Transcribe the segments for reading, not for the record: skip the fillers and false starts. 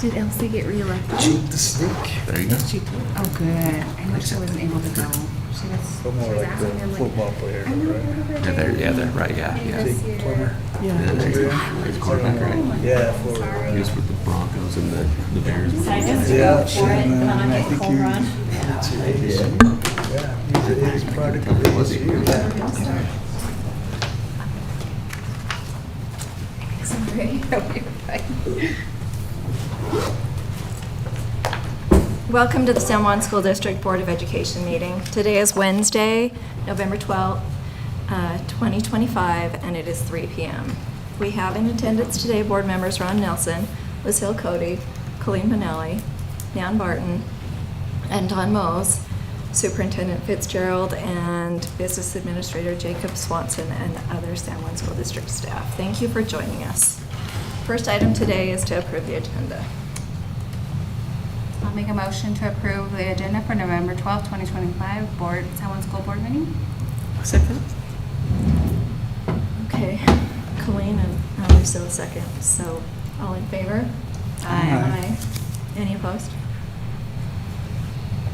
Did Elsie get reelected? Cheat the snake. There you go. She did. Oh, good. I wish I wasn't able to go. She was More like the asking me, like, football player, I know right? what about Yeah, they're right. Yeah. Big plumber. Yeah, there you go. He's a quarterback, right? Yeah, for He was with the Broncos and the Bears. So I just Yeah, go for it, and, and then I'm I getting think cold you- run. yeah, he's a product of Was this he? year. Welcome to the San Juan School District Board of Education meeting. Today is Wednesday, November 12th, 2025, and it is 3 p.m. We have in attendance today board members Ron Nelson, Liz Hill Cody, Colleen Bonelli, Nan Barton, and Don Mose, Superintendent Fitzgerald, and Business Administrator Jacob Swanson, and other San Juan School District staff. Thank you for joining us. First item today is to approve the agenda. I'll make a motion to approve the agenda for November 12th, 2025, San Juan School Board meeting. Second. Okay, Colleen and Lucille second. So, all in favor? Aye. Any opposed?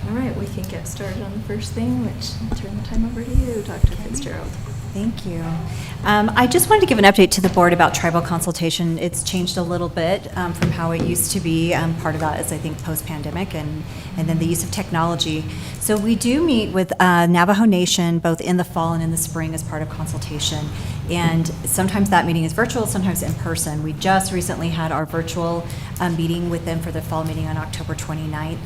All right, we can get started on the first thing, which I'll turn the time over to you, Dr. Fitzgerald. Thank you. I just wanted to give an update to the board about tribal consultation. It's changed a little bit from how it used to be. Part of that is, I think, post-pandemic and then the use of technology. So we do meet with Navajo Nation both in the fall and in the spring as part of consultation. And sometimes that meeting is virtual, sometimes in person. We just recently had our virtual meeting with them for the fall meeting on October 29th.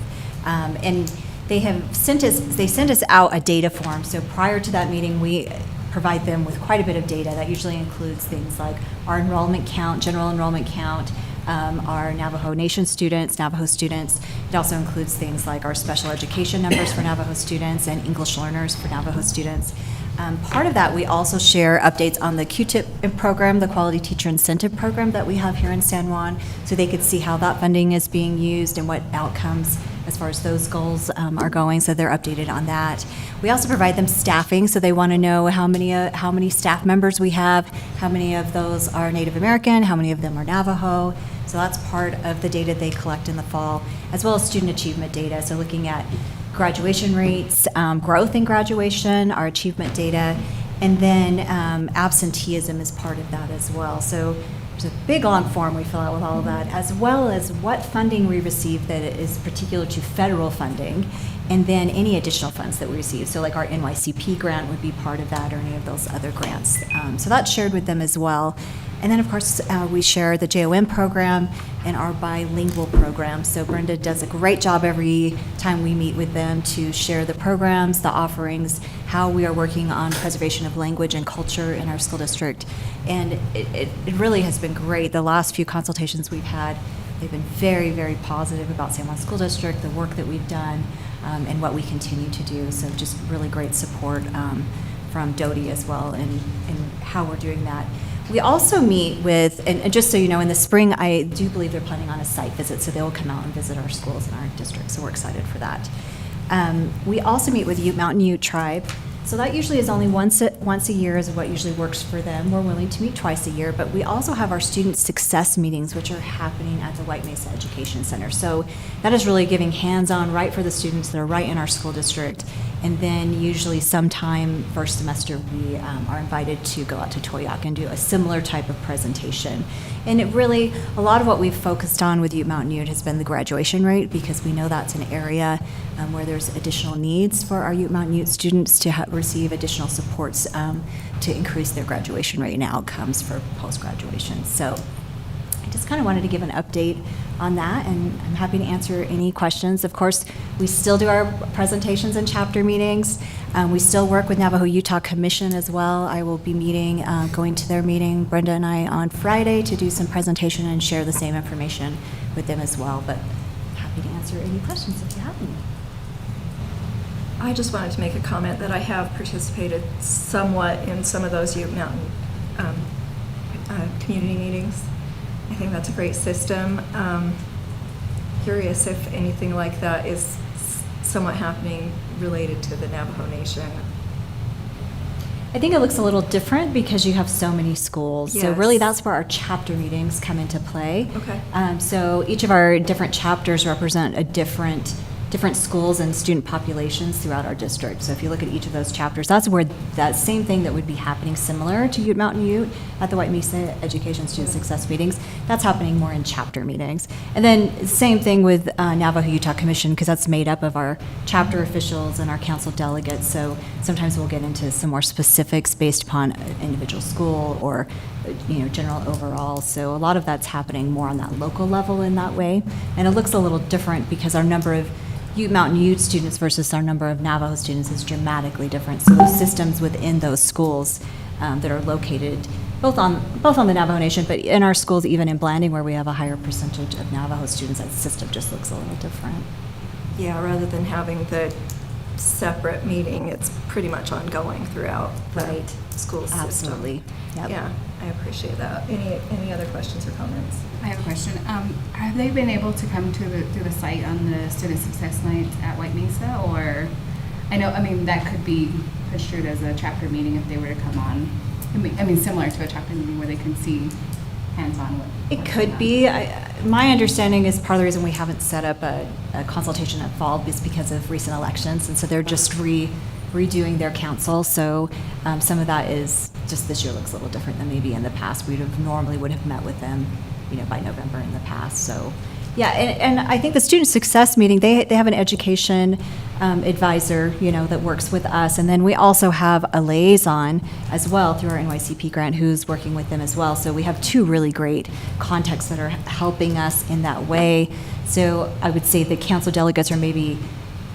And they sent us out a data form. So prior to that meeting, we provide them with quite a bit of data. That usually includes things like our enrollment count, general enrollment count, our Navajo Nation students, Navajo students. It also includes things like our special education numbers for Navajo students and English learners for Navajo students. Part of that, we also share updates on the QTIP program, the Quality Teacher Incentive Program that we have here in San Juan, so they could see how that funding is being used and what outcomes as far as those goals are going, so they're updated on that. We also provide them staffing, so they want to know how many staff members we have, how many of those are Native American, how many of them are Navajo. So that's part of the data they collect in the fall, as well as student achievement data, so looking at graduation rates, growth in graduation, our achievement data, and then absenteeism is part of that as well. So there's a big long form we fill out with all of that, as well as what funding we receive that is particular to federal funding, and then any additional funds that we receive. So like our NYCP grant would be part of that, or any of those other grants. So that's shared with them as well. And then, of course, we share the JOM program and our bilingual program. So Brenda does a great job every time we meet with them to share the programs, the offerings, how we are working on preservation of language and culture in our school district. And it really has been great. The last few consultations we've had, they've been very, very positive about San Juan School District, the work that we've done, and what we continue to do. So just really great support from Dodie as well in how we're doing that. We also meet with, and just so you know, in the spring, I do believe they're planning on a site visit, so they will come out and visit our schools in our district, so we're excited for that. We also meet with Ute Mountain Ute Tribe. So that usually is only once a year is what usually works for them. We're willing to meet twice a year, but we also have our student success meetings, which are happening at the White Mesa Education Center. So that is really giving hands-on right for the students that are right in our school district. And then usually sometime first semester, we are invited to go out to Toyac and do a similar type of presentation. And it really, a lot of what we've focused on with Ute Mountain Ute has been the graduation rate, because we know that's an area where there's additional needs for our Ute Mountain Ute students to receive additional supports to increase their graduation rate and outcomes for post-graduation. So I just kind of wanted to give an update on that, and I'm happy to answer any questions. Of course, we still do our presentations and chapter meetings. We still work with Navajo-Utah Commission as well. I will be going to their meeting, Brenda and I, on Friday to do some presentation and share the same information with them as well. But happy to answer any questions if you have any. I just wanted to make a comment that I have participated somewhat in some of those Ute Mountain community meetings. I think that's a great system. Curious if anything like that is somewhat happening related to the Navajo Nation. I think it looks a little different because you have so many schools. So really Yes. that's where our chapter meetings come into play. Okay. So each of our different chapters represent a different schools and student populations throughout our district. So if you look at each of those chapters, that's where that same thing that would be happening similar to Ute Mountain Ute at the White Mesa Education Student Success meetings, that's happening more in chapter meetings. And then same thing with Navajo Utah Commission, because that's made up of our chapter officials and our council delegates. So sometimes we'll get into some more specifics based upon an individual school or general overall. So a lot of that's happening more on that local level in that way. And it looks a little different because our number of Ute Mountain Ute students versus our number of Navajo students is dramatically different. So those systems within those schools that are located both on the Navajo Nation, but in our schools, even in Blanding, where we have a higher percentage of Navajo students, that system just looks a little different. Yeah, rather than having the separate meeting, it's pretty much ongoing throughout the Right. school system. Absolutely. Yep. Yeah, I appreciate that. Any other questions or comments? I have a question. Have they been able to come to the site on the student success night at White Mesa, or that could be construed as a chapter meeting if they were to come on. Similar to a chapter meeting where they can see hands-on what. It what's could going be. on. My understanding is part of the reason we haven't set up a consultation at fall is because of recent elections, and so they're just redoing their council. So some of that is just this year looks a little different than maybe in the past. We normally would have met with them, by November in the past. So yeah, and I think the student success meeting, they have an education advisor, that works with us, and then we also have a liaison as well through our NYCP grant who's working with them as well. So we have two really great contacts that are helping us in that way. So I would say the council delegates are maybe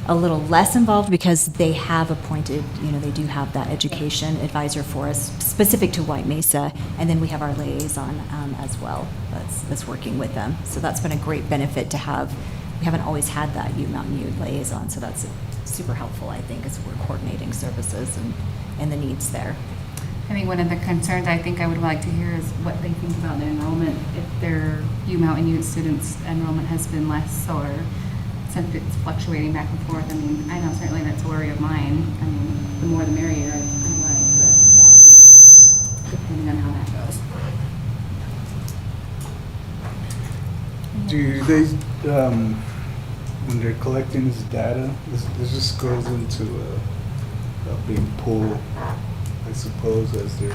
a little less involved because they have appointed, they do have that education advisor for us specific to White Mesa, and then we have our liaison as well that's working with them. So that's been a great benefit to have. We haven't always had that Ute Mountain Ute liaison, so that's super helpful, I think, as we're coordinating services and the needs there. I think one of the concerns I think I would like to hear is what they think about the enrollment, if their U Mountain Ute students' enrollment has been less or since it's fluctuating back and forth. I know certainly that's a worry of mine. The more the merrier, I'm like, but depending on how that goes. Do they, when they're collecting this data, this just goes into a big pool, I suppose, as they're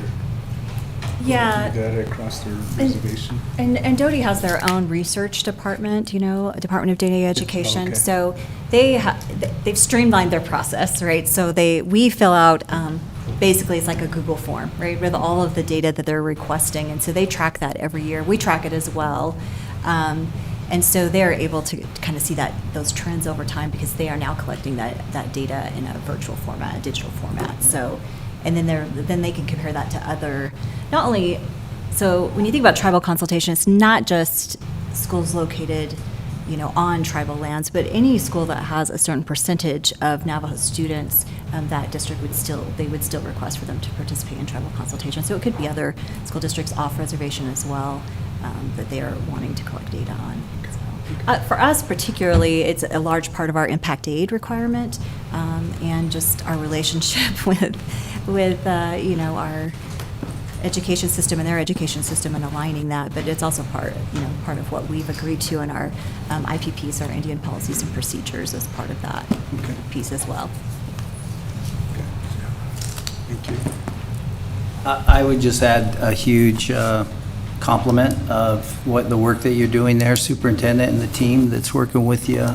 Yeah. collecting data across their reservation? And Doty has their own research department, a Department of Data Education. Okay. So they've streamlined their process, right? So we fill out, basically it's like a Google form, right, with all of the data that they're requesting. And so they track that every year. We track it as well. And so they're able to kind of see those trends over time because they are now collecting that data in a virtual format, a digital format. So, and then they can compare that to other, not only, so when you think about tribal consultation, it's not just schools located, on tribal lands, but any school that has a certain percentage of Navajo students, that district would still request for them to participate in tribal consultation. So it could be other school districts off reservation as well, that they are wanting to collect data on. So, for us particularly, it's a large part of our impact aid requirement, and just our relationship with our education system and their education system and aligning that. But it's also part of what we've agreed to in our IPPs, our Indian policies and procedures, as part of that piece as well. Thank you. I would just add a huge compliment of what the work that you're doing there, Superintendent, and the team that's working with you.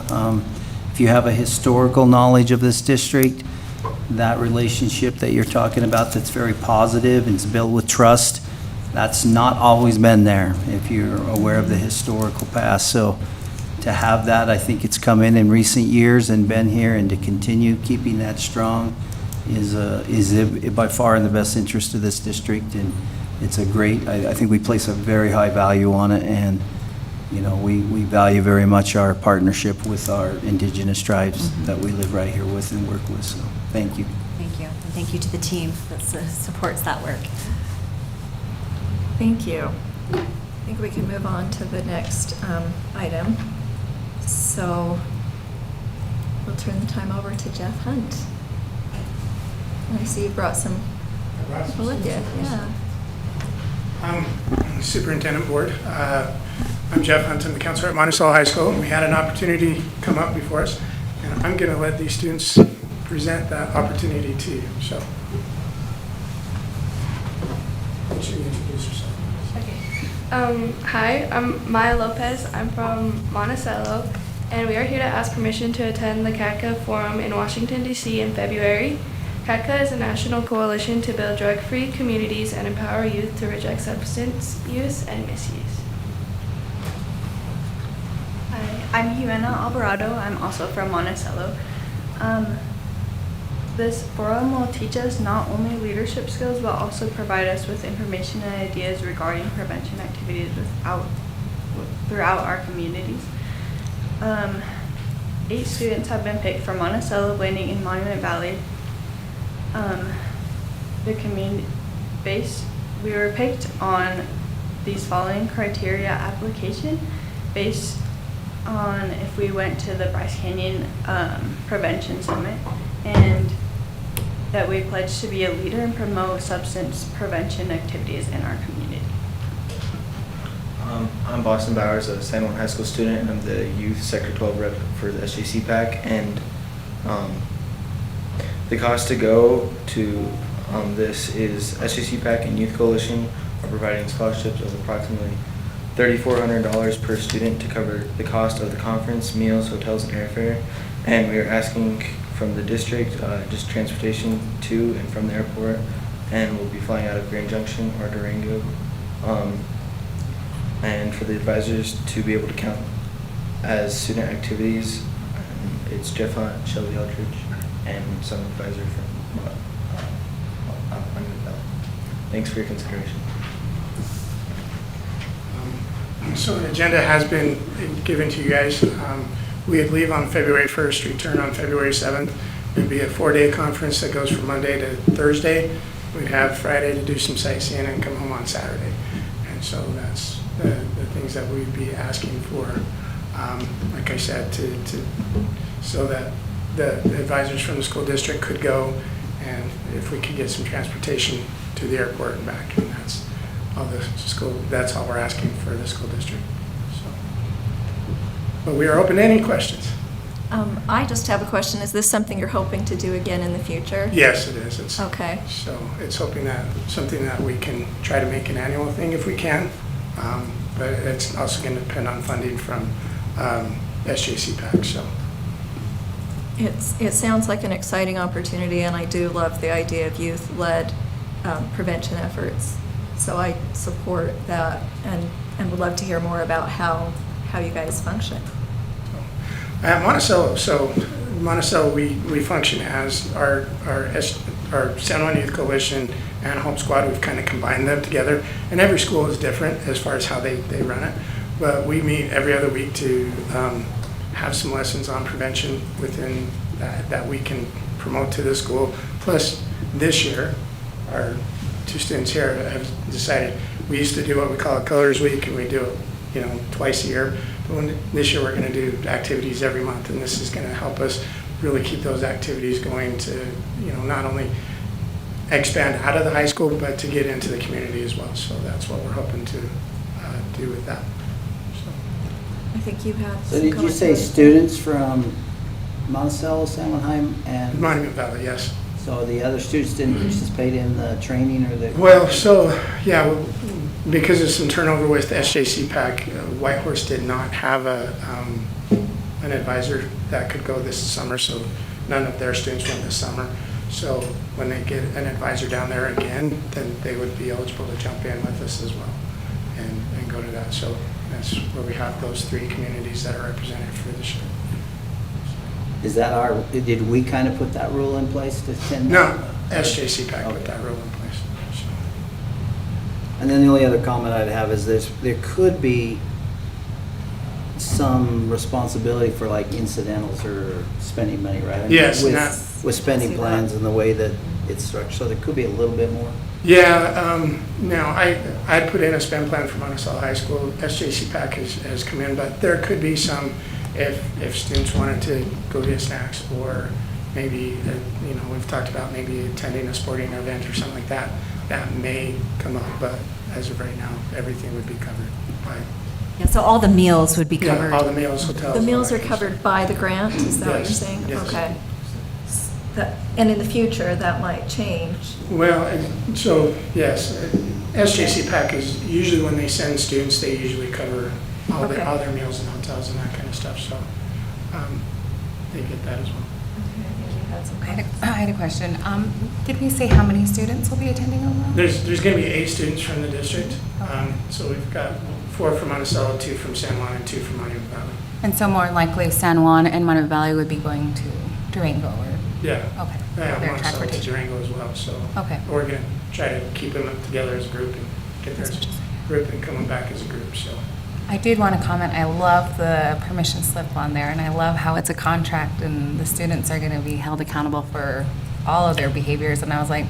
If you have a historical knowledge of this district, that relationship that you're talking about that's very positive and it's built with trust, that's not always been there if you're aware of the historical past. So to have that, I think it's come in recent years and been here, and to continue keeping that strong is by far in the best interest of this district. And it's a great, I think we place a very high value on it, and we value very much our partnership with our indigenous tribes that we live right here with and work with. So thank you. Thank you. And thank you to the team that supports that work. Thank you. I think we can move on to the next item. So we'll turn the time over to Jeff Hunt. And I see you brought some Well, look at, yeah. Superintendent Board. I'm Jeff Hunt, I'm the counselor at Monticello High School. We had an opportunity come up before us, and I'm going to let these students present that opportunity to you. So, why don't you introduce yourself? Hi, I'm Maya Lopez. I'm from Monticello, and we are here to ask permission to attend the CATCA Forum in Washington, D.C. in February. CATCA is a national coalition to build drug-free communities and empower youth to reject substance use and misuse. Hi, I'm Jimena Alvarado. I'm also from Monticello. This forum will teach us not only leadership skills, but also provide us with information and ideas regarding prevention activities throughout our communities. 8 students have been picked from Monticello, Blanding, and Monument Valley. The community base, we were picked on these following criteria application based on if we went to the Bryce Canyon Prevention Summit, and that we pledged to be a leader and promote substance prevention activities in our community. I'm Boston Bowers, a San Juan High School student, and I'm the Youth Sector 12 rep for the SJC PAC. And the cost to go to this is SJC PAC and Youth Coalition are providing scholarships of approximately $3,400 per student to cover the cost of the conference, meals, hotels, and airfare. And we are asking from the district just transportation to and from the airport, and we'll be flying out of Grand Junction or Durango. And for the advisors to be able to count as student activities, it's Jeff Hunt, Shelby Eldridge, and some advisor from Monument Valley. Thanks for your consideration. So the agenda has been given to you guys. We'd leave on February 1st, return on February 7th. It'd be a 4-day conference that goes from Monday to Thursday. We'd have Friday to do some sightseeing and come home on Saturday. And so that's the things that we'd be asking for, like I said, so that the advisors from the school district could go, and if we could get some transportation to the airport and back. And that's all we're asking for the school district. So, but we are open to any questions. I just have a question. Is this something you're hoping to do again in the future? Yes, it is. It's Okay. So it's hoping that something that we can try to make an annual thing if we can, but it's also going to depend on funding from SJC PAC. So It sounds like an exciting opportunity, and I do love the idea of youth-led prevention efforts. So I support that, and would love to hear more about how you guys function. At Monticello, we function as our San Juan Youth Coalition and Home Squad. We've kind of combined them together, and every school is different as far as how they run it. But we meet every other week to have some lessons on prevention within that we can promote to the school. Plus, this year, our 2 students here have decided, we used to do what we call a Colors Week, and we do it, twice a year. But this year we're going to do activities every month, and this is going to help us really keep those activities going to, not only expand out of the high school, but to get into the community as well. So that's what we're hoping to do with that. I think you had. So did you say students from Monticello, San Juan, and? Monument Valley, yes. So the other students didn't participate in the training or the? Well, because of some turnover with the SJC PAC, Whitehorse did not have an advisor that could go this summer, so none of their students went this summer. So when they get an advisor down there again, then they would be eligible to jump in with us as well and go to that. So that's where we have those 3 communities that are represented for this year. Is that did we kind of put that rule in place to attend? No, SJC PAC put that rule in place. So. And then the only other comment I'd have is there could be some responsibility for like incidentals or spending money, right? I mean, Yes. With spending plans and the way that it's structured, so there could be a little bit more. Yeah, no, I'd put in a spend plan for Monticello High School. SJC PAC has come in, but there could be some if students wanted to go get snacks or maybe, we've talked about maybe attending a sporting event or something like that. That may come up, but as of right now, everything would be covered by. Yeah, so all the meals would be Yeah, covered. all the meals, hotels. The meals all are that kind of covered by the grant, is that what you're Yes, saying? yes. Okay. And in the future, that might change. stuff. Well, so, yes, SJC PAC is, usually when they send students, they usually cover all Okay. all their meals and hotels and that kind of stuff, so they get that as well. Okay, I think you had some I had a question. Did we say how many students will be attending overall? There's going to be 8 students from the district. Okay. So we've got 4 from Monticello, 2 from San Juan, and 2 from Monument Valley. And so more likely San Juan and Monument Valley would be going to Durango or, Yeah. okay. Yeah, Their Monticello to transportation. Durango as well, so. Okay. We're going to try to keep them together as a group and get their group and coming back as a group, so. I did want to comment, I love the permission slip on there, and I love how it's a contract and the students are going to be held accountable for all of their behaviors. And I was like,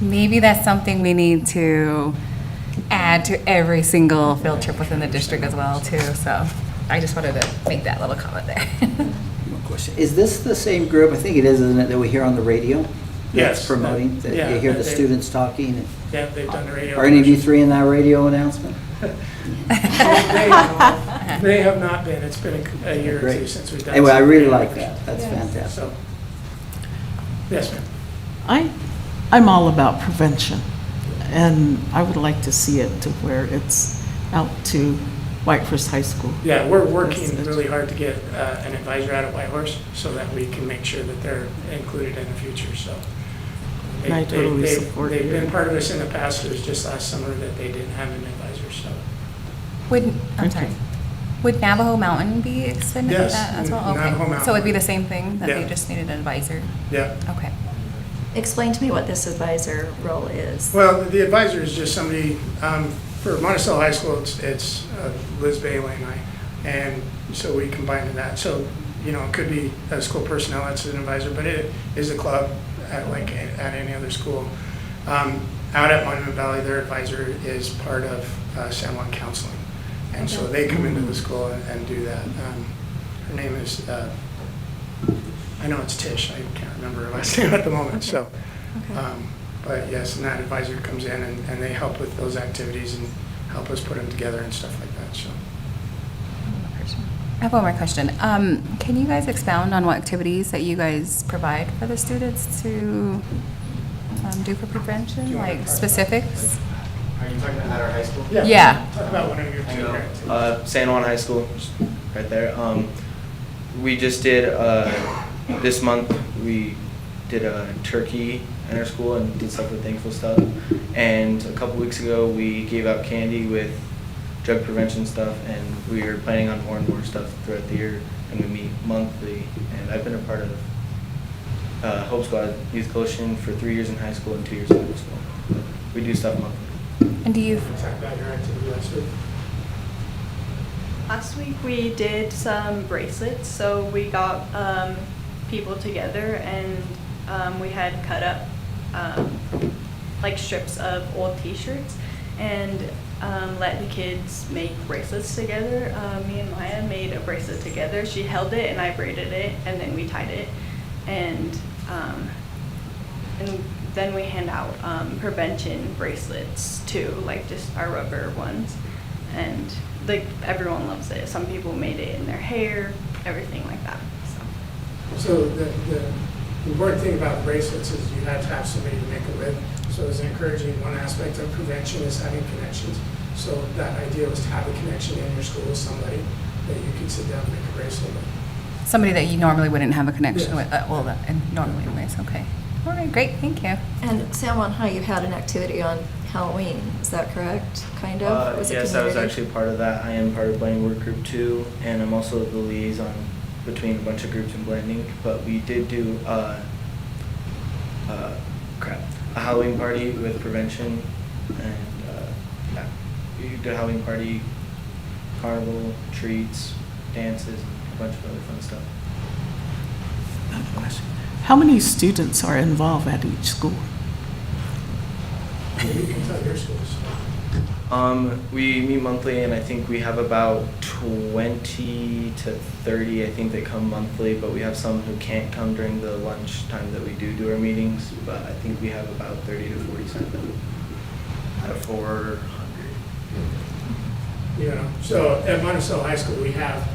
maybe that's something we need to add to every single field trip within the district as well, too. So I just wanted to make that little comment there. One question. Is this the same group, I think it is, isn't it, that we hear on the radio? Yes. That's promoting, that Yeah, you hear the they- students talking? Yeah, they've done the radio. Are any of you 3 in that radio announcement? They have not been. It's been a year or 2 Great. since we've done. Anyway, I some really radio like versions. that. That's fantastic. So, yes, ma'am. I'm all about prevention, and I would like to see it to where it's out to Whitehorse High School. Yeah, we're working That's it. really hard to get an advisor out of Whitehorse so that we can make sure that they're included in the future, so. I totally support They've you. been part of us in the past. It was just last summer that they didn't have an advisor, so. I'm sorry. Would Navajo Mountain be extended to Yes, that as well? Navajo Okay. Mountain. So it'd be the same thing, that they Yeah. just needed an advisor? Yeah. Okay. Explain to me what this advisor role is. Well, the advisor is just somebody, for Monticello High School, it's Liz Bailey and I, and so we combined that. So, it could be a school personnel that's an advisor, but it is a club at any other school. Out at Monument Valley, their advisor is part of San Juan Counseling. And so they come into the school and do that. Her name is, I know it's Tish, I can't remember her last name at the moment, so. But yes, and that advisor comes in and they help with those activities and help us put them together and stuff like that, so. I have one more question. Can you guys expound on what activities that you guys provide for the students to do for prevention, Do you want to like talk specifics? Are you talking about at our high school? Yeah. Talk about one of your I two know. grants. San Juan High School, just right there. We just did, this month, we did a turkey in our school and did stuff with Thankful Stuff. And a couple weeks ago, we gave out candy with drug prevention stuff, and we are planning on more and more stuff throughout the year. And we meet monthly, and I've been a part of Hope Squad Youth Coalition for 3 years in high school and 2 years in middle school. We do stuff monthly. And do you, Talk about your activity last week. Last week we did some bracelets, so we got people together and we had cut up like strips of old t-shirts and let the kids make bracelets together. Me and Maya made a bracelet together. She held it and I braided it and then we tied it. And then we hand out prevention bracelets too, like just our rubber ones. And like everyone loves it. Some people made it in their hair, everything like that. So the important thing about bracelets is you have to have somebody to make it with. So it's encouraging. One aspect of prevention is having connections. So that idea was to have a connection in your school with somebody that you could sit down and make a bracelet with. somebody that you normally wouldn't have a connection Yes. with, normally anyways, okay. All right, great, thank you. And San Juan High, you had an activity on Halloween, is that correct? Kind of? Was it Yes, I was community? actually part of that. I am part of Blending Work Group 2, and I'm also the liaison between a bunch of groups in Blending. But we did do a Halloween party with prevention, and yeah, we did a Halloween party, carnival, treats, dances, a bunch of other fun stuff. How many students are involved at each school? You can tell your schools. We meet monthly, and I think we have about 20 to 30, I think, that come monthly, but we have some who can't come during the lunch time that we do our meetings, but I think we have about 30 to 47 out of 400. So at Monticello High School, we have,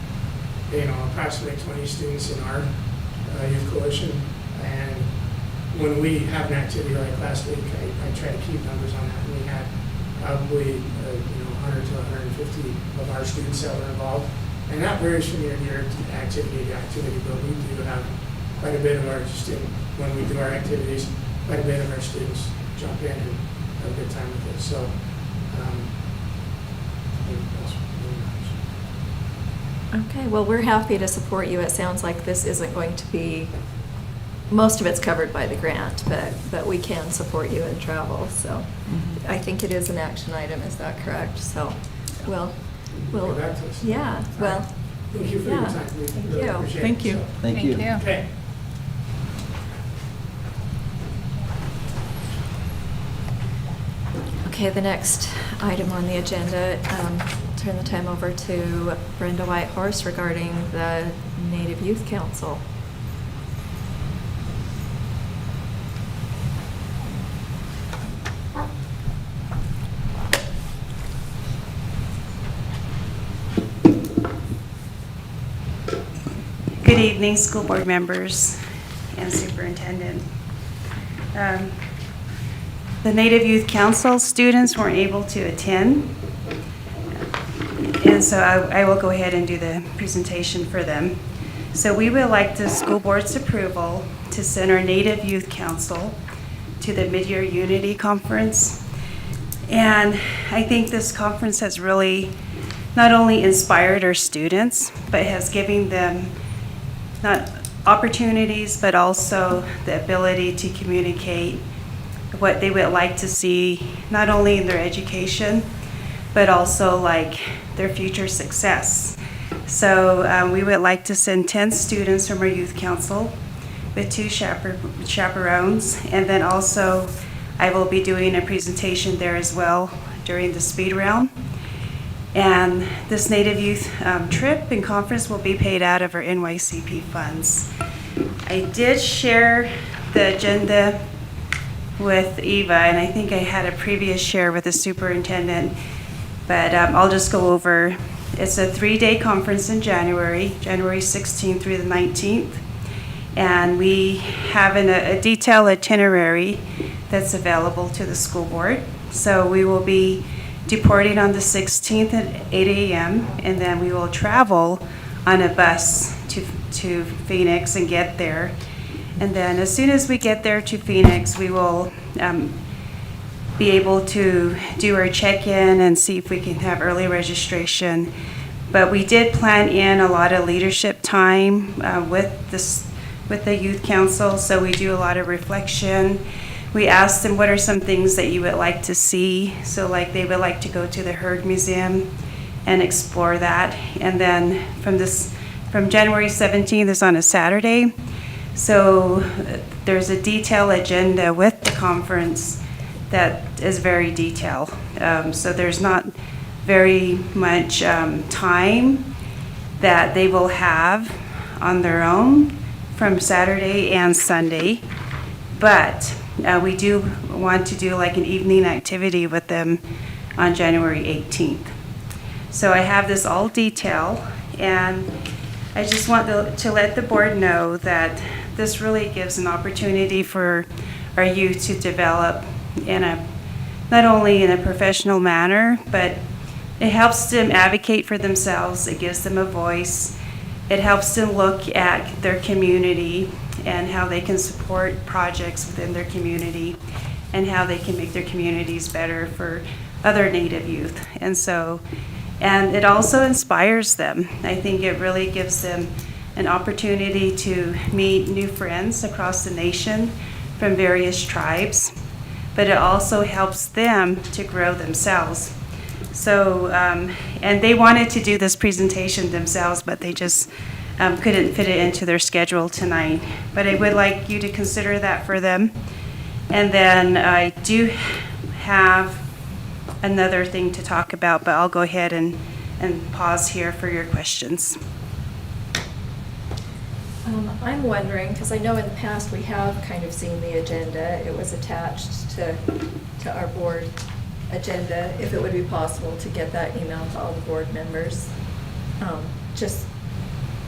approximately 20 students in our youth coalition. And when we have an activity like last week, I try to keep numbers on that. And we had probably 100 to 150 of our students that were involved. And that varies from year to year, activity to activity, but we do have quite a bit of our when we do our activities, quite a bit of our students jump in and have a good time with it. So I think that's really nice. Okay, well, we're happy to support you. It sounds like this isn't going to be, most of it's covered by the grant, but we can support you in travel. So I think it is an action item, is that correct? So we'll Get back to us. yeah, well, Thank you for your yeah, time. We thank really you. appreciate it. Thank you. So, Thank you. Okay. Okay, the next item on the agenda, turn the time over to Brenda Whitehorse regarding the Native Youth Council. Good evening, school board members and superintendent. The Native Youth Council students weren't able to attend, and so I will go ahead and do the presentation for them. So we would like the school board's approval to send our Native Youth Council to the Mid-Year Unity Conference. And I think this conference has really not only inspired our students, but has given them not opportunities, but also the ability to communicate what they would like to see, not only in their education, but also like their future success. So we would like to send 10 students from our youth council with 2 chaperones, and then also I will be doing a presentation there as well during the speed round. And this Native Youth trip and conference will be paid out of our NYCP funds. I did share the agenda with Eva, and I think I had a previous share with the superintendent, but I'll just go over. It's a 3-day conference in January 16th through the 19th, and we have a detailed itinerary that's available to the school board. So we will be deporting on the 16th at 8 a.m., and then we will travel on a bus to Phoenix and get there. And then as soon as we get there to Phoenix, we will be able to do our check-in and see if we can have early registration. But we did plan in a lot of leadership time with the youth council, so we do a lot of reflection. We asked them what are some things that you would like to see. So like they would like to go to the Herd Museum and explore that. And then from January 17th is on a Saturday. So there's a detailed agenda with the conference that is very detailed. So there's not very much time that they will have on their own from Saturday and Sunday. But we do want to do like an evening activity with them on January 18th. So I have this all detailed, and I just want to let the board know that this really gives an opportunity for our youth to develop not only in a professional manner, but it helps them advocate for themselves. It gives them a voice. It helps them look at their community and how they can support projects within their community and how they can make their communities better for other Native youth. And it also inspires them. I think it really gives them an opportunity to meet new friends across the nation from various tribes, but it also helps them to grow themselves. So, and they wanted to do this presentation themselves, but they just couldn't fit it into their schedule tonight. But I would like you to consider that for them. And then I do have another thing to talk about, but I'll go ahead and and pause here for your questions. I'm wondering, because I know in the past we have kind of seen the agenda. It was attached to our board agenda, if it would be possible to get that email to all the board members, just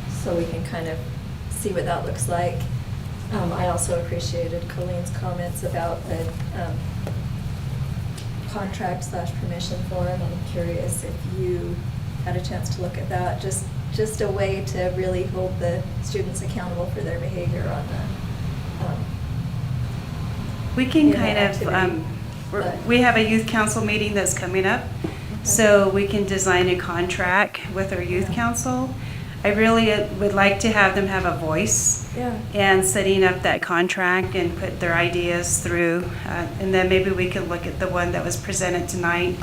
so we can kind of see what that looks like. I also appreciated Colleen's comments about the contract/permission form. I'm curious if you had a chance to look at that. Just a way to really hold the students accountable for their behavior on the. We can in the kind activity, of, we have a youth council meeting that's coming up, so we can design a contract with our youth council. I really would like to have them have a voice Yeah. and setting up that contract and put their ideas through. And then maybe we could look at the one that was presented tonight,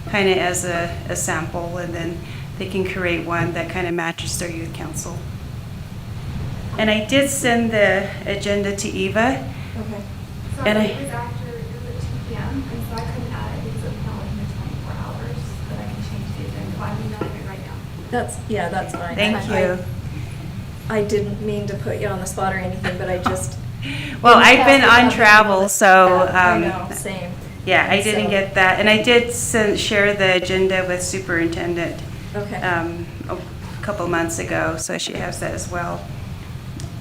kind of as a sample, and then they can create one that kind of matches their youth council. And I did send the agenda to Eva. Okay. And It was after, it was at 2 p.m., and so I couldn't add it because it's not within the 24 hours, but I can change the agenda, but I'm emailing it right now. That's fine. Thank you. I didn't mean to put you on the spot or anything, but I just. Well, in the I've been past, we on haven't travel, been so, able to- I know, same. Yeah, I didn't So- get that. And I did share the agenda with superintendent Okay. a couple months ago, so she has that as well.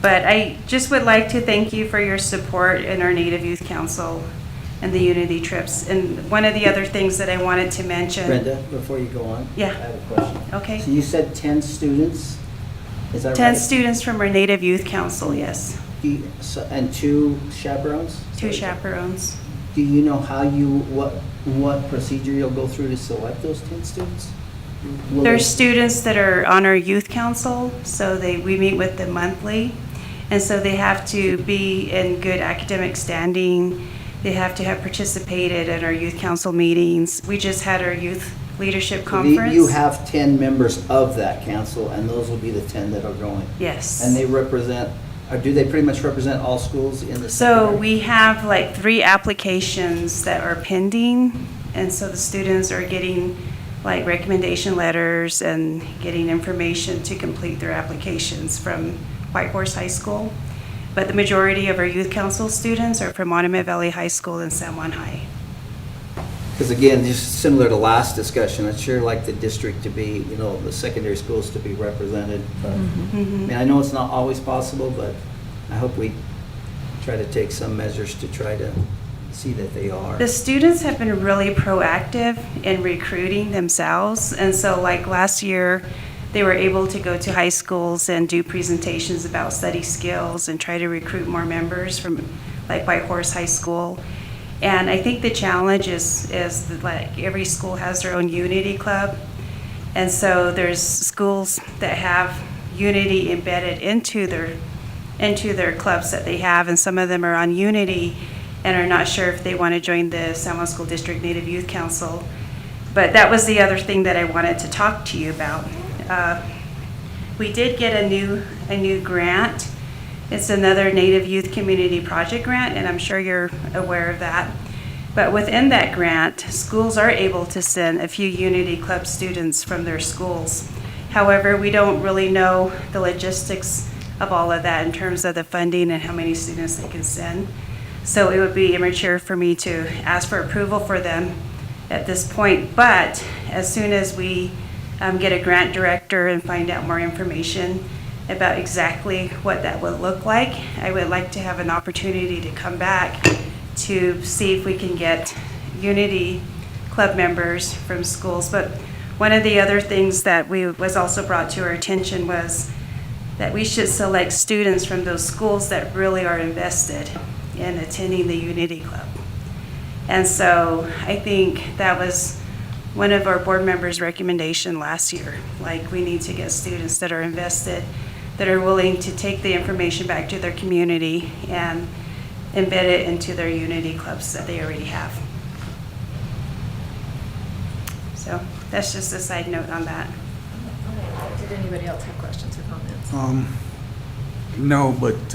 But I just would like to thank you for your support in our Native Youth Council and the Unity trips. And one of the other things that I wanted to mention. Brenda, before you go on. Yeah. I have a question. Okay. So you said 10 students? Is that right? 10 students from our Native Youth Council, yes. And 2 chaperones? 2 chaperones. Do you know how what procedure you'll go through to select those 10 students? There's students that are on our youth council, so we meet with them monthly. And so they have to be in good academic standing. They have to have participated in our youth council meetings. We just had our youth leadership conference. You have 10 members of that council, and those will be the 10 that are going? Yes. And they represent, or do they pretty much represent all schools in the So secondary? we have like 3 applications that are pending, and so the students are getting like recommendation letters and getting information to complete their applications from White Horse High School. But the majority of our youth council students are from Monument Valley High School and San Juan High. Because again, just similar to last discussion, I'd sure like the district to be, the secondary schools to be represented. But, I mean, I know it's not always possible, but I hope we try to take some measures to try to see that they are. The students have been really proactive in recruiting themselves. And so like last year, they were able to go to high schools and do presentations about study skills and try to recruit more members from like White Horse High School. And I think the challenge is that like every school has their own Unity Club. And so there's schools that have Unity embedded into their clubs that they have, and some of them are on Unity and are not sure if they want to join the San Juan School District Native Youth Council. But that was the other thing that I wanted to talk to you about. We did get a new grant. It's another Native Youth Community Project grant, and I'm sure you're aware of that. But within that grant, schools are able to send a few Unity Club students from their schools. However, we don't really know the logistics of all of that in terms of the funding and how many students they can send. So it would be immature for me to ask for approval for them at this point. But as soon as we get a grant director and find out more information about exactly what that would look like, I would like to have an opportunity to come back to see if we can get Unity Club members from schools. But one of the other things that was also brought to our attention was that we should select students from those schools that really are invested in attending the Unity Club. And so I think that was one of our board members' recommendation last year. Like, we need to get students that are invested, that are willing to take the information back to their community and embed it into their Unity clubs that they already have. So that's just a side note on that. Did anybody else have questions or comments? No, but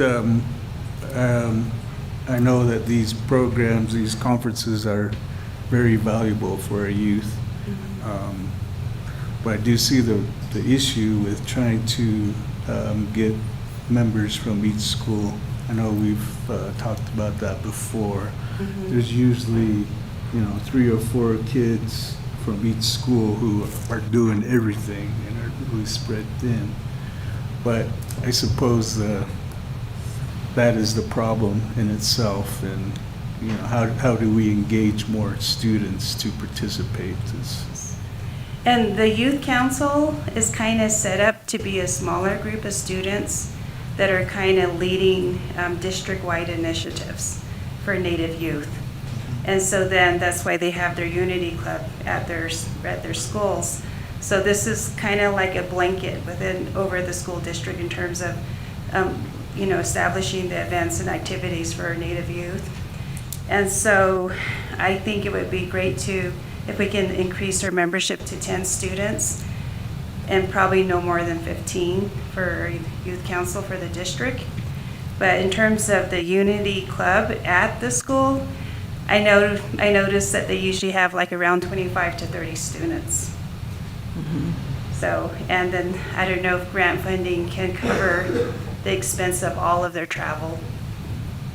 I know that these programs, these conferences are very valuable for our youth. But I do see the issue with trying to get members from each school. I know we've talked about that before. There's usually, 3 or 4 kids from each school who are doing everything and are really spread thin. But I suppose that is the problem in itself, and how do we engage more students to participate? And the youth council is kind of set up to be a smaller group of students that are kind of leading district-wide initiatives for Native youth. And so then that's why they have their Unity Club at their schools. So this is kind of like a blanket over the school district in terms of establishing the events and activities for our Native youth. And so I think it would be great if we can increase our membership to 10 students and probably no more than 15 for our youth council for the district. But in terms of the Unity Club at the school, I noticed that they usually have like around 25 to 30 students. So, and then I don't know if grant funding can cover the expense of all of their travel.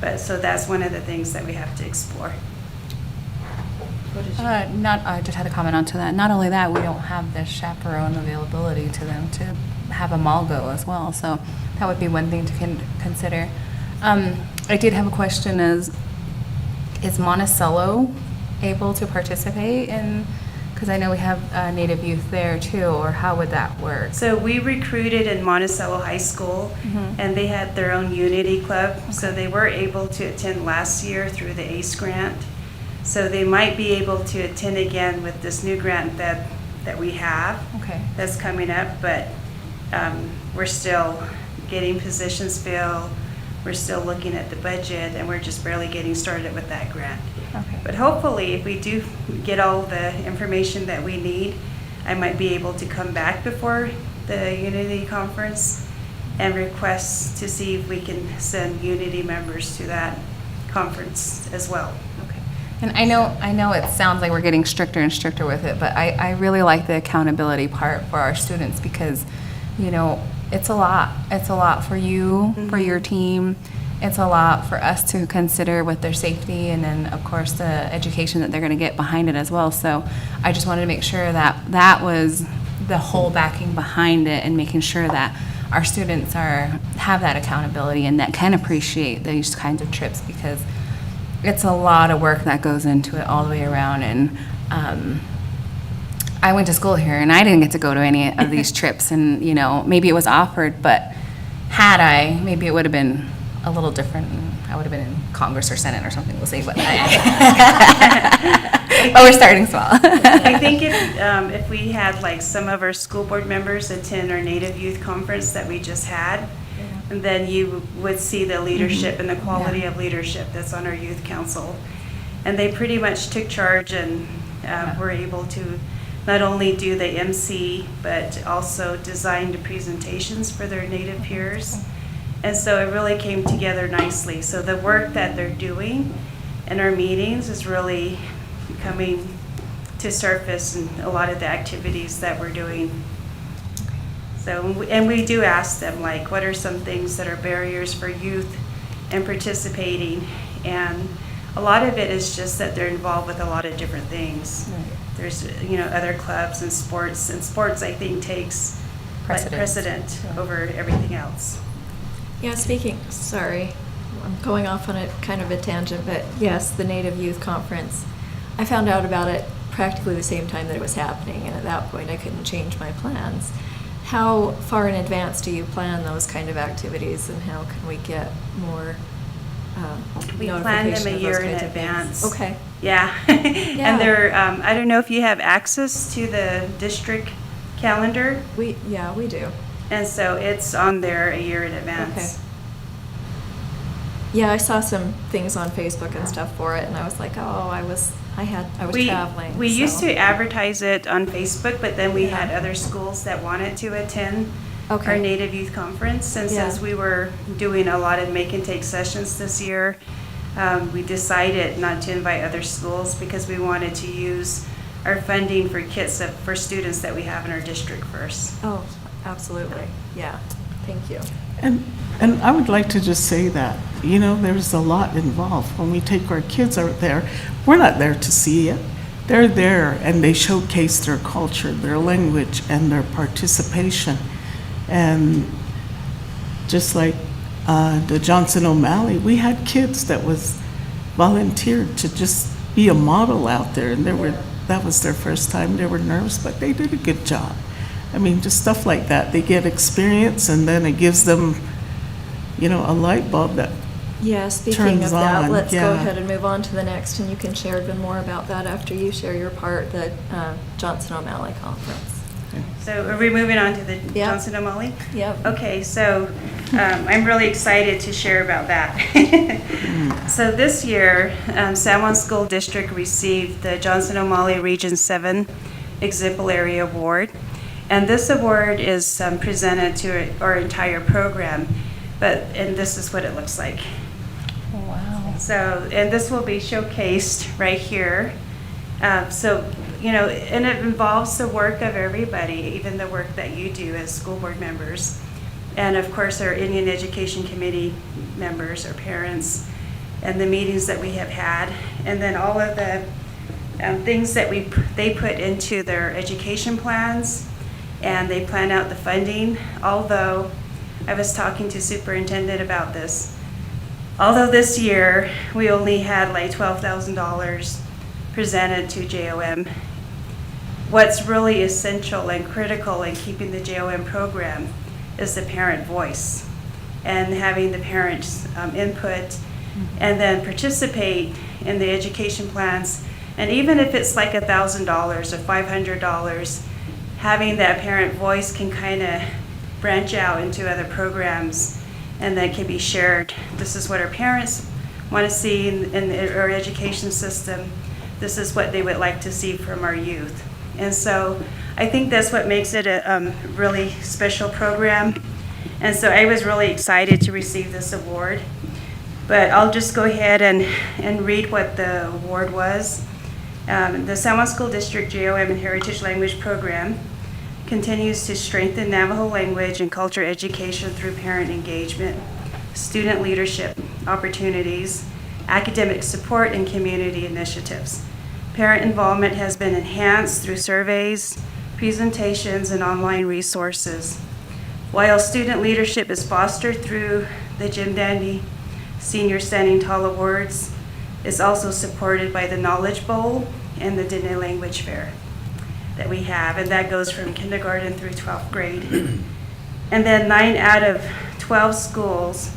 But so that's one of the things that we have to explore. I just had a comment onto that. Not only that, we don't have the chaperone availability to them to have them all go as well. So that would be one thing to consider. I did have a question: is Monticello able to participate in? Because I know we have Native youth there too, or how would that work? So we recruited in Monticello High School, and they had their own Unity Club. Okay. So they were able to attend last year through the ACE grant. So they might be able to attend again with this new grant that we have. Okay. That's coming up, but we're still getting positions filled. We're still looking at the budget, and we're just barely getting started with that grant. Okay. But hopefully, if we do get all the information that we need, I might be able to come back before the Unity Conference and request to see if we can send Unity members to that conference as well. Okay. And I know it sounds like we're getting stricter and stricter with it, but I really like the accountability part for our students because, it's a lot. It's a lot for you, for your team. It's a lot for us to consider with their safety and then, of course, the education that they're going to get behind it as well. So I just wanted to make sure that was the whole backing behind it and making sure that our students have that accountability and that can appreciate these kinds of trips because it's a lot of work that goes into it all the way around. And I went to school here and I didn't get to go to any of these trips and, maybe it was offered, but had I, maybe it would have been a little different. I would have been in Congress or Senate or something, we'll see. But we're starting small. I think if we had like some of our school board members attend our Native Youth Conference that we just had, and then you would see the leadership and the quality of leadership that's on our youth council. And they pretty much took charge and were able to not only do the MC, but also design the presentations for their Native peers. And so it really came together nicely. So the work that they're doing in our meetings is really coming to surface in a lot of the activities that we're doing. So, and we do ask them, like, what are some things that are barriers for youth in participating? And a lot of it is just that they're involved with a lot of different things. Right. There's, other clubs and sports I think takes precedent over everything else. Yeah, sorry, I'm going off on a kind of a tangent, but yes, the Native Youth Conference. I found out about it practically the same time that it was happening, and at that point I couldn't change my plans. How far in advance do you plan those kind of activities, and how can we get more we plan them a year in advance. Okay. Yeah. And they're, I don't know if you have access to the district calendar. We do. And so it's on there a year in advance. Okay. Yeah, I saw some things on Facebook and stuff for it, and I was like, I was traveling. We used to advertise it on Facebook, but then we had other schools that wanted to attend our Native Youth Conference. And since we were doing a lot of make and take sessions this year, we decided not to invite other schools because we wanted to use our funding for kits for students that we have in our district first. Oh, absolutely. Yeah. Thank you. And I would like to just say that, there's a lot involved. When we take our kids out there, we're not there to see it. They're there and they showcase their culture, their language, and their participation. And just like the Johnson O'Malley, we had kids that was volunteered to just be a model out there, and that was their first time. They were nervous, but they did a good job. I mean, just stuff like that. They get experience, and then it gives them, a light bulb that Yeah, speaking turns of that, on, let's go yeah. ahead and move on to the next, and you can share even more about that after you share your part, the Johnson O'Malley Conference. So are we moving on to the Yeah. Johnson O'Malley? Yep. Okay, so I'm really excited to share about that. So this year, San Juan School District received the Johnson O'Malley Region 7 Exemplary Award. And this award is presented to our entire program, and this is what it looks like. Wow. So, and this will be showcased right here. And it involves the work of everybody, even the work that you do as school board members. And of course, our Indian Education Committee members, our parents, and the meetings that we have had. And then all of the things that they put into their education plans, and they plan out the funding. Although, I was talking to superintendent about this. Although this year, we only had like $12,000 presented to JOM, what's really essential and critical in keeping the JOM program is the parent voice and having the parents' input and then participate in the education plans. And even if it's like $1,000 or $500, having that parent voice can kind of branch out into other programs and that can be shared. This is what our parents want to see in our education system. This is what they would like to see from our youth. And so I think that's what makes it a really special program. And so I was really excited to receive this award. But I'll just go ahead and read what the award was. The San Juan School District JOM and Heritage Language Program continues to strengthen Navajo language and culture education through parent engagement, student leadership opportunities, academic support, and community initiatives. Parent involvement has been enhanced through surveys, presentations, and online resources. While student leadership is fostered through the Jim Dandy Senior Standing Tall Awards, it's also supported by the Knowledge Bowl and the Dene Language Fair that we have, and that goes from kindergarten through 12th grade. And then 9 out of 12 schools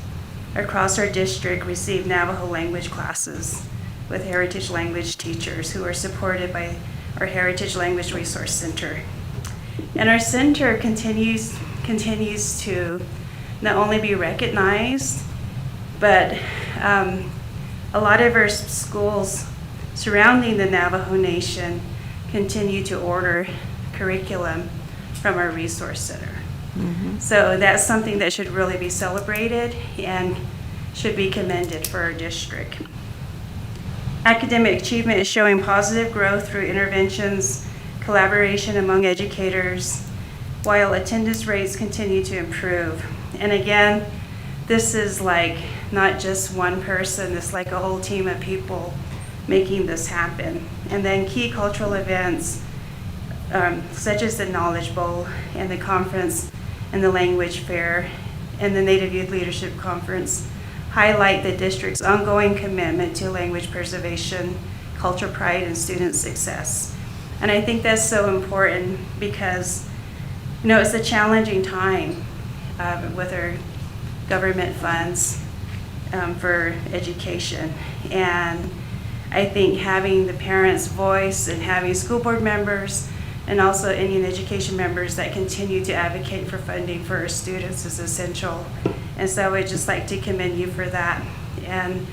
across our district receive Navajo language classes with heritage language teachers who are supported by our Heritage Language Resource Center. And our center continues to not only be recognized, but a lot of our schools surrounding the Navajo Nation continue to order curriculum from our resource center. Mm-hmm. So that's something that should really be celebrated and should be commended for our district. Academic achievement is showing positive growth through interventions, collaboration among educators, while attendance rates continue to improve. And again, this is like not just one person, it's like a whole team of people making this happen. And then key cultural events such as the Knowledge Bowl and the conference and the Language Fair and the Native Youth Leadership Conference highlight the district's ongoing commitment to language preservation, culture pride, and student success. And I think that's so important because, it's a challenging time with our government funds for education. And I think having the parents' voice and having school board members and also Indian education members that continue to advocate for funding for our students is essential. And so I'd just like to commend you for that. And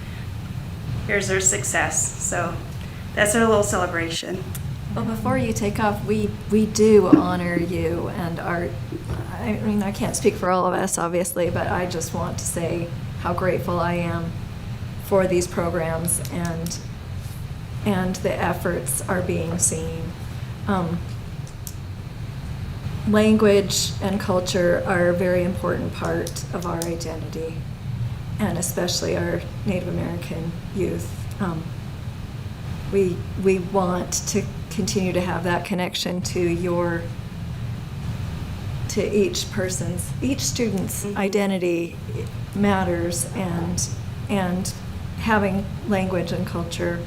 here's our success. So that's our little celebration. Well, before you take off, we do honor you and I can't speak for all of us, obviously, but I just want to say how grateful I am for these programs and the efforts are being seen. language and culture are a very important part of our identity, and especially our Native American youth. We want to continue to have that connection to each student's identity matters, and having language and culture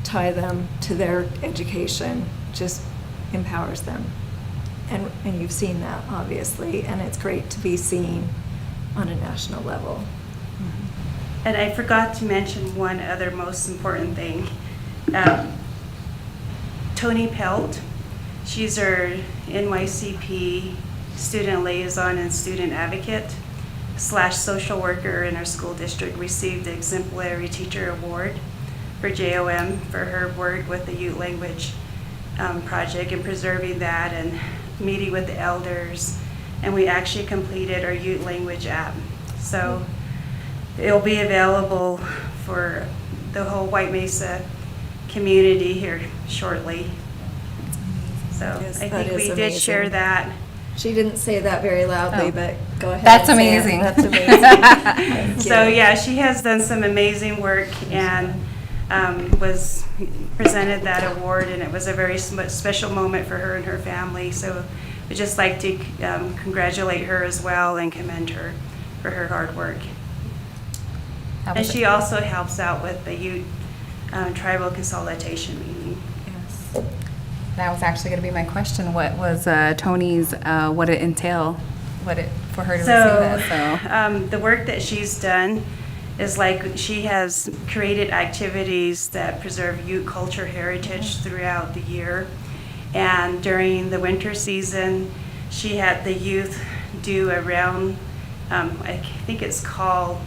tie them to their education just empowers them. And you've seen that, obviously, and it's great to be seen on a national level. And I forgot to mention one other most important thing. Tony Pelt, she's our NYCP student liaison and student advocate / social worker in our school district, received the Exemplary Teacher Award for JOM for her work with the Ute Language project and preserving that and meeting with the elders. And we actually completed our Ute Language app. So it'll be available for the whole White Mesa community here shortly. So Yes, I that think is we did share amazing. that. She didn't say that very loudly, Oh. but go ahead. That's and say it. amazing. That's amazing. Thank So you. yeah, she has done some amazing work and was presented that award, and it was a very special moment for her and her family. So we'd just like to congratulate her as well and commend her for her hard work. How And was she it? also helps out with the Ute Tribal Consolidation meeting. Yes. That was actually going to be my question. What was Tony's, what it entail, for her to receive that, so. The work that she's done is like she has created activities that preserve Ute culture heritage throughout the year. And during the winter season, she had the youth do a round, I think it's called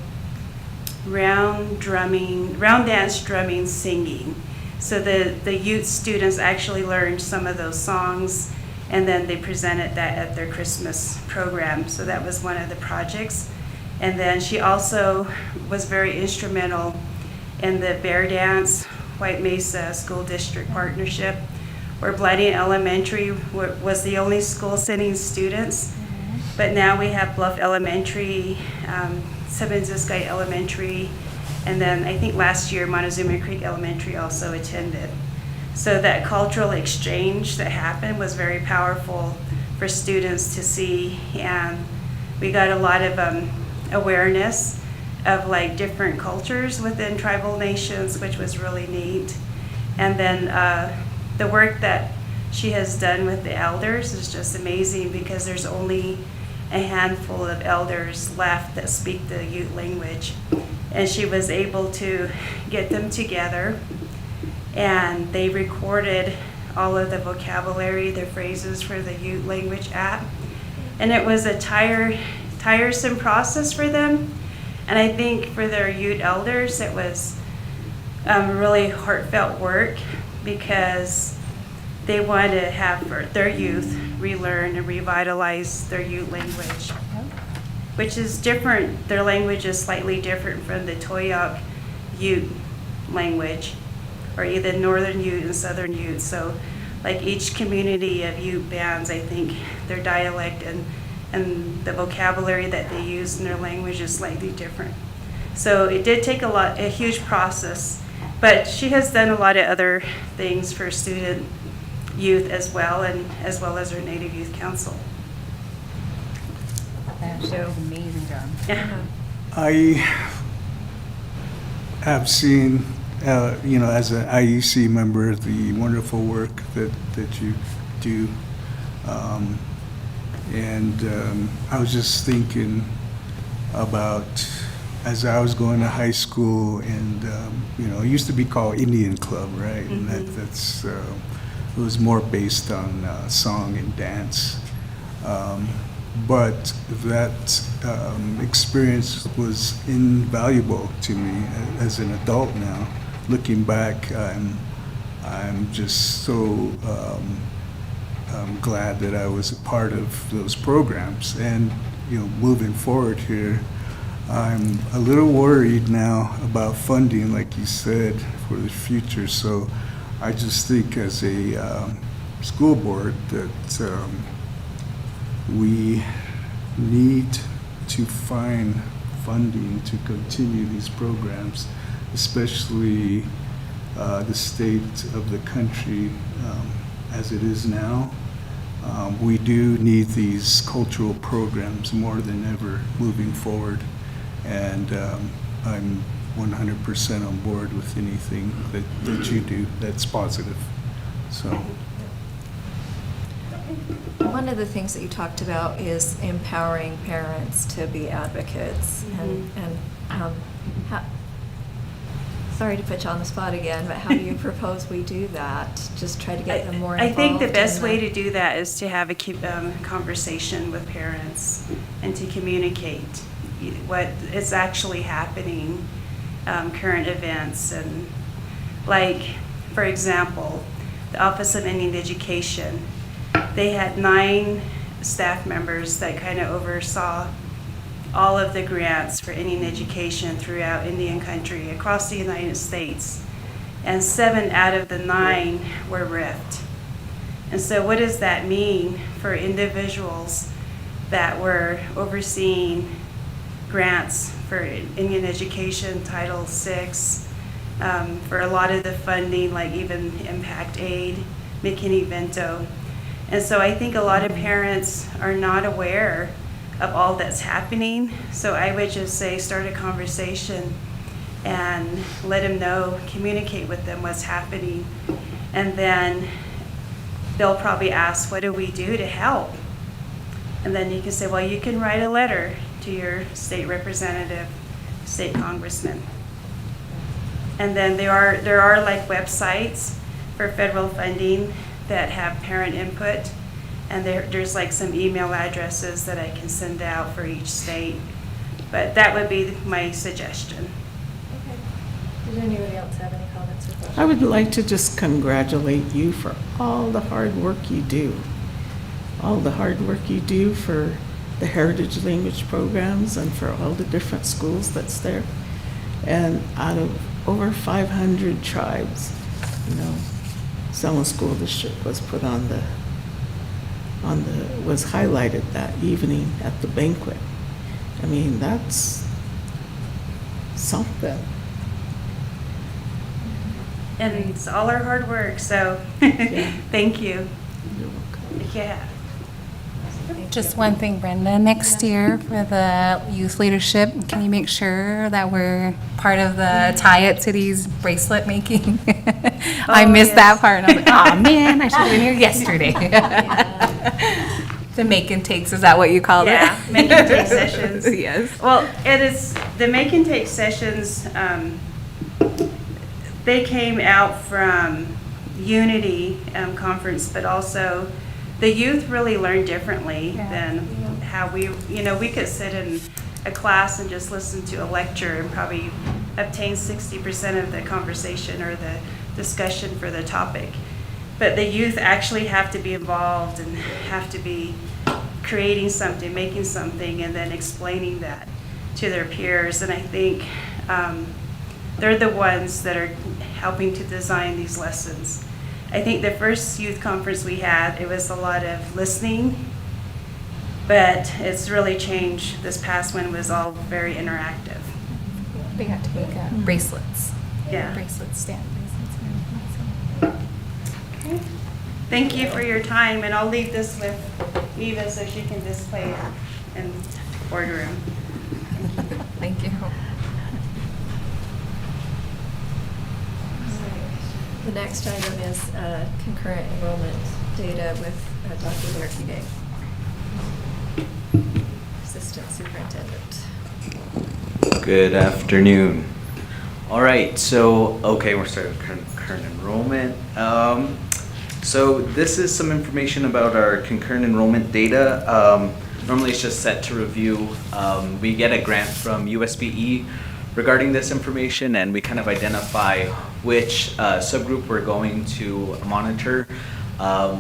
round dance drumming singing. So the Ute students actually learned some of those songs, and then they presented that at their Christmas program. So that was one of the projects. And then she also was very instrumental in the Bear Dance White Mesa School District Partnership, where Blyden Elementary was the only school sending students. But now we have Bluff Elementary, Seven-Ziskite Elementary, and then I think last year Montezuma Creek Elementary also attended. So that cultural exchange that happened was very powerful for students to see, and we got a lot of awareness of like different cultures within tribal nations, which was really neat. And then the work that she has done with the elders is just amazing, because there's only a handful of elders left that speak the Ute language. And she was able to get them together, and they recorded all of the vocabulary, the phrases for the Ute language app. And it was a tiresome process for them. And I think for their Ute elders, it was really heartfelt work, because they wanted to have their youth relearn and revitalize their Ute language, which is different. Their language is slightly different from the Toyac Ute language, or either Northern Ute and Southern Ute. So like each community of Ute bands, I think their dialect and the vocabulary that they use in their language is slightly different. So it did take a huge process, but she has done a lot of other things for student youth as well, and as well as her Native Youth Council. That was an amazing job. Yeah. I have seen, as an IUC member, the wonderful work that you do. I was just thinking about, as I was going to high school, and, it used to be called Indian Club, right? And that's it was more based on song and dance. But that experience was invaluable to me as an adult now. Looking back, I'm just so glad that I was a part of those programs. And moving forward here, I'm a little worried now about funding, like you said, for the future. So I just think as a school board that we need to find funding to continue these programs, especially the state of the country as it is now. We do need these cultural programs more than ever moving forward, and I'm 100% on board with anything that you do that's positive. So. One of the things that you talked about is empowering parents to be advocates. And how, sorry to put you on the spot again, but how do you propose we do that? Just try to get them more involved? I think the best in way to do that is to have a conversation with parents and to communicate what is actually happening, current events. And like, for example, the Office of Indian Education, they had 9 staff members that kind of oversaw all of the grants for Indian education throughout Indian country across the United States. And 7 out of the 9 were ripped. And so what does that mean for individuals that were overseeing grants for Indian education, Title VI, for a lot of the funding, like even Impact Aid, McKinney-Vento. And so I think a lot of parents are not aware of all that's happening. So I would just say start a conversation and let them know, communicate with them what's happening. And then they'll probably ask, what do we do to help? And then you can say, well, you can write a letter to your state representative, state congressman. And then there are like websites for federal funding that have parent input, and there's like some email addresses that I can send out for each state. But that would be my suggestion. Okay. Does anybody else have any comments or questions? I would like to just congratulate you for all the hard work you do. All the hard work you do for the heritage language programs and for all the different schools that's there. And out of over 500 tribes, Selma School District was put was highlighted that evening at the banquet. I mean, that's something. And it's all our hard work, so thank you. You're welcome. Yeah. Just one thing, Brenda, next year for the youth leadership, can you make sure that we're part of the tie-it to these bracelet making? I missed that part, and I was like, oh man, I should have been here yesterday. The make and takes, is that what you called it? Yeah, make and take sessions. Yes. Well, it is, the make and take sessions, they came out from Unity conference, but also the youth really learn differently than how we could sit in a class and just listen to a lecture and probably obtain 60% of the conversation or the discussion for the topic. But the youth actually have to be involved and have to be creating something, making something, and then explaining that to their peers. And I think they're the ones that are helping to design these lessons. I think the first youth conference we had, it was a lot of listening, but it's really changed. This past one was all very interactive. They got to make bracelets. Yeah. Bracelets, stamp bracelets. Okay. Thank you for your time, and I'll leave this with Eva so she can display it in boardroom. Thank you. The next item is concurrent enrollment data with Dr. Derek Day, Assistant Superintendent. Good afternoon. All right, so, we're starting with concurrent enrollment. So this is some information about our concurrent enrollment data. Normally it's just set to review. We get a grant from USBE regarding this information, and we kind of identify which subgroup we're going to monitor.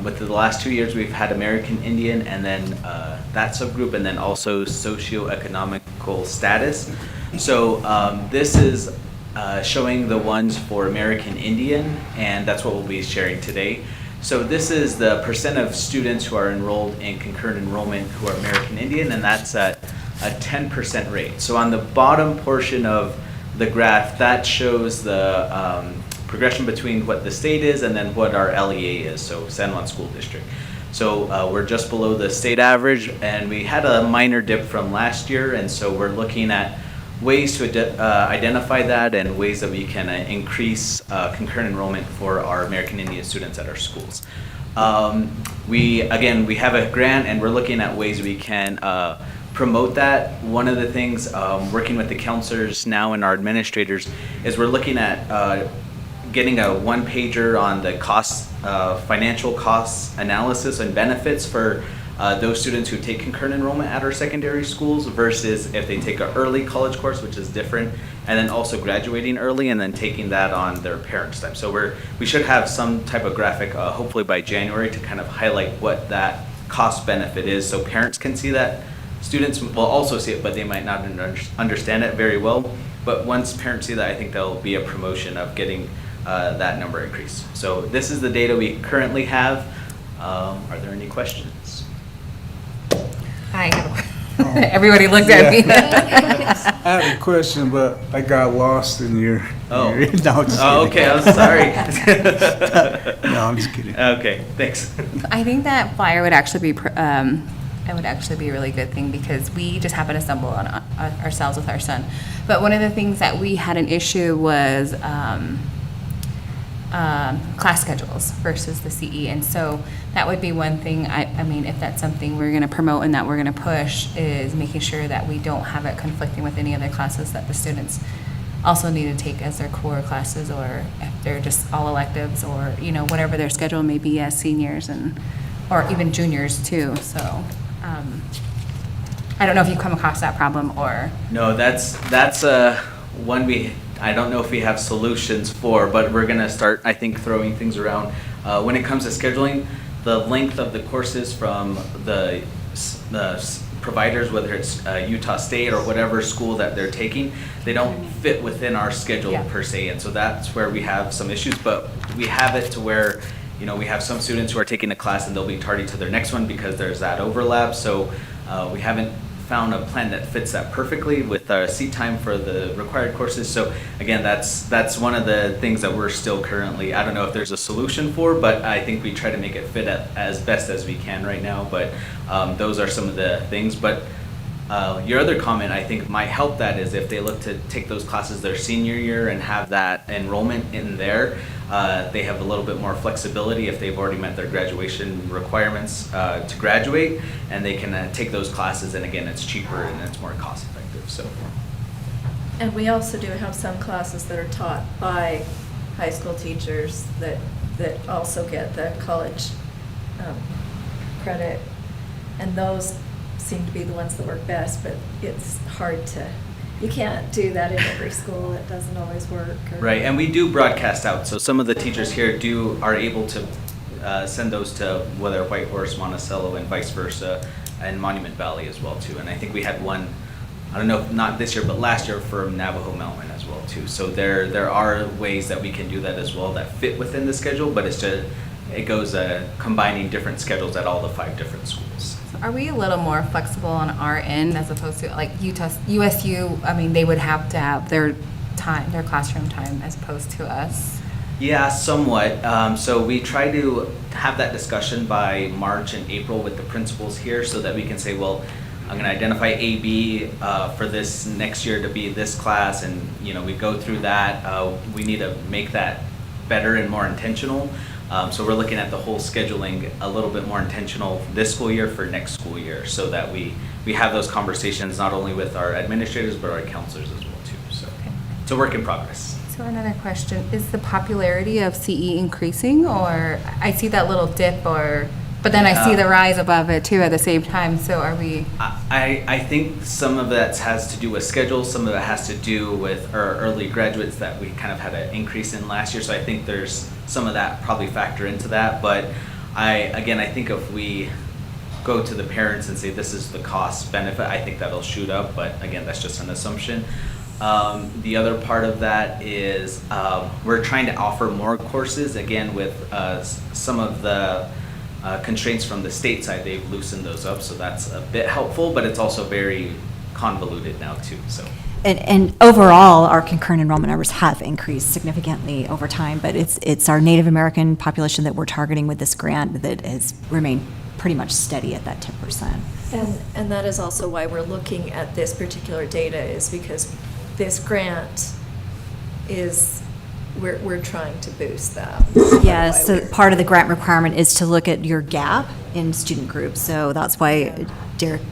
With the last 2 years, we've had American Indian, and then that subgroup, and then also socioeconomical status. So this is showing the ones for American Indian, and that's what we'll be sharing today. So this is the percent of students who are enrolled in concurrent enrollment who are American Indian, and that's at a 10% rate. So on the bottom portion of the graph, that shows the progression between what the state is and then what our LEA is, so San Juan School District. So we're just below the state average, and we had a minor dip from last year, and so we're looking at ways to identify that and ways that we can increase concurrent enrollment for our American Indian students at our schools. We have a grant, and we're looking at ways we can promote that. One of the things, working with the counselors now and our administrators, is we're looking at getting a one-pager on the costs, financial costs analysis and benefits for those students who take concurrent enrollment at our secondary schools versus if they take an early college course, which is different, and then also graduating early and then taking that on their parents' time. So we should have some type of graphic, hopefully by January, to kind of highlight what that cost benefit is, so parents can see that. Students will also see it, but they might not understand it very well. But once parents see that, I think there'll be a promotion of getting that number increased. So this is the data we currently have. Are there any questions? I have everybody looked at me. I have a question, but I got lost in your. Oh. No, I'm just Oh, kidding. okay, I'm sorry. No, I'm just kidding. Okay, thanks. I think that flyer would actually be, it would actually be a really good thing because we just happened to stumble on ourselves with our son. But one of the things that we had an issue was class schedules versus the CE. And so that would be one thing, I mean, if that's something we're going to promote and that we're going to push, is making sure that we don't have it conflicting with any other classes that the students also need to take as their core classes, or if they're just all electives, or, you know, whatever their schedule may be as seniors and, or even juniors too. So I don't know if you come across that problem or. No, that's one I don't know if we have solutions for, but we're gonna start, I think, throwing things around. When it comes to scheduling, the length of the courses from the providers, whether it's Utah State or whatever school that they're taking, they don't fit within our schedule per se, and so that's where we have some issues. But we have it to where, you know, we have some students who are taking a class and they'll be tardy to their next one because there's that overlap. So we haven't found a plan that fits that perfectly with our seat time for the required courses. So again, that's one of the things that we're still currently, I don't know if there's a solution for, but I think we try to make it fit as best as we can right now. But those are some of the things. But your other comment, I think, might help that is if they look to take those classes their senior year and have that enrollment in there, they have a little bit more flexibility if they've already met their graduation requirements to graduate, and they can take those classes, and again, it's cheaper and it's more cost effective. So. And we also do have some classes that are taught by high school teachers that also get the college credit, and those seem to be the ones that work best, but it's hard to, you can't do that in every school. It doesn't always work. Right, and we do broadcast out, so some of the teachers here are able to send those to whether Whitehorse, Monticello, and vice versa, and Monument Valley as well too. And I think we had one, I don't know, not this year, but last year from Navajo Mountain as well too. So there are ways that we can do that as well that fit within the schedule, but it goes combining different schedules at all the 5 different schools. Are we a little more flexible on our end as opposed to like USU? I mean, they would have to have their time, their classroom time, as opposed to us. Yeah, somewhat. So we try to have that discussion by March and April with the principals here, so that we can say, well, I'm going to identify AB for this next year to be this class, and we go through that. We need to make that better and more intentional. So we're looking at the whole scheduling a little bit more intentional this school year for next school year, so that we have those conversations not only with our administrators but our counselors as well too. So it's a work in progress. So another question, is the popularity of CE increasing, or I see that little dip, but then I see the rise above it too at the same time, so are we? I think some of that has to do with schedules, some of it has to do with our early graduates that we kind of had an increase in last year, so I think there's some of that probably factor into that. But I think if we go to the parents and say this is the cost benefit, I think that'll shoot up, but again, that's just an assumption. The other part of that is we're trying to offer more courses, again, with some of the constraints from the state side. They've loosened those up, so that's a bit helpful, but it's also very convoluted now too, so. And overall, our concurrent enrollment numbers have increased significantly over time, but it's our Native American population that we're targeting with this grant that has remained pretty much steady at that 10%. And that is also why we're looking at this particular data, is because this grant is, we're trying to boost that. Yes, so part of the grant requirement is to look at your gap in student groups. So that's why Derek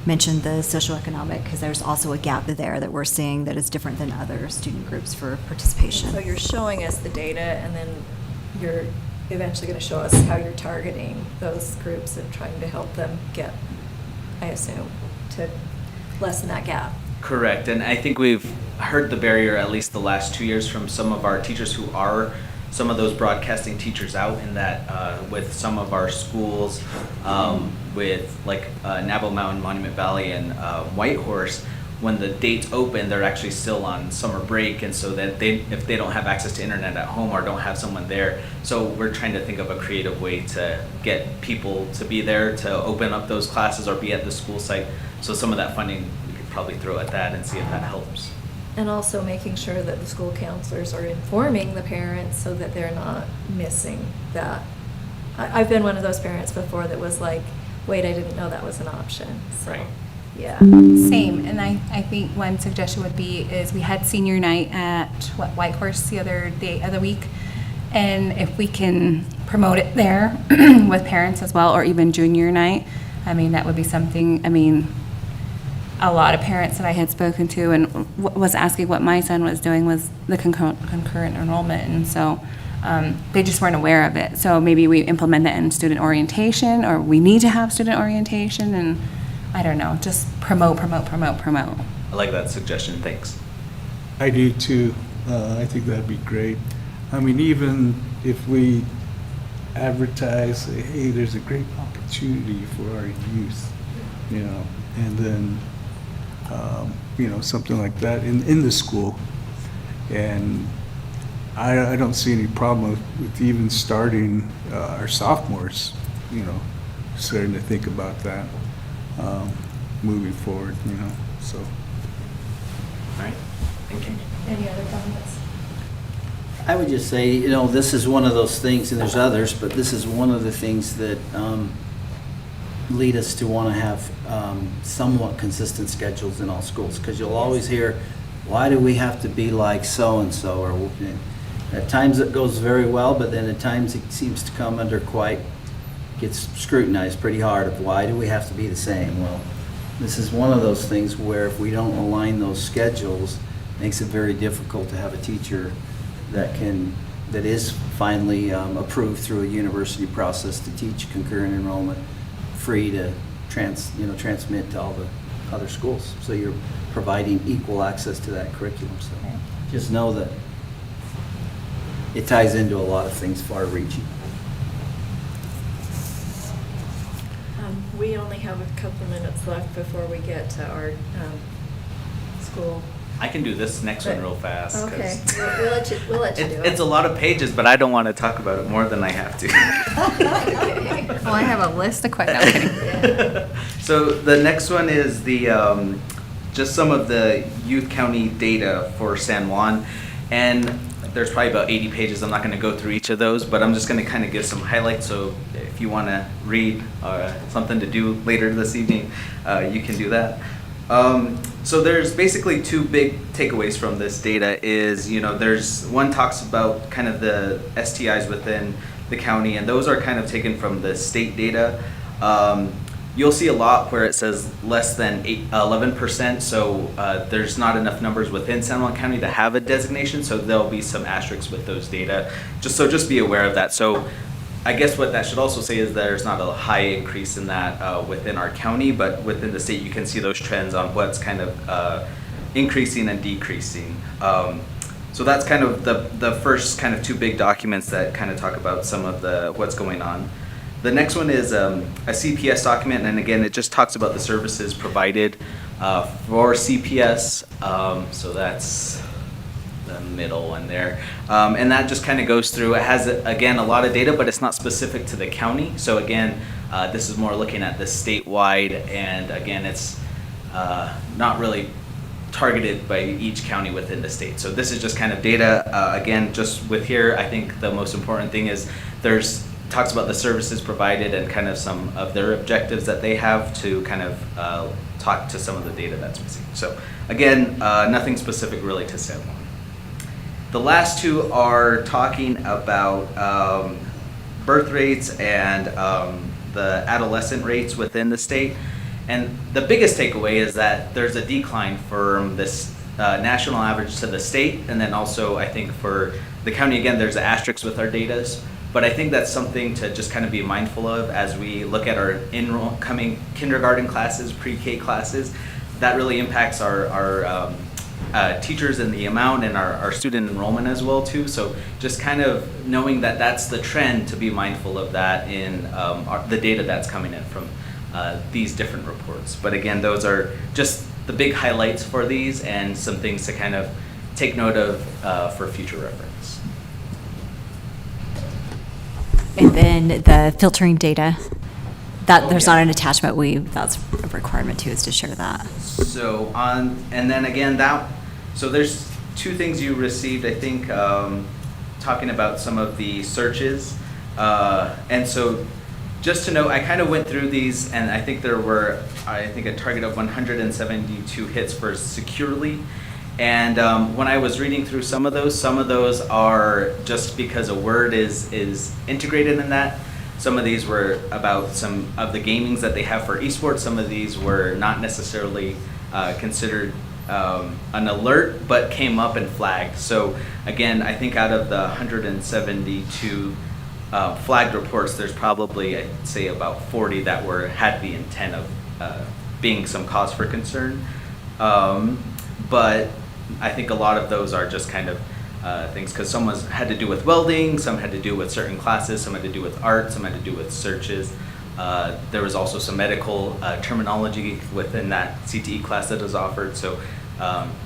mentioned the socioeconomic, because there's also a gap there that we're seeing that is different than other student groups for participation. So you're showing us the data, and then you're eventually going to show us how you're targeting those groups and trying to help them get, I assume, to lessen that gap. Correct, and I think we've heard the barrier at least the last 2 years from some of our teachers who are some of those broadcasting teachers out, in that with some of our schools, with like Navajo Mountain, Monument Valley, and Whitehorse, when the dates open, they're actually still on summer break, and so that if they don't have access to internet at home or don't have someone there, so we're trying to think of a creative way to get people to be there to open up those classes or be at the school site. So some of that funding we could probably throw at that and see if that helps. And also making sure that the school counselors are informing the parents so that they're not missing that. I've been one of those parents before that was like, wait, I didn't know that was an option. So, right. Yeah. Same, and I think one suggestion would be is we had senior night at Whitehorse the other week, and if we can promote it there with parents as well, or even junior night, I mean, that would be something. I mean, a lot of parents that I had spoken to and was asking what my son was doing was the concurrent enrollment, and so they just weren't aware of it. So maybe we implement that in student orientation, or we need to have student orientation, and I don't know, just promote. I like that suggestion, thanks. I do too. I think that'd be great. I mean, even if we advertise, say, hey, there's a great opportunity for our youth, you know, and then, you know, something like that in the school. And I don't see any problem with even starting our sophomores, you know, starting to think about that moving forward, you know, so. All right, thank you. Any other comments? I would just say, you know, this is one of those things, and there's others, but this is one of the things that lead us to want to have somewhat consistent schedules in all schools, because you'll always hear, why do we have to be like so-and-so? Or at times it goes very well, but then at times it seems to come under gets scrutinized pretty hard of why do we have to be the same? Well, this is one of those things where if we don't align those schedules, it makes it very difficult to have a teacher that is finally approved through a university process to teach concurrent enrollment, free to transmit to all the other schools. So you're providing equal access to that curriculum. So just know that it ties into a lot of things far-reaching. We only have a couple minutes left before we get to our school. I can do this next one real fast. Okay, we'll let you do it. It's a lot of pages, but I don't want to talk about it more than I have to. Okay. Well, I have a list of questions. So the next one is the just some of the youth county data for San Juan, and there's probably about 80 pages. I'm not going to go through each of those, but I'm just going to kind of give some highlights. So if you want to read something to do later this evening, you can do that. So there's basically two big takeaways from this data is, you know, there's one talks about kind of the STIs within the county, and those are kind of taken from the state data. You'll see a lot where it says less than 11%, so there's not enough numbers within San Juan County to have a designation, so there'll be some asterisks with those data. Just be aware of that. So I guess what that should also say is there's not a high increase in that within our county, but within the state you can see those trends on what's kind of increasing and decreasing. So that's kind of the first kind of two big documents that kind of talk about some of what's going on. The next one is a CPS document, and again, it just talks about the services provided For CPS, so that's the middle one there. And that just kind of goes through, it has, again, a lot of data, but it's not specific to the county. So again, this is more looking at the statewide, and again, it's not really targeted by each county within the state. So this is just kind of data. Again, just with here, I think the most important thing is talks about the services provided and kind of some of their objectives that they have to kind of talk to some of the data that's missing. So again, nothing specific really to San Juan. The last two are talking about birth rates and the adolescent rates within the state. And the biggest takeaway is that there's a decline from this national average to the state, and then also I think for the county, again, there's an asterisk with our data. But I think that's something to just kind of be mindful of as we look at our incoming kindergarten classes, pre-K classes. That really impacts our teachers and the amount, and our student enrollment as well too. So just kind of knowing that that's the trend, to be mindful of that in the data that's coming in from these different reports. But again, those are just the big highlights for these and some things to kind of take note of for future reference. And then the filtering data, that there's not an attachment, that's a requirement too, is to share that. So and then again, so there's two things you received, I think, talking about some of the searches. And so just to know, I kind of went through these, and I think there were, a target of 172 hits for securely. And when I was reading through some of those are just because a word is integrated in that. Some of these were about some of the gamings that they have for esports. Some of these were not necessarily considered an alert, but came up and flagged. So again, I think out of the 172 flagged reports, there's probably, I'd say, about 40 that had the intent of being some cause for concern. But I think a lot of those are just kind of things, because some had to do with welding, some had to do with certain classes, some had to do with art, some had to do with searches. There was also some medical terminology within that CTE class that was offered. So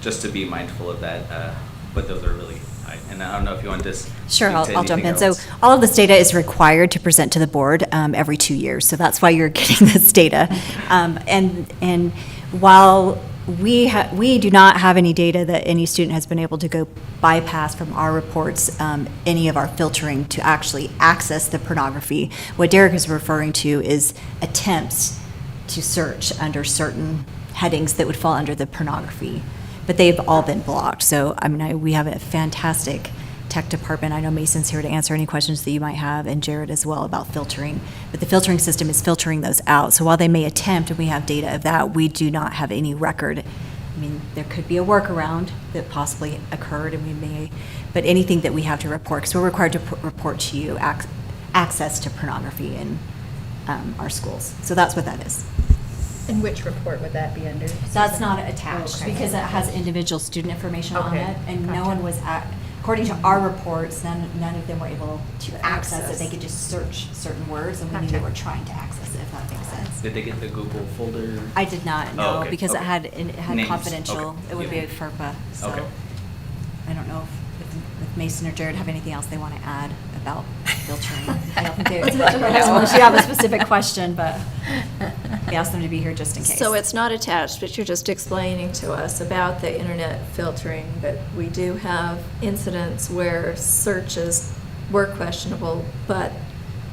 just to be mindful of that, but those are really high. And I don't know if you want to Sure, speak to I'll jump in. anything else. So all of this data is required to present to the board every 2 years. So that's why you're getting this data. And while we do not have any data that any student has been able to go bypass from our reports, any of our filtering to actually access the pornography. What Derek is referring to is attempts to search under certain headings that would fall under the pornography, but they've all been blocked. So I mean, we have a fantastic tech department. I know Mason's here to answer any questions that you might have, and Jared as well, about filtering. But the filtering system is filtering those out. So while they may attempt, and we have data of that, we do not have any record. I mean, there could be a workaround that possibly occurred, and but anything that we have to report, because we're required to report to you access to pornography in our schools. So that's what that is. And which report would that be under? That's not attached, Okay. because it has individual student information on Okay, it, and no gotcha. one was according to our reports, none of them were able to access it. They could just search certain words, and we knew they were trying to access it, if that makes sense. Did they get the Google folder? I did not know, Oh, okay, because okay. it had Names, confidential. okay. It would be Yeah. a FERPA, so Okay. I don't know if Mason or Jared have anything else they want to add about filtering. I don't think unless you have a specific question, but we asked them to be here just in case. So it's not attached, but you're just explaining to us about the internet filtering, that we do have incidents where searches were questionable, but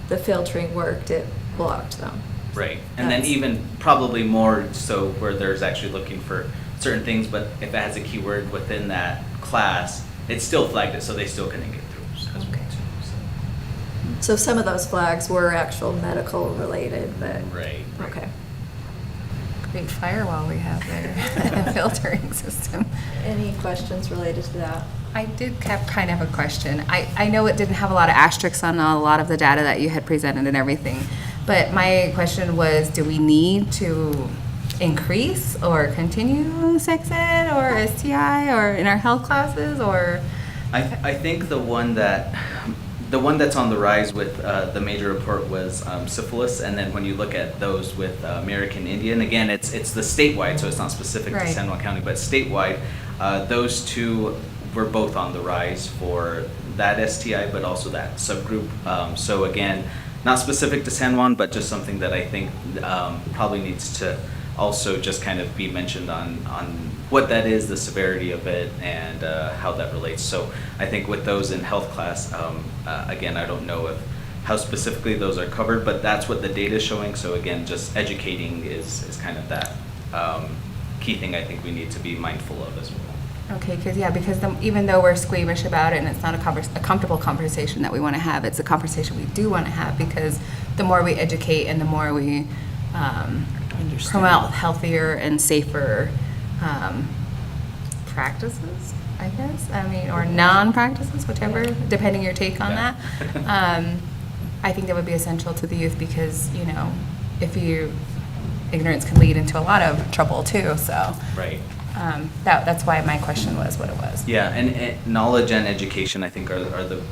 the filtering worked, it blocked them. Right, and then That's- even probably more so where there's actually looking for certain things, but if it has a keyword within that class, it still flagged it, so they still couldn't get through as well too. So some of those flags were actual medical related, but. Right. Okay. Great firewall we have there, filtering system. Any questions related to that? I did have kind of a question. I know it didn't have a lot of asterisks on a lot of the data that you had presented and everything, but my question was, do we need to increase or continue sex ed or STI or in our health classes, or? I think the the one that's on the rise with the major report was syphilis, and then when you look at those with American Indian, again, it's the statewide, so it's not specific to Right. San Juan County, but statewide, those two were both on the rise for that STI, but also that subgroup. So again, not specific to San Juan, but just something that I think probably needs to also just kind of be mentioned on what that is, the severity of it, and how that relates. So I think with those in health class, again, I don't know how specifically those are covered, but that's what the data is showing. So again, just educating is kind of that key thing I think we need to be mindful of as well. Okay, because even though we're squeamish about it and it's not a comfortable conversation that we want to have, it's a conversation we do want to have, because the more we educate and the more we promote healthier and safer practices, I guess, or non-practices, whichever, depending your take on that. I think that would be essential to the youth, because, ignorance can lead into a lot of trouble too, so. Right. That's why my question was what it was. Yeah, and knowledge and education, I think, are the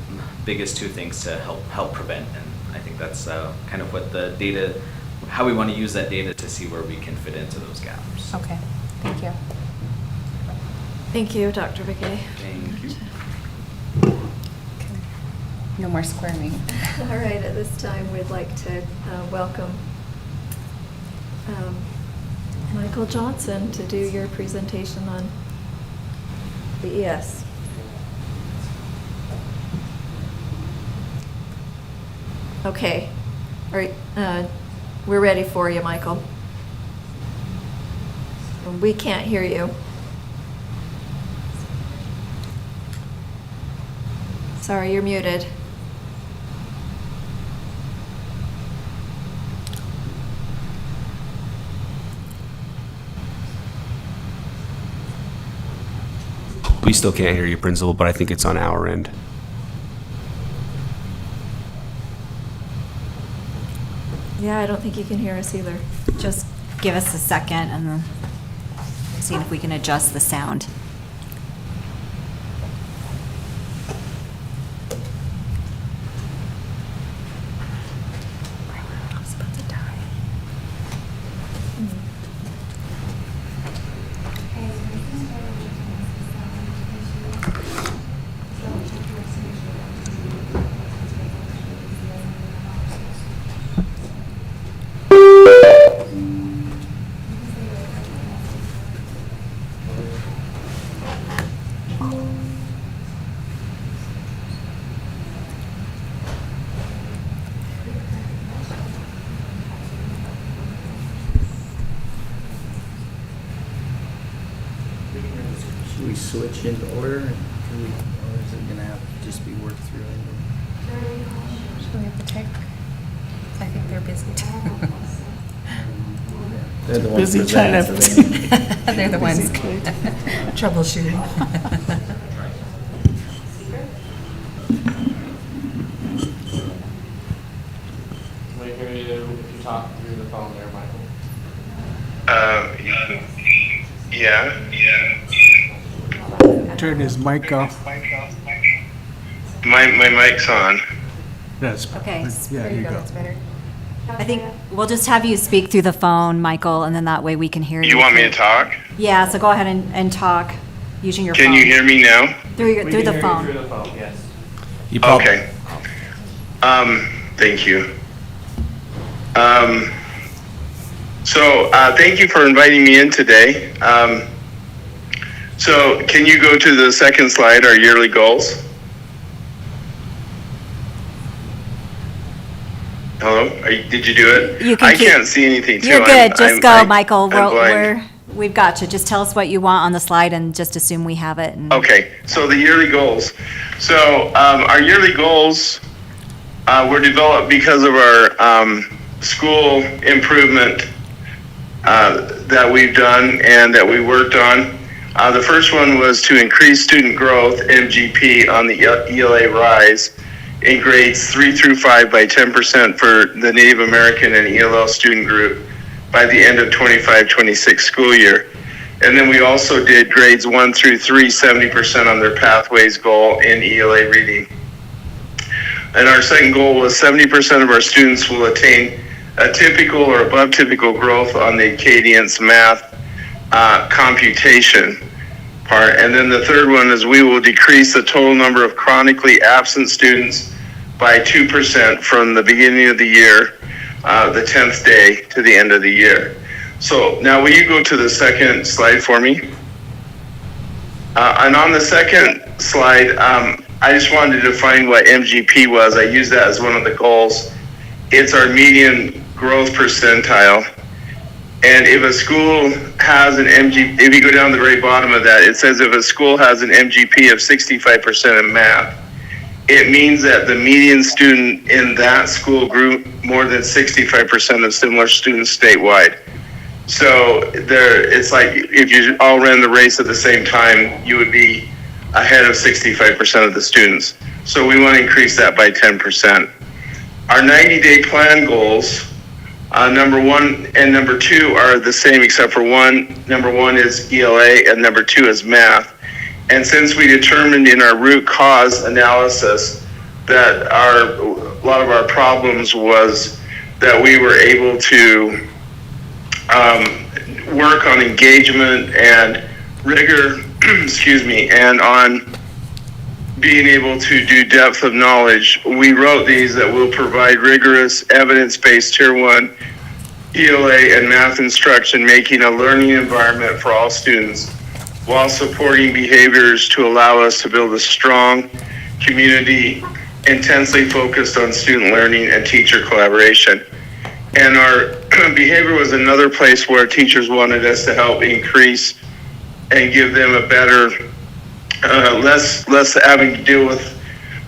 biggest two things to help prevent. And I think that's kind of what the data, how we want to use that data to see where we can fit into those gaps. Okay, thank you. Thank you, Dr. McKay. Thank you. No more squirming. All right, at this time, we'd like to welcome Michael Johnson to do your presentation on the ES. Okay, all right, we're ready for you, Michael. We can't hear you. Sorry, you're muted. We still can't hear you, Principal, but I think it's on our end. Yeah, I don't think you can hear us either. Just give us a second and then see if we can adjust the sound. Should we switch into order? Or is it gonna have to just be worked through? Should we have to check? I think they're busy too. They're the ones Busy trying presenting, to. so they- They're the ones Busy kid. troubleshooting. We hear you if you talk through the phone there, Michael. Yeah. Turn his mic off. My mic's on. That's, Okay. yeah, There you go, go. that's better. I think we'll just have you speak through the phone, Michael, and then that way we can hear you. You want me to talk? Yeah, so go ahead and talk using your phone. Can you hear me now? Through We the can hear you phone. through the phone, yes. Okay. Thank you. So thank you for inviting me in today. So can you go to the second slide, our yearly goals? Hello? Did you do it? You can I keep- can't see anything too. You're good. Just go, Michael. I'm blind. We've got you. Just tell us what you want on the slide and just assume we have it. And Okay, so the yearly goals. So our yearly goals were developed because of our school improvement that we've done and that we worked on. The first one was to increase student growth, MGP, on the ELA Rise in grades 3 through 5 by 10% for the Native American and ELL student group by the end of 25-26 school year. And then we also did grades 1 through 3, 70% on their pathways goal in ELA reading. And our second goal was 70% of our students will attain a typical or above typical growth on the Acadience math computation part. And then the third one is we will decrease the total number of chronically absent students by 2% from the beginning of the year, the 10th day, to the end of the year. So now will you go to the second slide for me? And on the second slide, I just wanted to define what MGP was. I use that as one of the goals. It's our median growth percentile. And if a school has an MGP, if you go down to the very bottom of that, it says if a school has an MGP of 65% in math, it means that the median student in that school group more than 65% of similar students statewide. So it's like if you all ran the race at the same time, you would be ahead of 65% of the students. So we want to increase that by 10%. Our 90-day plan goals, number 1 and number 2 are the same except for one. Number 1 is ELA and number 2 is math. And since we determined in our root cause analysis that a lot of our problems was that we were able to work on engagement and rigor, excuse me, and on being able to do depth of knowledge, we wrote these that will provide rigorous evidence-based Tier 1 ELA and math instruction, making a learning environment for all students while supporting behaviors to allow us to build a strong community intensely focused on student learning and teacher collaboration. And our behavior was another place where teachers wanted us to help increase and give them a better, less having to deal with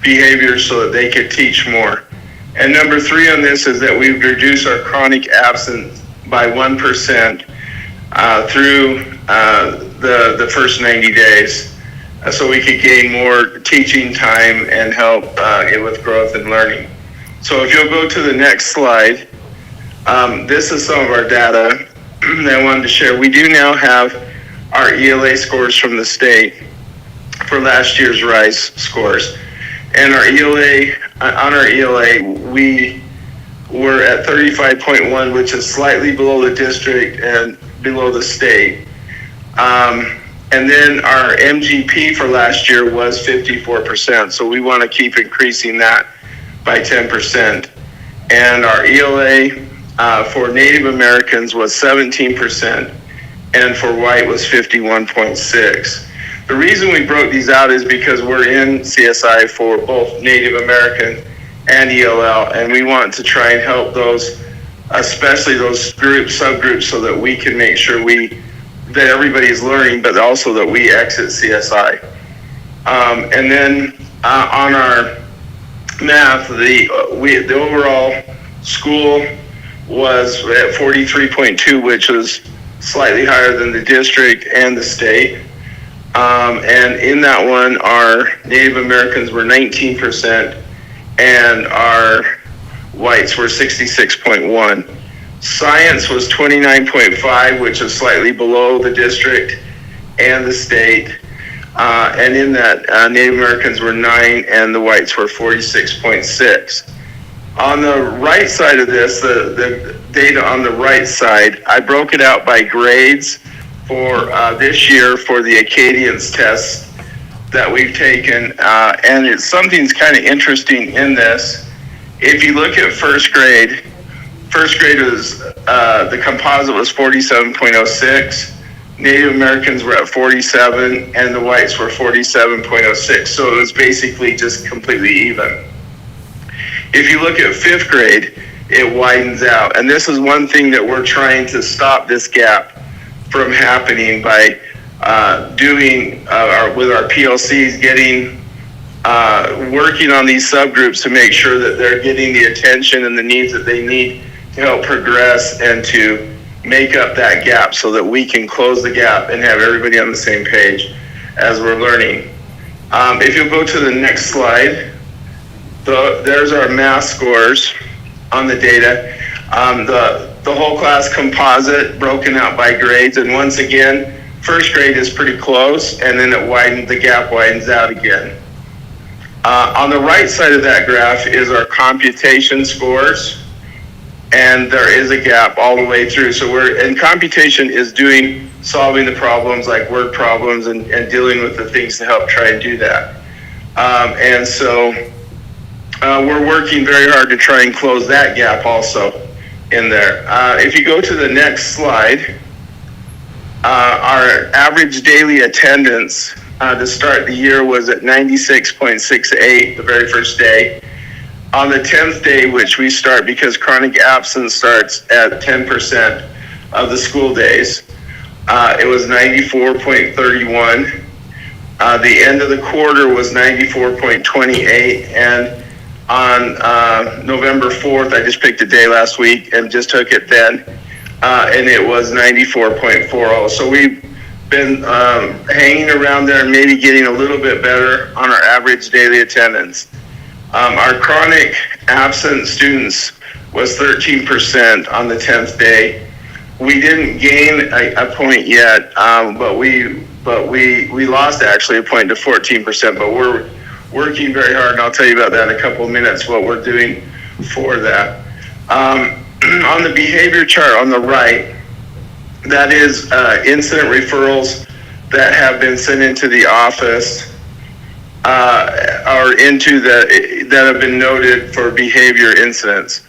behaviors so that they could teach more. And number 3 on this is that we've reduced our chronic absence by 1% through the first 90 days so we could gain more teaching time and help with growth and learning. So if you'll go to the next slide, this is some of our data that I wanted to share. We do now have our ELA scores from the state for last year's RISE scores. And our ELA, on our ELA, we were at 35.1, which is slightly below the district and below the state. And then our MGP for last year was 54%. So we want to keep increasing that by 10%. And our ELA for Native Americans was 17%, and for white was 51.6. The reason we broke these out is because we're in CSI for both Native American and ELL, and we want to try and help those, especially those subgroups, so that we can make sure that everybody is learning, but also that we exit CSI. And then on our math, the overall school was at 43.2, which was slightly higher than the district and the state. And in that one, our Native Americans were 19% and our whites were 66.1. Science was 29.5, which is slightly below the district and the state. And in that, Native Americans were 9 and the whites were 46.6. On the right side of this, the data on the right side, I broke it out by grades for this year for the Acadience tests that we've taken. And something's kind of interesting in this. If you look at first grade was, the composite was 47.06. Native Americans were at 47 and the whites were 47.06. So it was basically just completely even. If you look at fifth grade, it widens out. And this is one thing that we're trying to stop this gap from happening by doing with our PLCs, working on these subgroups to make sure that they're getting the attention and the needs that they need to help progress and to make up that gap so that we can close the gap and have everybody on the same page as we're learning. If you'll go to the next slide, there's our math scores on the data. The whole class composite broken out by grades, and once again, first grade is pretty close, and then the gap widens out again. On the right side of that graph is our computation scores, and there is a gap all the way through. So and computation is solving the problems like word problems and dealing with the things to help try and do that. And so we're working very hard to try and close that gap also in there. If you go to the next slide, our average daily attendance to start the year was at 96.68 the very first day. On the 10th day, which we start because chronic absence starts at 10% of the school days, it was 94.31. The end of the quarter was 94.28, and on November 4th, I just picked a day last week and just took it then, and it was 94.40. So we've been hanging around there and maybe getting a little bit better on our average daily attendance. Our chronic absent students was 13% on the 10th day. We didn't gain a point yet, but we lost actually a point to 14%, but we're working very hard, and I'll tell you about that in a couple of minutes, what we're doing for that. On the behavior chart on the right, that is incident referrals that have been sent into the office or that have been noted for behavior incidents.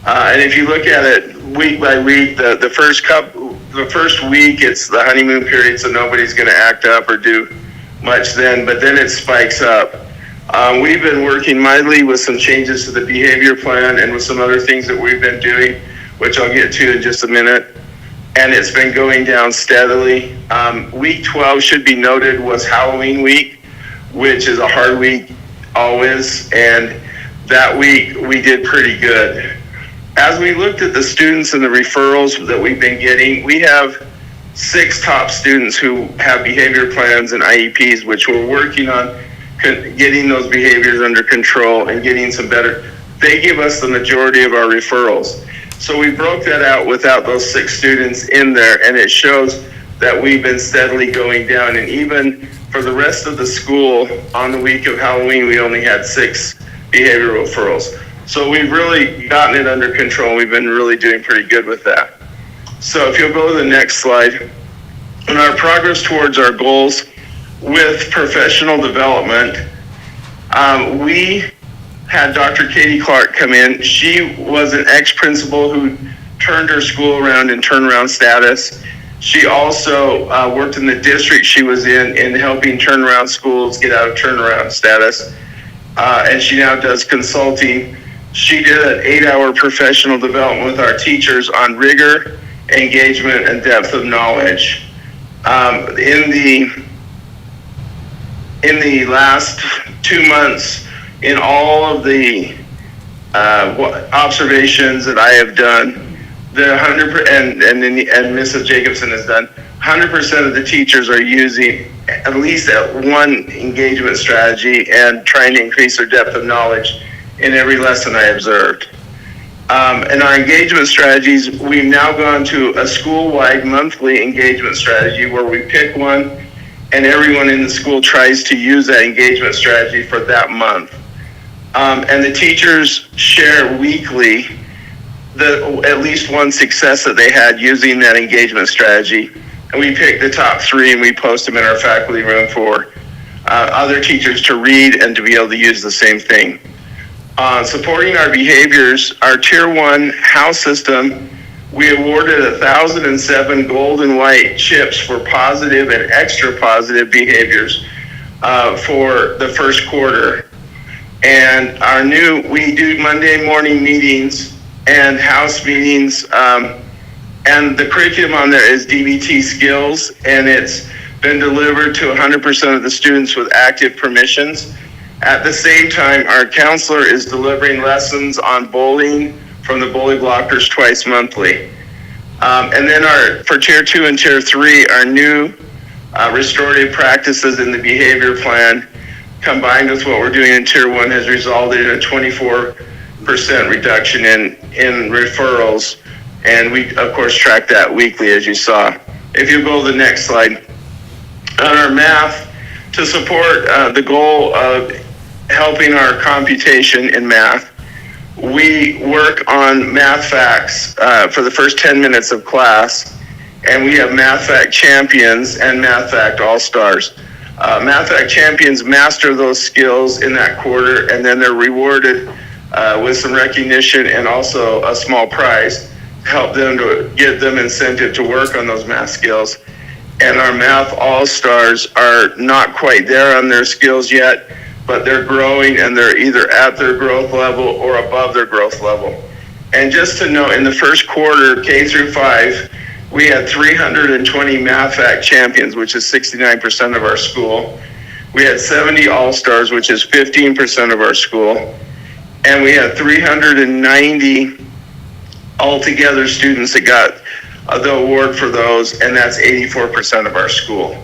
And if you look at it week by week, the first week it's the honeymoon period, so nobody's going to act up or do much then, but then it spikes up. We've been working mightily with some changes to the behavior plan and with some other things that we've been doing, which I'll get to in just a minute. And it's been going down steadily. Week 12 should be noted was Halloween week, which is a hard week always, and that week we did pretty good. As we looked at the students and the referrals that we've been getting, we have 6 top students who have behavior plans and IEPs, which we're working on getting those behaviors under control and getting some better. They give us the majority of our referrals. So we broke that out without those 6 students in there, and it shows that we've been steadily going down. And even for the rest of the school, on the week of Halloween, we only had 6 behavioral referrals. So we've really gotten it under control. We've been really doing pretty good with that. So if you'll go to the next slide, in our progress towards our goals with professional development, we had Dr. Katie Clark come in. She was an ex-principal who turned her school around in turnaround status. She also worked in the district she was in helping turnaround schools get out of turnaround status. And she now does consulting. She did an 8-hour professional development with our teachers on rigor, engagement, and depth of knowledge. In the last 2 months, in all of the observations that I have done, the 100% and Mrs. Jacobson has done, 100% of the teachers are using at least one engagement strategy and trying to increase their depth of knowledge in every lesson I observed. And our engagement strategies, we've now gone to a school-wide monthly engagement strategy where we pick one and everyone in the school tries to use that engagement strategy for that month. And the teachers share weekly at least one success that they had using that engagement strategy. And we pick the top 3 and we post them in our faculty room for other teachers to read and to be able to use the same thing. Supporting our behaviors, our Tier 1 house system, we awarded 1,007 gold and white chips for positive and extra positive behaviors for the first quarter. And we do Monday morning meetings and house meetings, and the curriculum on there is DBT skills, and it's been delivered to 100% of the students with active permissions. At the same time, our counselor is delivering lessons on bullying from the bully blockers twice monthly. And then for Tier 2 and Tier 3, our new restorative practices in the behavior plan combined with what we're doing in Tier 1 has resulted in a 24% reduction in referrals. And we, of course, track that weekly, as you saw. If you go to the next slide. On our math, to support the goal of helping our computation in math. We work on math facts for the first 10 minutes of class, and we have math fact champions and math fact all-stars. Math fact champions master those skills in that quarter, and then they're rewarded with some recognition and also a small prize to help them to give them incentive to work on those math skills. And our math all-stars are not quite there on their skills yet, but they're growing, and they're either at their growth level or above their growth level. And just to note, in the first quarter, K through 5, we had 320 math fact champions, which is 69% of our school. We had 70 all-stars, which is 15% of our school. And we had 390 altogether students that got the award for those, and that's 84% of our school.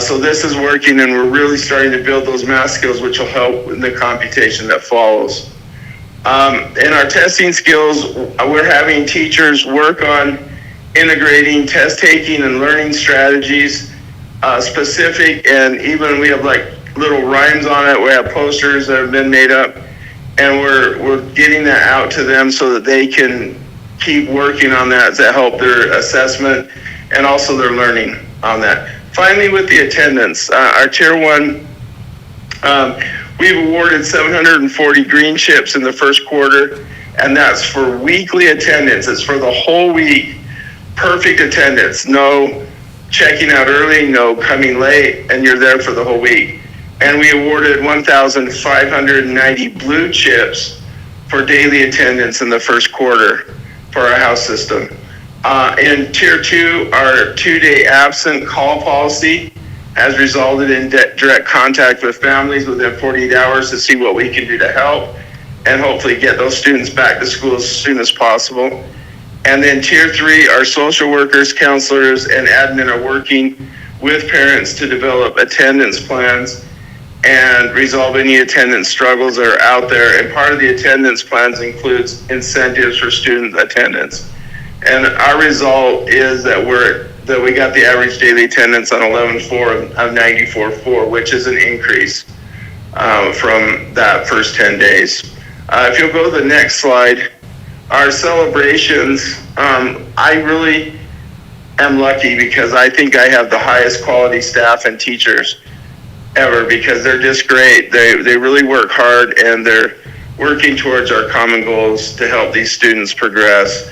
So this is working, and we're really starting to build those math skills, which will help in the computation that follows. In our testing skills, we're having teachers work on integrating test taking and learning strategies, specific, and even we have like little rhymes on it. We have posters that have been made up, and we're getting that out to them so that they can keep working on that to help their assessment and also their learning on that. Finally, with the attendance, our Tier 1, we've awarded 740 green chips in the first quarter, and that's for weekly attendance. It's for the whole week, perfect attendance, no checking out early, no coming late, and you're there for the whole week. And we awarded 1,590 blue chips for daily attendance in the first quarter for our house system. In Tier 2, our 2-day absent call policy has resulted in direct contact with families within 48 hours to see what we can do to help and hopefully get those students back to school as soon as possible. And then Tier 3, our social workers, counselors, and admin are working with parents to develop attendance plans and resolve any attendance struggles that are out there. And part of the attendance plans includes incentives for student attendance. And our result is that we got the average daily attendance on 11-4 of 94.4, which is an increase from that first 10 days. If you'll go to the next slide, our celebrations, I really am lucky because I think I have the highest quality staff and teachers ever because they're just great. They really work hard, and they're working towards our common goals to help these students progress.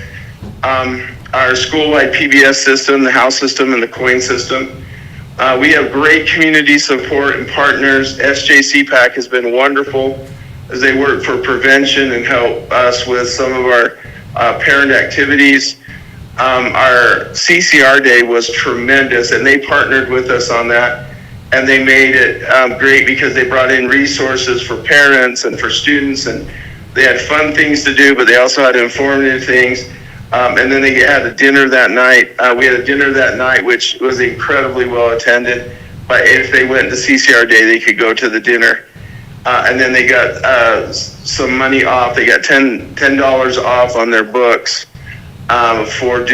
Our school-wide PBS system, the house system, and the coin system, we have great community support and partners. SJCPAC has been wonderful as they work for prevention and help us with some of our parent activities. Our CCR Day was tremendous, and they partnered with us on that, and they made it great because they brought in resources for parents and for students, and they had fun things to do, but they also had informative things. And then they had a dinner that night. We had a dinner that night, which was incredibly well attended. But if they went to CCR Day, they could go to the dinner. And then they got some money off. They got $10 off on their books for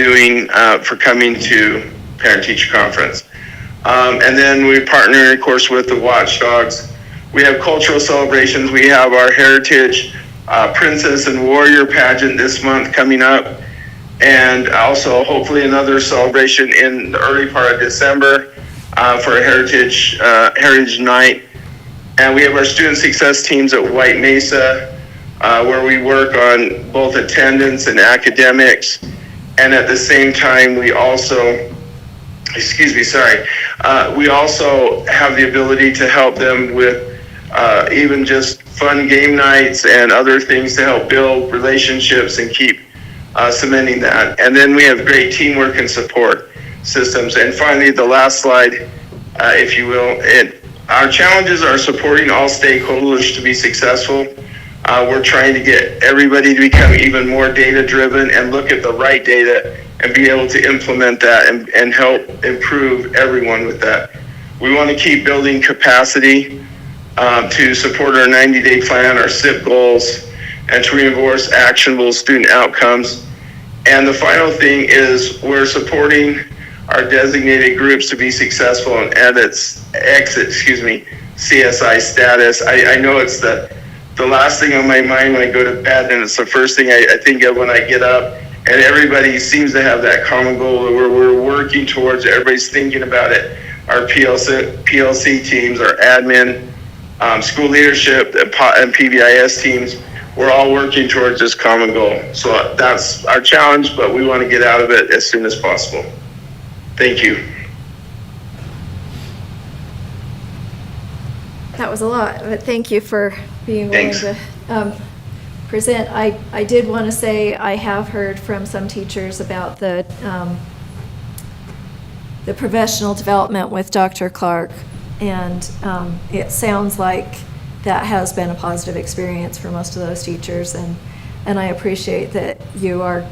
coming to parent-teacher conference. And then we partner, of course, with the Watchdogs. We have cultural celebrations. We have our Heritage Princess and Warrior pageant this month coming up. And also hopefully another celebration in the early part of December for a Heritage Night. And we have our student success teams at White Mesa, where we work on both attendance and academics. And at the same time, we also have the ability to help them with even just fun game nights and other things to help build relationships and keep cementing that. And then we have great teamwork and support systems. And finally, the last slide, if you will, our challenges are supporting all stakeholders to be successful. We're trying to get everybody to become even more data-driven and look at the right data and be able to implement that and help improve everyone with that. We want to keep building capacity to support our 90-day plan, our SIP goals, and to reinforce actionable student outcomes. And the final thing is we're supporting our designated groups to be successful and exit CSI status. I know it's the last thing on my mind when I go to bed, and it's the first thing I think of when I get up. And everybody seems to have that common goal where we're working towards it. Everybody's thinking about it. Our PLC teams, our admin, school leadership, and PBIS teams, we're all working towards this common goal. So that's our challenge, but we want to get out of it as soon as possible. Thank you. That was a lot, but thank you for being willing Thanks. to present. I did want to say I have heard from some teachers about the professional development with Dr. Clark, and it sounds like that has been a positive experience for most of those teachers, and I appreciate that you are,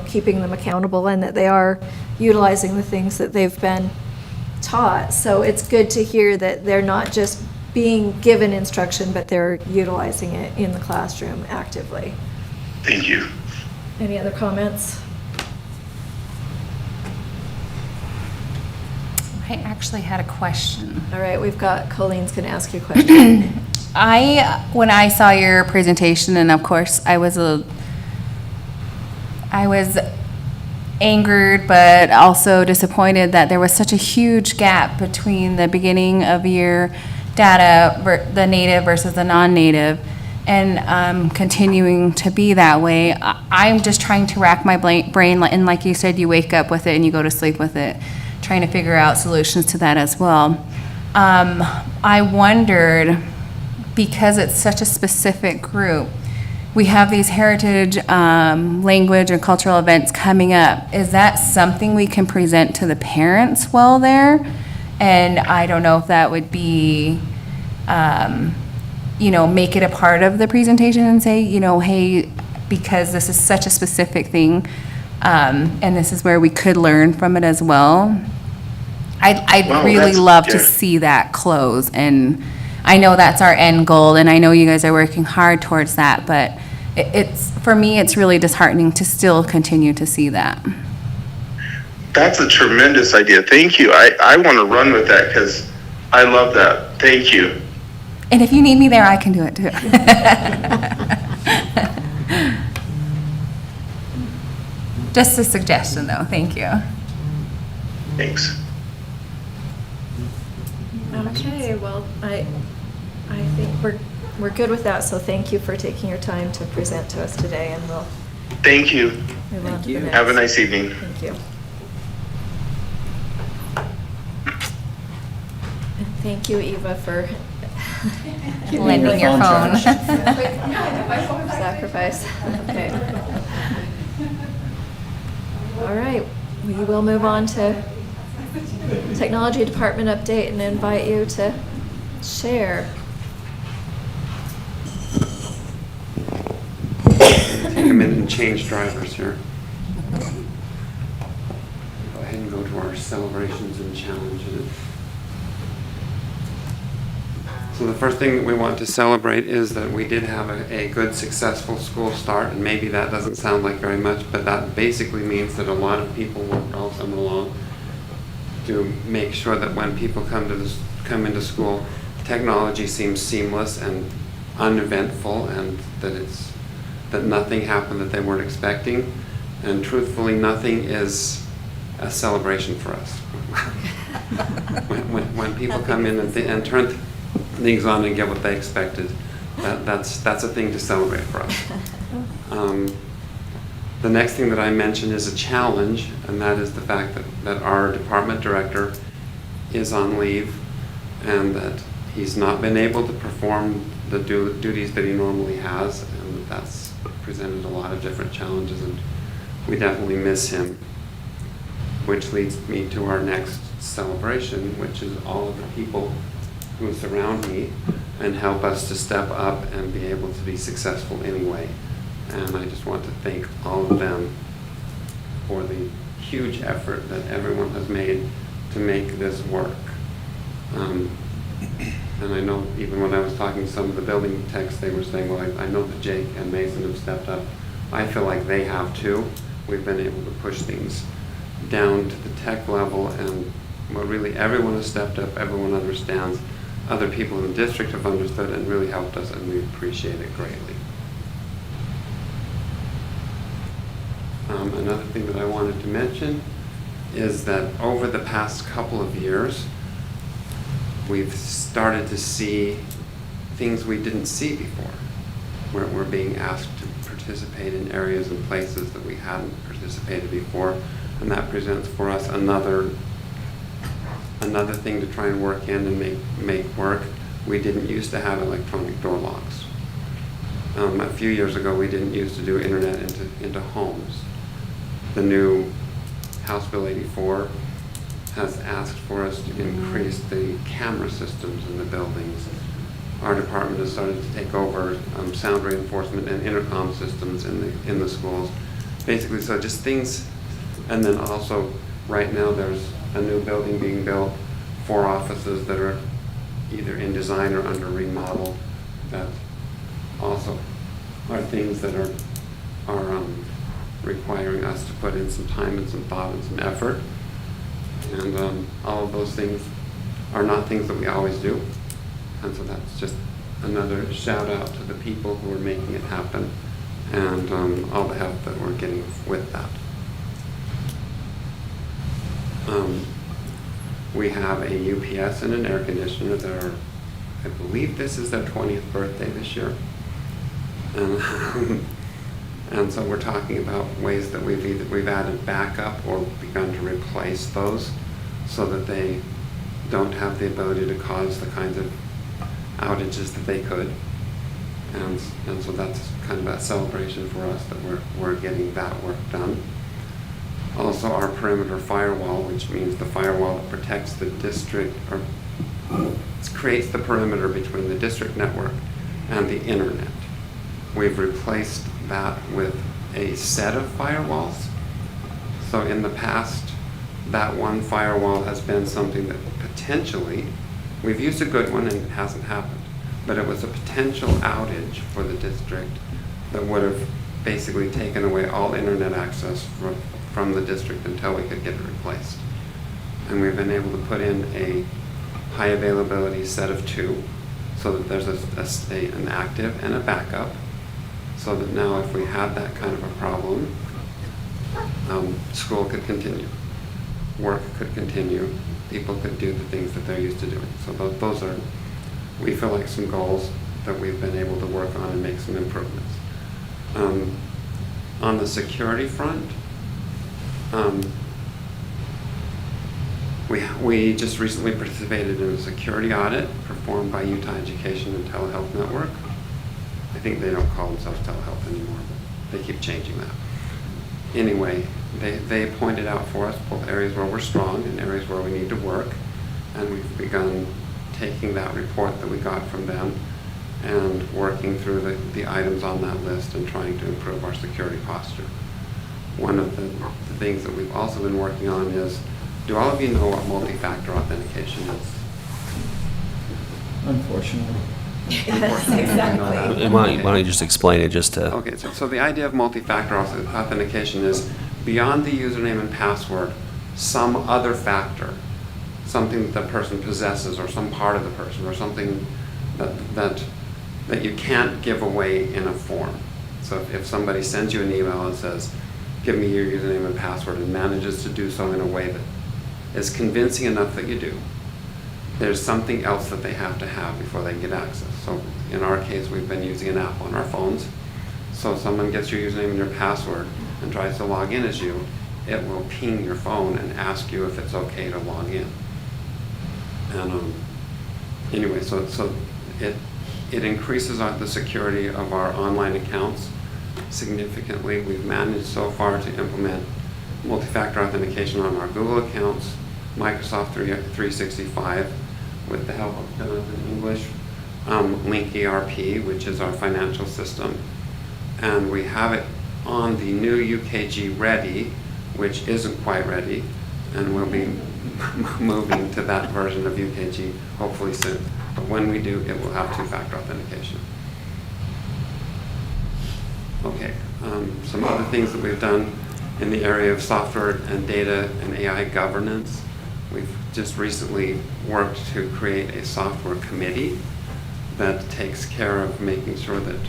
keeping them accountable and that they are utilizing the things that they've been taught. So it's good to hear that they're not just being given instruction, but they're utilizing it in the classroom actively. Thank you. Any other comments? I actually had a question. All right, we've got, Colleen's going to ask you a question. When I saw your presentation, and of course I was angered, but also disappointed that there was such a huge gap between the beginning of year data, the native versus the non-native, and continuing to be that way. I'm just trying to rack my brain, and like you said, you wake up with it and you go to sleep with it, trying to figure out solutions to that as well. I wondered, because it's such a specific group, we have these heritage, language, and cultural events coming up. Is that something we can present to the parents while there? And I don't know if that would be, make it a part of the presentation and say, hey, because this is such a specific thing, and this is where we could learn from it as well. I'd Wow, really that's- love to yeah. see that close, and I know that's our end goal, and I know you guys are working hard towards that, but for me, it's really disheartening to still continue to see that. That's a tremendous idea. Thank you. I want to run with that because I love that. Thank you. And if you need me there, I can do it too. Just a suggestion, though. Thank you. Thanks. Okay, well, I think we're good with that, so thank you for taking your time to present to us today, and we'll Thank you. move on to the next. Have a nice evening. Thank you. And thank you, Eva, for Lending your phone. Sacrifice. Okay. All right, we will move on to Technology Department update and invite you to share. Come in and change drivers here. Go ahead and go to our celebrations and challenges. So the first thing that we want to celebrate is that we did have a good, successful school start, and maybe that doesn't sound like very much, but that basically means that a lot of people worked all summer long to make sure that when people come into school, technology seems seamless and uneventful, and that nothing happened that they weren't expecting. And truthfully, nothing is a celebration for us. when people come in and turn things on and get what they expected, that's a thing to celebrate for us. The next thing that I mentioned is a challenge, and that is the fact that our department director is on leave and that he's not been able to perform the duties that he normally has, and that's presented a lot of different challenges, and we definitely miss him. Which leads me to our next celebration, which is all of the people who surround me and help us to step up and be able to be successful anyway. And I just want to thank all of them for the huge effort that everyone has made to make this work. And I know even when I was talking to some of the building techs, they were saying, well, I know that Jake and Mason have stepped up. I feel like they have too. We've been able to push things down to the tech level, and well, really everyone has stepped up, everyone understands, other people in the district have understood and really helped us, and we appreciate it greatly. Another thing that I wanted to mention is that over the past couple of years, we've started to see things we didn't see before. We're being asked to participate in areas and places that we hadn't participated before, and that presents for us another thing to try and work in and make work. We didn't used to have electronic door locks. A few years ago, we didn't used to do internet into homes. The new House Bill 84 has asked for us to increase the camera systems in the buildings. Our department has started to take over sound reinforcement and intercom systems in the schools. Basically, so just things, and then also right now there's a new building being built, 4 offices that are either in design or under remodel, that also are things that are requiring us to put in some time and some thought and some effort. And all of those things are not things that we always do. And so that's just another shout out to the people who are making it happen, and all the help that we're getting with that. We have a UPS and an air conditioner that are, I believe this is their 20th birthday this year. And so we're talking about ways that we've added backup or begun to replace those so that they don't have the ability to cause the kinds of outages that they could. And so that's kind of a celebration for us that we're getting that work done. Also, our perimeter firewall, which means the firewall that protects the district, or creates the perimeter between the district network and the internet. We've replaced that with a set of firewalls. So in the past, that one firewall has been something that potentially, we've used a good one and it hasn't happened, but it was a potential outage for the district that would have basically taken away all internet access from the district until we could get it replaced. And we've been able to put in a high availability set of 2 so that there's an active and a backup, so that now if we had that kind of a problem, school could continue, work could continue, people could do the things that they're used to doing. So those are, we feel like, some goals that we've been able to work on and make some improvements. On the security front, we just recently participated in a security audit performed by Utah Education and Telehealth Network. I think they don't call themselves telehealth anymore, but they keep changing that. Anyway, they pointed out for us both areas where we're strong and areas where we need to work, and we've begun taking that report that we got from them and working through the items on that list and trying to improve our security posture. One of the things that we've also been working on is, do all of you know what multi-factor authentication is? Unfortunately. Yes, exactly. Why don't you just explain it just to... Okay, so the idea of multi-factor authentication is beyond the username and password, some other factor, something that the person possesses or some part of the person or something that you can't give away in a form. So if somebody sends you an email and says, give me your username and password, and manages to do so in a way that is convincing enough that you do, there's something else that they have to have before they get access. So in our case, we've been using an app on our phones. So if someone gets your username and your password and tries to log in as you, it will ping your phone and ask you if it's okay to log in. And anyway, so it increases the security of our online accounts significantly. We've managed so far to implement multi-factor authentication on our Google accounts, Microsoft 365 with the help of Jonathan English, Link ERP, which is our financial system, and we have it on the new UKG Ready, which isn't quite ready, and we'll be moving to that version of UKG hopefully soon. But when we do, it will have two-factor authentication. Okay, some other things that we've done in the area of software and data and AI governance. We've just recently worked to create a software committee that takes care of making sure that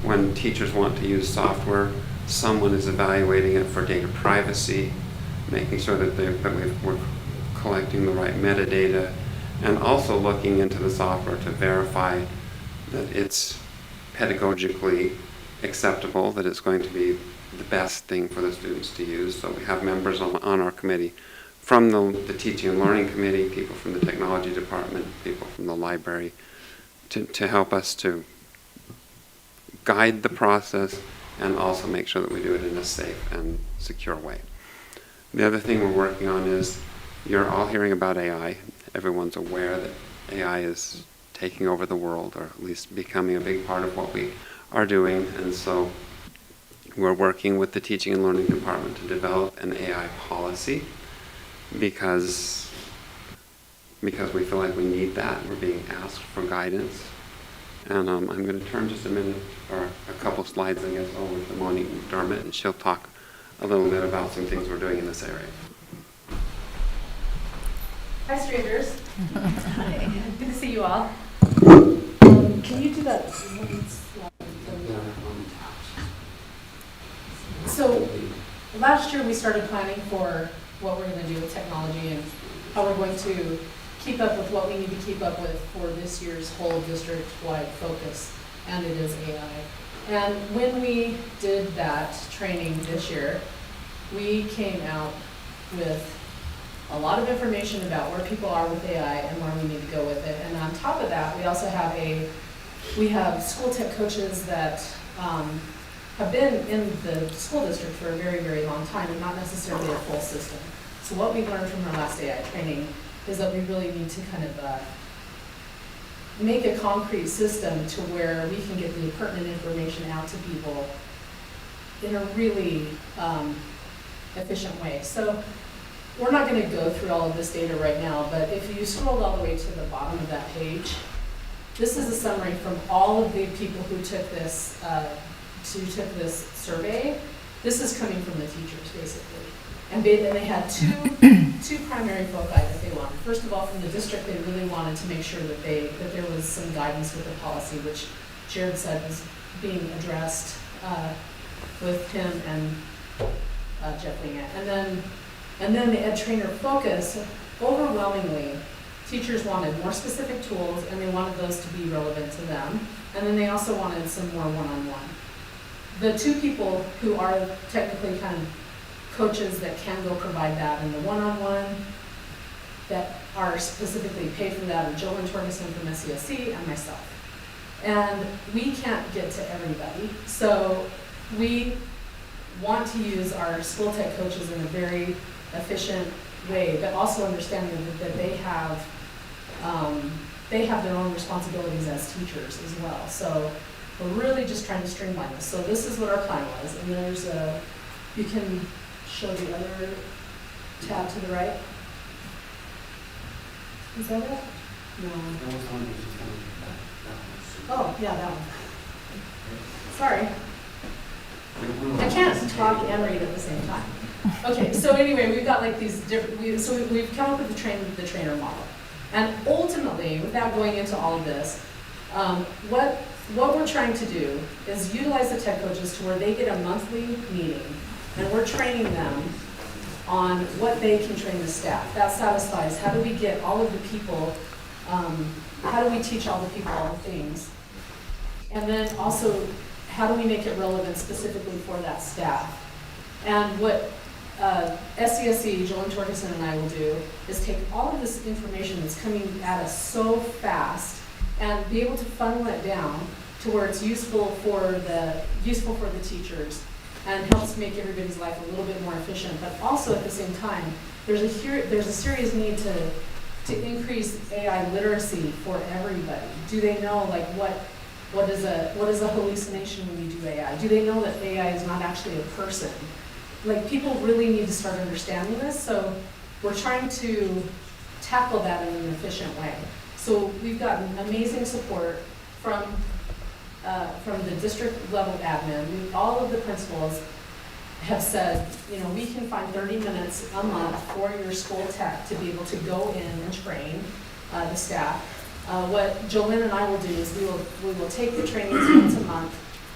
when teachers want to use software, someone is evaluating it for data privacy, making sure that we're collecting the right metadata, and also looking into the software to verify that it's pedagogically acceptable, that it's going to be the best thing for the students to use. So we have members on our committee from the teaching and learning committee, people from the technology department, people from the library, to help us to guide the process and also make sure that we do it in a safe and secure way. The other thing we're working on is, you're all hearing about AI. Everyone's aware that AI is taking over the world, or at least becoming a big part of what we are doing. And so we're working with the teaching and learning department to develop an AI policy because we feel like we need that. We're being asked for guidance. And I'm going to turn just a minute, or a couple slides, I guess, over to Monique McDermott, and she'll talk a little bit about some things we're doing in this area. Hi, strangers. Hi. Good to see you all. Can you do that one slide? So last year we started planning for what we're going to do with technology and how we're going to keep up with what we need to keep up with for this year's whole district-wide focus, and it is AI. And when we did that training this year, we came out with a lot of information about where people are with AI and where we need to go with it. And on top of that, we also have school tech coaches that have been in the school district for a very, very long time and not necessarily a full system. So what we learned from our last AI training is that we really need to kind of make a concrete system to where we can get the pertinent information out to people in a really efficient way. So we're not going to go through all of this data right now, but if you scroll all the way to the bottom of that page, this is a summary from all of the people who took this survey. This is coming from the teachers, basically. And they had two primary foci that they wanted. First of all, from the district, they really wanted to make sure that there was some guidance with the policy, which Jared said was being addressed with him and Jeff Wingett. And then the ed trainer focus, overwhelmingly, teachers wanted more specific tools and they wanted those to be relevant to them. And then they also wanted some more one-on-one. The two people who are technically kind of coaches that can go provide that in the one-on-one that are specifically paid for that are Jolyn Torgerson from SJSD and myself. And we can't get to everybody. So we want to use our school tech coaches in a very efficient way, but also understanding that they have their own responsibilities as teachers as well. So we're really just trying to streamline this. So this is what our plan was. And there's you can show the other tab to the right. Is that it? No. Oh, yeah, that one. Sorry. I can't talk and read at the same time. Okay, so anyway, we've got like these different, we've come up with the trainer model. And ultimately, without going into all of this, what we're trying to do is utilize the tech coaches to where they get a monthly meeting and we're training them on what they can train the staff. That satisfies, how do we get all of the people, how do we teach all the people all the things? And then also, how do we make it relevant specifically for that staff? And what SJSD, Jolyn Torgerson and I will do is take all of this information that's coming at us so fast and be able to funnel it down to where it's useful for the teachers and helps make everybody's life a little bit more efficient. But also at the same time, there's a serious need to increase AI literacy for everybody. Do they know like what is a hallucination when you do AI? Do they know that AI is not actually a person? Like people really need to start understanding this, so we're trying to tackle that in an efficient way. So we've gotten amazing support from the district level admin, all of the principals have said, you know, we can find 30 minutes a month for your school tech to be able to go in and train the staff. What Jolynn and I will do is we will take the trainings once a month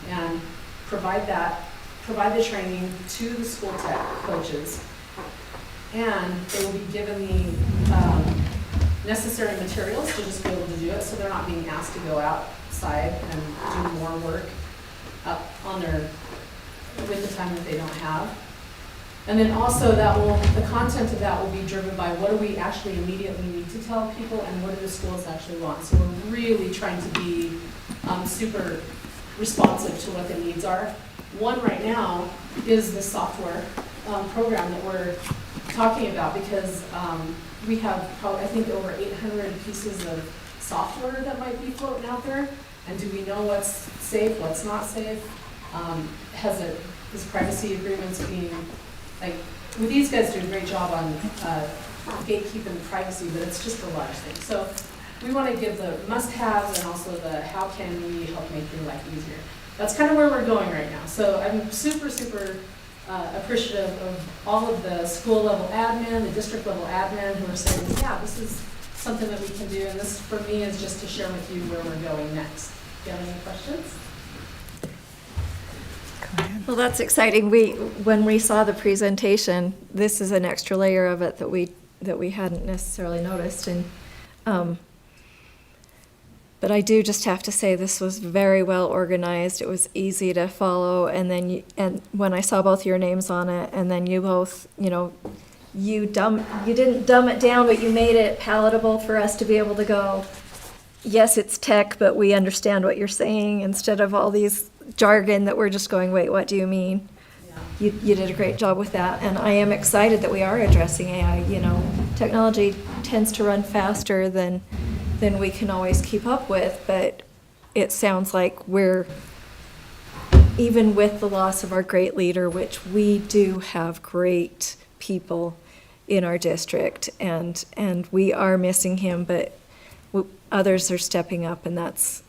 and provide the training to the school tech coaches. And they will be given the necessary materials to just be able to do it, so they're not being asked to go outside and do more work up on with the time that they don't have. And then also the content of that will be driven by what do we actually immediately need to tell people and what do the schools actually want. So we're really trying to be super responsive to what the needs are. One right now is the software program that we're talking about, because we have probably, I think, over 800 pieces of software that might be floating out there. And do we know what's safe, what's not safe? Is privacy agreements being, like, well, these guys do a great job on gatekeeping privacy, but it's just a large thing. So we want to give the must-haves and also the how can we help make your life easier. That's kind of where we're going right now. So I'm super, super appreciative of all of the school level admin, the district level admin who are saying, yeah, this is something that we can do. And this, for me, is just to share with you where we're going next. Do you have any questions? Well, that's exciting. When we saw the presentation, this is an extra layer of it that we hadn't necessarily noticed. And but I do just have to say this was very well organized. It was easy to follow. And then and when I saw both your names on it, and then you both, you know, you didn't dumb it down, but you made it palatable for us to be able to go, yes, it's tech, but we understand what you're saying, instead of all these jargon that we're just going, wait, what do you mean? Yeah. You did a great job with that, and I am excited that we are addressing AI. You know, technology tends to run faster than we can always keep up with, but it sounds like we're, even with the loss of our great leader, which we do have great people in our district, and we are missing him, but others are stepping up, and that's,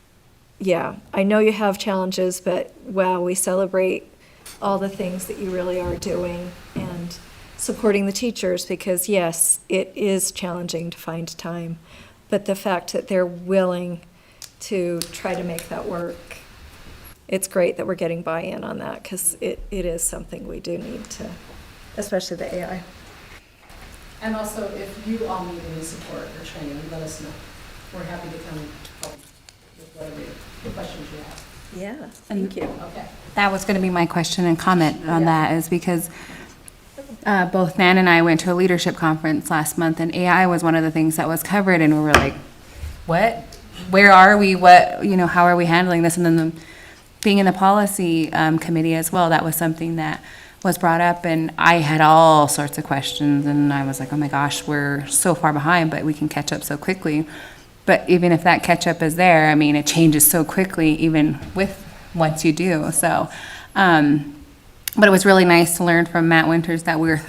yeah, I know you have challenges, but wow, we celebrate all the things that you really are doing and supporting the teachers, because yes, it is challenging to find time, but the fact that they're willing to try to make that work, it's great that we're getting buy-in on that, because it is something we do need to, especially the AI. And also, if you all need any support or training, let us know. We're happy to come help with whatever questions you have. Yeah, thank you. Okay. That was going to be my question and comment on that, is because both Nan and I went to a leadership conference last month, and AI was one of the things that was covered, and we were like, what? Where are we? What, you know, how are we handling this? And then being in the policy committee as well, that was something that was brought up, and I had all sorts of questions, and I was like, oh my gosh, we're so far behind, but we can catch up so quickly. But even if that catch up is there, I mean, it changes so quickly, even with once you do. So, but it was really nice to learn from Matt Winters that we're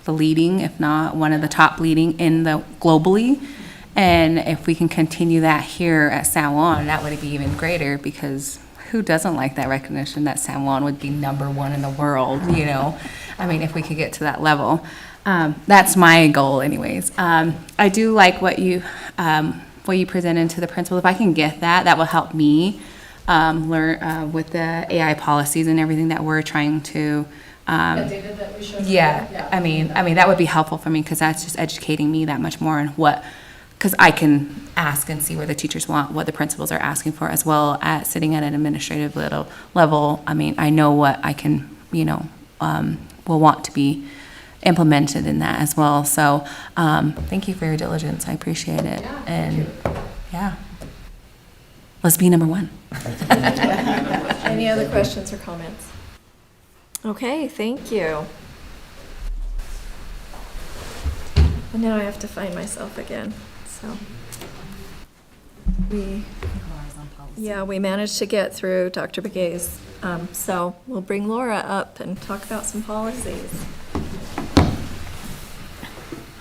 the leading, if not one of the top leading in the globally. And if we can continue that here at San Juan, that would be even greater, because who doesn't like that recognition that San Juan would be #1 in the world, you know? I mean, if we could get to that level. That's my goal anyways. I do like what you presented to the principal. If I can get that, that will help me learn with the AI policies and everything that we're trying to. That data that we showed. Yeah, I mean that would be helpful for me, because that's just educating me that much more on what. Because I can ask and see where the teachers want, what the principals are asking for, as well as sitting at an administrative level. I mean, I know what I can, you know, will want to be implemented in that as well. So thank you for your diligence. I appreciate it. Yeah, and yeah, let's be #1. Any other questions or comments? Okay, thank you. And now I have to find myself again. So we managed to get through Dr. Begay's. So we'll bring Laura up and talk about some policies.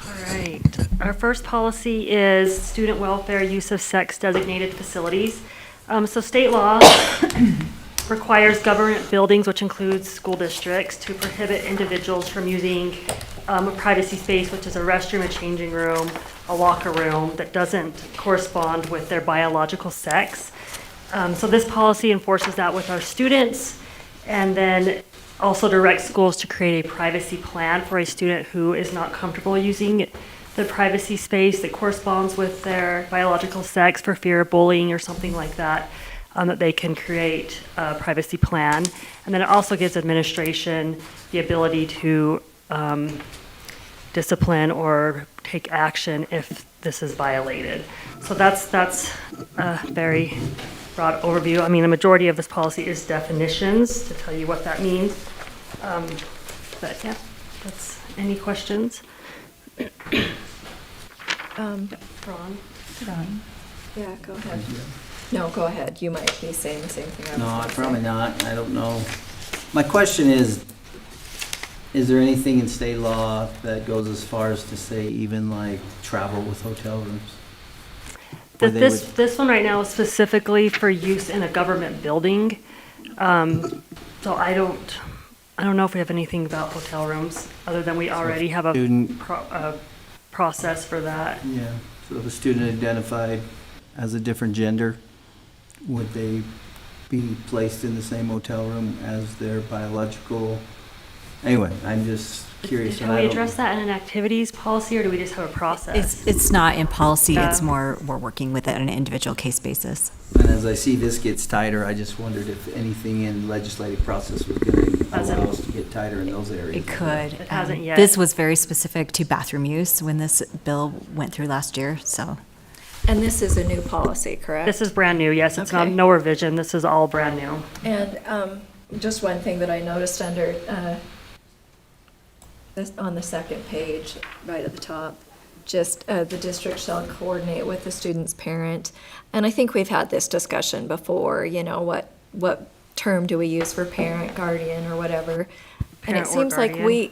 All right. Our first policy is student welfare use of sex designated facilities. So state law requires government buildings, which includes school districts, to prohibit individuals from using a privacy space, which is a restroom, a changing room, a locker room, that doesn't correspond with their biological sex. So this policy enforces that with our students, and then also directs schools to create a privacy plan for a student who is not comfortable using the privacy space that corresponds with their biological sex for fear of bullying or something like that, that they can create a privacy plan. And then it also gives administration the ability to discipline or take action if this is violated. So that's a very broad overview. I mean, the majority of this policy is definitions to tell you what that means. But yeah, any questions? Ron? Yeah, go ahead. No, go ahead. You might be saying the same thing I was No, gonna say. probably not. I don't know. My question is there anything in state law that goes as far as to say even like travel with hotel rooms? Where they would- This one right now is specifically for use in a government building. So I don't know if we have anything about hotel rooms, other than we already have a Student- process for that. Yeah, so if a student identified as a different gender, would they be placed in the same hotel room as their biological? Anyway, I'm just curious. Can we address that in an activities policy, or do we just have a process? It's not in policy, it's Yeah. more, we're working with it on an individual case basis. And as I see this gets tighter, I just wondered if anything in legislative process was going to allow us to get tighter in those areas. It could. It hasn't yet. This was very specific to bathroom use when this bill went through last year, so. And this is a new policy, correct? This is brand new, yes, it's not, Okay. no revision, this is all brand new. And just one thing that I noticed under, on the second page, right at the top, just the district shall coordinate with the student's parent. And I think we've had this discussion before, you know, what term do we use for parent, guardian, or whatever? And it Parent or seems like guardian.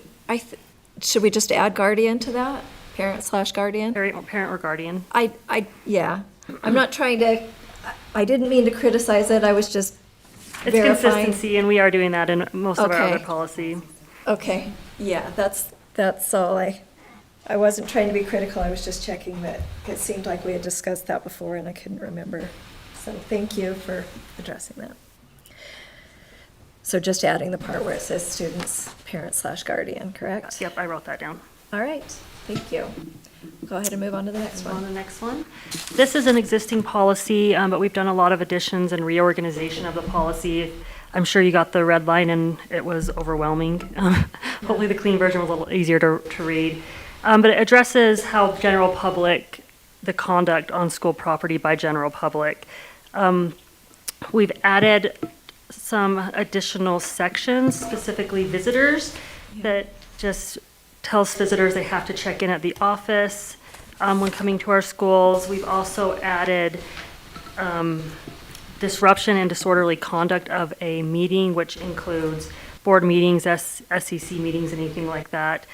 should we just add guardian to that? Parent/guardian? Parent or guardian. Yeah. I'm not trying to, I didn't mean to criticize it, I was just It's verifying. consistency, and we are doing that in most of our other Okay. policy. Okay, yeah, that's all. I wasn't trying to be critical, I was just checking that it seemed like we had discussed that before and I couldn't remember. So thank you for addressing that. So just adding the part where it says students, parent/guardian, correct? Yep, I wrote that down. All right, thank you. Go ahead and move on to the next On one. the next one. This is an existing policy, but we've done a lot of additions and reorganization of the policy. I'm sure you got the red line and it was overwhelming. Hopefully the clean version was a little easier to read. But it addresses how general public, the conduct on school property by general public. We've added some additional sections, specifically visitors, that just tells visitors they have to check in at the office when coming to our schools. We've also added disruption and disorderly conduct of a meeting, which includes board meetings, SEC meetings, anything like that.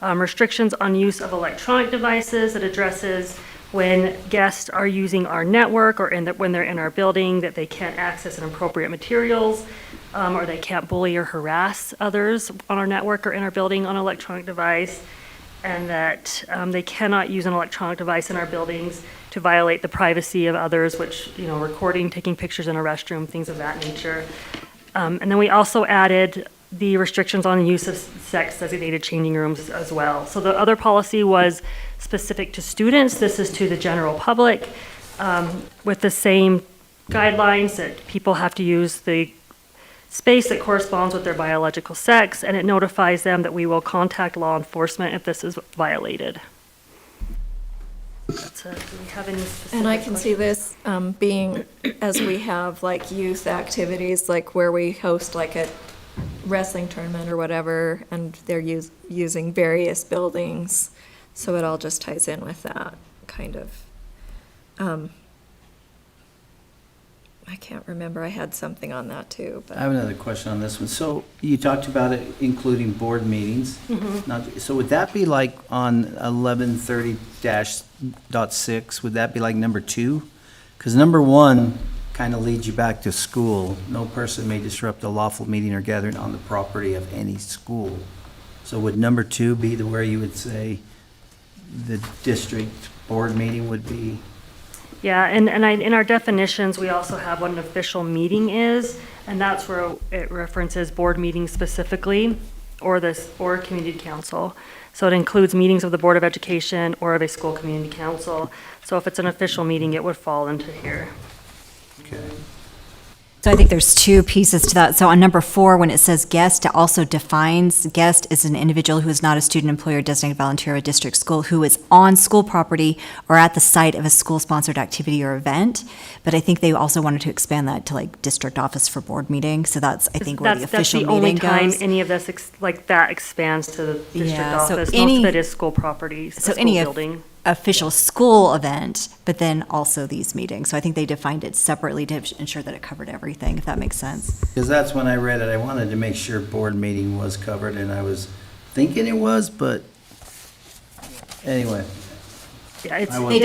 Restrictions on use of electronic devices that addresses when guests are using our network or when they're in our building, that they can't access inappropriate materials, or they can't bully or harass others on our network or in our building on an electronic device, and that they cannot use an electronic device in our buildings to violate the privacy of others, which, you know, recording, taking pictures in a restroom, things of that nature. And then we also added the restrictions on the use of sex-designated changing rooms as well. So the other policy was specific to students. This is to the general public, with the same guidelines that people have to use the space that corresponds with their biological sex, and it notifies them that we will contact law enforcement if this is violated. That's it. Do we have any specific And I can see this being, as we have like youth activities, like where we host like a wrestling tournament or whatever, and they're using various buildings, so it all just ties in with that, kind of. I can't remember, I had something on that too, but. I have another question on this one. So you talked about it including board meetings. Mhm. Now, so would that be like on 1130-.6, would that be like number 2? Because number 1 kind of leads you back to school. No person may disrupt a lawful meeting or gathering on the property of any school. So would number 2 be the where you would say the district board meeting would be? Yeah, and in our definitions, we also have what an official meeting is, and that's where it references board meetings specifically, or community council. So it includes meetings of the Board of Education or of a school community council. So if it's an official meeting, it would fall into here. Okay. So I think there's 2 pieces to that. So on number 4, when it says guest, it also defines guest as an individual who is not a student, employee, or designated volunteer of a district school who is on school property or at the site of a school-sponsored activity or event. But I think they also wanted to expand that to like district office for board meeting. So that's, I think, where the official meeting goes. That's the only time any of this, that expands to the district office. Most of it is school property, so school any building. Official school event, but then also these meetings. So I think they defined it separately to ensure that it covered everything, if that makes sense. Because that's when I read it, I wanted to make sure board meeting was covered, and I was thinking it was, but anyway. Yeah, it's, They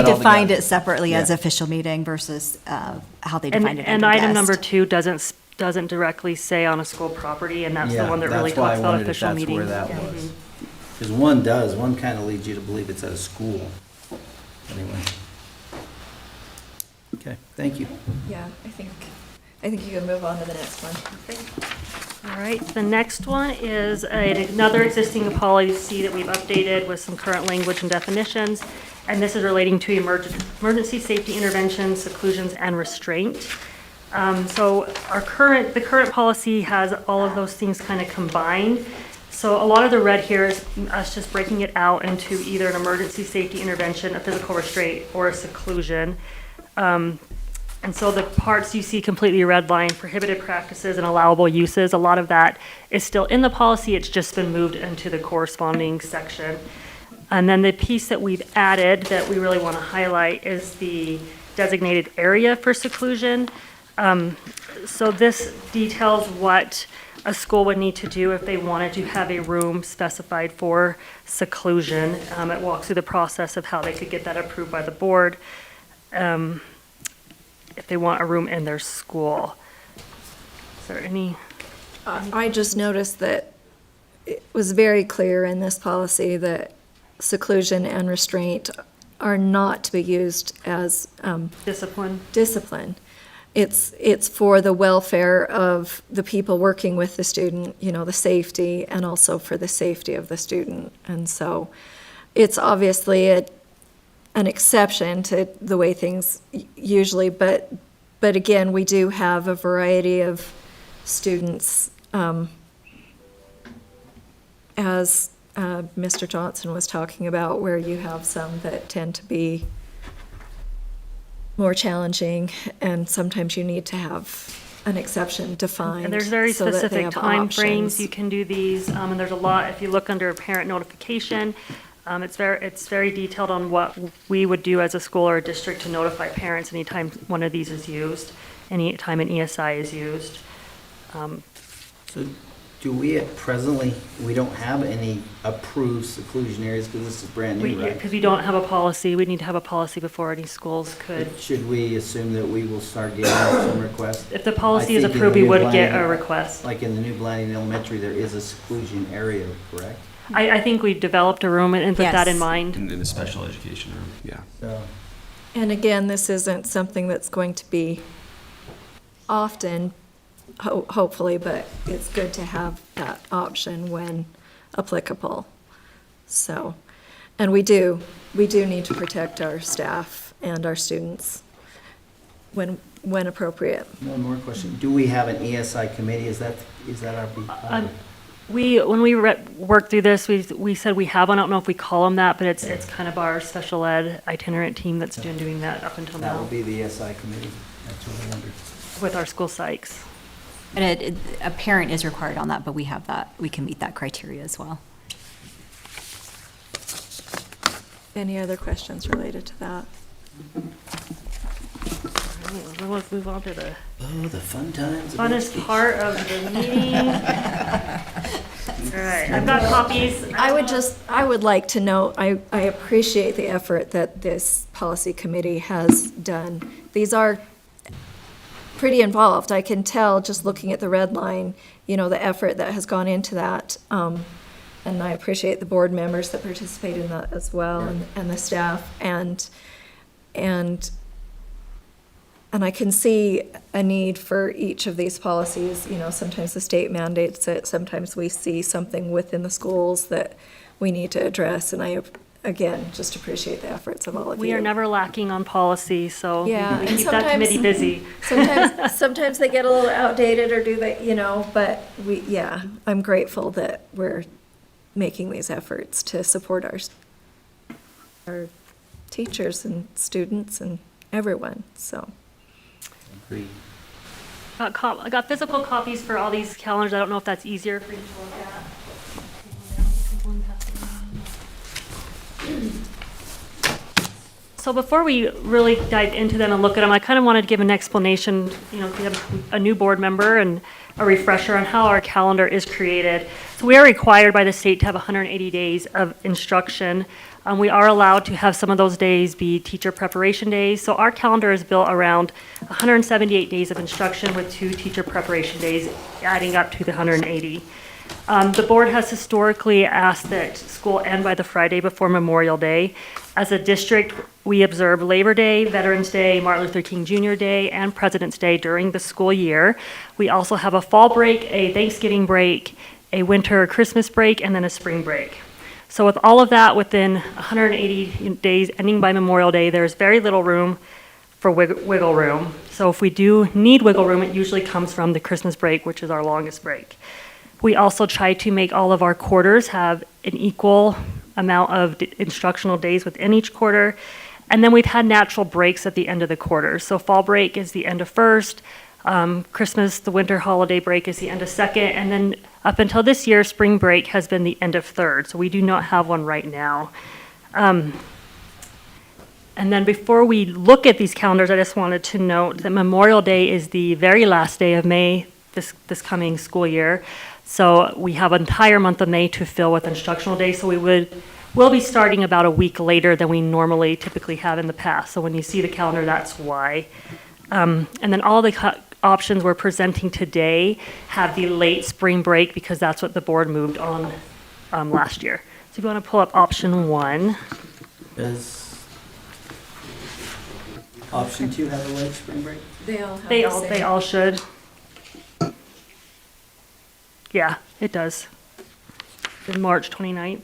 defined it separately as official meeting versus how they defined it and under item guest. number 2 doesn't directly say on a school property, and that's the one that really talks about official meetings. That's why I wondered if that's where that was. Because one kind of leads you to believe it's at a school. Anyway. Okay, thank you. Yeah, I think you can move on to the next one. All right, the next one is another existing policy that we've updated with some current language and definitions, and this is relating to emergency safety interventions, seclusions, and restraint. So the current policy has all of those things kind of combined. So a lot of the red here is us just breaking it out into either an emergency safety intervention, a physical restraint, or a seclusion. And so the parts you see completely redlined, prohibited practices and allowable uses, a lot of that is still in the policy, it's just been moved into the corresponding section. And then the piece that we've added that we really want to highlight is the designated area for seclusion. So this details what a school would need to do if they wanted to have a room specified for seclusion. It walks through the process of how they could get that approved by the board if they want a room in their school. Is there any? I just noticed that it was very clear in this policy that seclusion and restraint are not to be used as discipline. It's for the welfare of the people working with the student, the safety, and also for the safety of the student. And so it's obviously an exception to the way things usually, but again, we do have a variety of students, as Mr. Johnson was talking about, where you have some that tend to be more challenging, and sometimes you need to have an exception defined. And there's very so that they specific have time frames options. you can do these, and there's a lot, if you look under parent notification, it's very detailed on what we would do as a school or a district to notify parents anytime one of these is used, anytime an ESI is used. So do we presently, we don't have any approved seclusion areas because this is brand new, right? Because we don't have a policy, we need to have a policy before any schools could. Should we assume that we will start getting some requests? If the policy is I think in approved, the we new would get Blanding- a request. Like in the new Blanding Elementary, there is a seclusion area, correct? I think we developed a room and put that in mind. In the special education room, yeah. So, And again, this isn't something that's going to be often, hopefully, but it's good to have that option when applicable. So, and we do need to protect our staff and our students when appropriate. one more question. Do we have an ESI committee? Is that our? When we worked through this, we said we have one. I don't know if we call them that, but it's kind of our special ed itinerant team that's doing that up until now. That will be the ESI committee. That's what I wondered. With our school psychs. And a parent is required on that, but we have that, we can meet that criteria as well. Any other questions related to that? Let's move on to the the fun times. funnest part of the meeting. All right, I've got copies. I would like to note, I appreciate the effort that this policy committee has done. These are pretty involved. I can tell just looking at the red line, the effort that has gone into that. And I appreciate the board members that participate in that as well, and the staff. And I can see a need for each of these policies. Sometimes the state mandates it, sometimes we see something within the schools that we need to address. And I, again, just appreciate the efforts of all of you. We are never lacking on policy, so Yeah, we and keep that committee busy. Sometimes they get a little outdated or do they, but I'm grateful that we're making these efforts to support our teachers and students and everyone, so. Agreed. I got physical copies for all these calendars. I don't know if that's easier for you to look at. So before we really dive into them and look at them, I kind of wanted to give an explanation, if you have a new board member, and a refresher on how our calendar is created. So we are required by the state to have 180 days of instruction. We are allowed to have some of those days be teacher preparation days. So our calendar is built around 178 days of instruction with 2 teacher preparation days, adding up to the 180. The board has historically asked that school end by the Friday before Memorial Day. As a district, we observe Labor Day, Veterans Day, Martin Luther King Jr. Day, and President's Day during the school year. We also have a fall break, a Thanksgiving break, a winter Christmas break, and then a spring break. So with all of that within 180 days ending by Memorial Day, there's very little room for wiggle room. So if we do need wiggle room, it usually comes from the Christmas break, which is our longest break. We also try to make all of our quarters have an equal amount of instructional days within each quarter. And then we've had natural breaks at the end of the quarter. So fall break is the end of first, Christmas, the winter holiday break is the end of second, and then up until this year, spring break has been the end of third. So we do not have one right now. And then before we look at these calendars, I just wanted to note that Memorial Day is the very last day of May this coming school year. So we have an entire month of May to fill with instructional days. So we'll be starting about a week later than we normally typically have in the past. So when you see the calendar, that's why. And then all the options we're presenting today have the late spring break because that's what the board moved on last year. So if you want to pull up option 1. Does option 2 have a late spring break? They all should. Yeah, it does. In March 29th.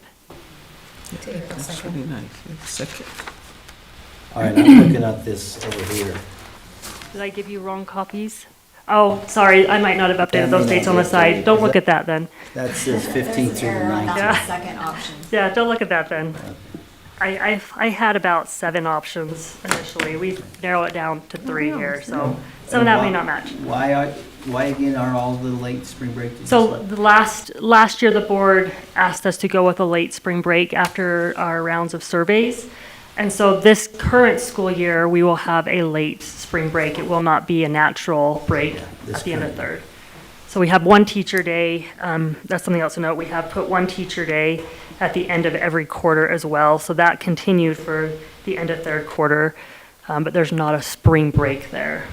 That's 29th, second. All right, I'm looking at this over here. Did I give you wrong copies? Oh, sorry, I might not have updated those dates on the side. Don't look at that then. That says 15th through the 19th. Yeah. Second option. Yeah, don't look at that then. I had about 7 options initially. We've narrowed it down to 3 here, so some of that may not match. Why again are all the late spring break? So the last year, the board asked us to go with a late spring break after our rounds of surveys. And so this current school year, we will have a late spring break. It will not be a natural break at the end of third. So we have 1 teacher day. That's something else to note. We have put 1 teacher day at the end of every quarter as well. So that continued for the end of third quarter, but there's not a spring break there.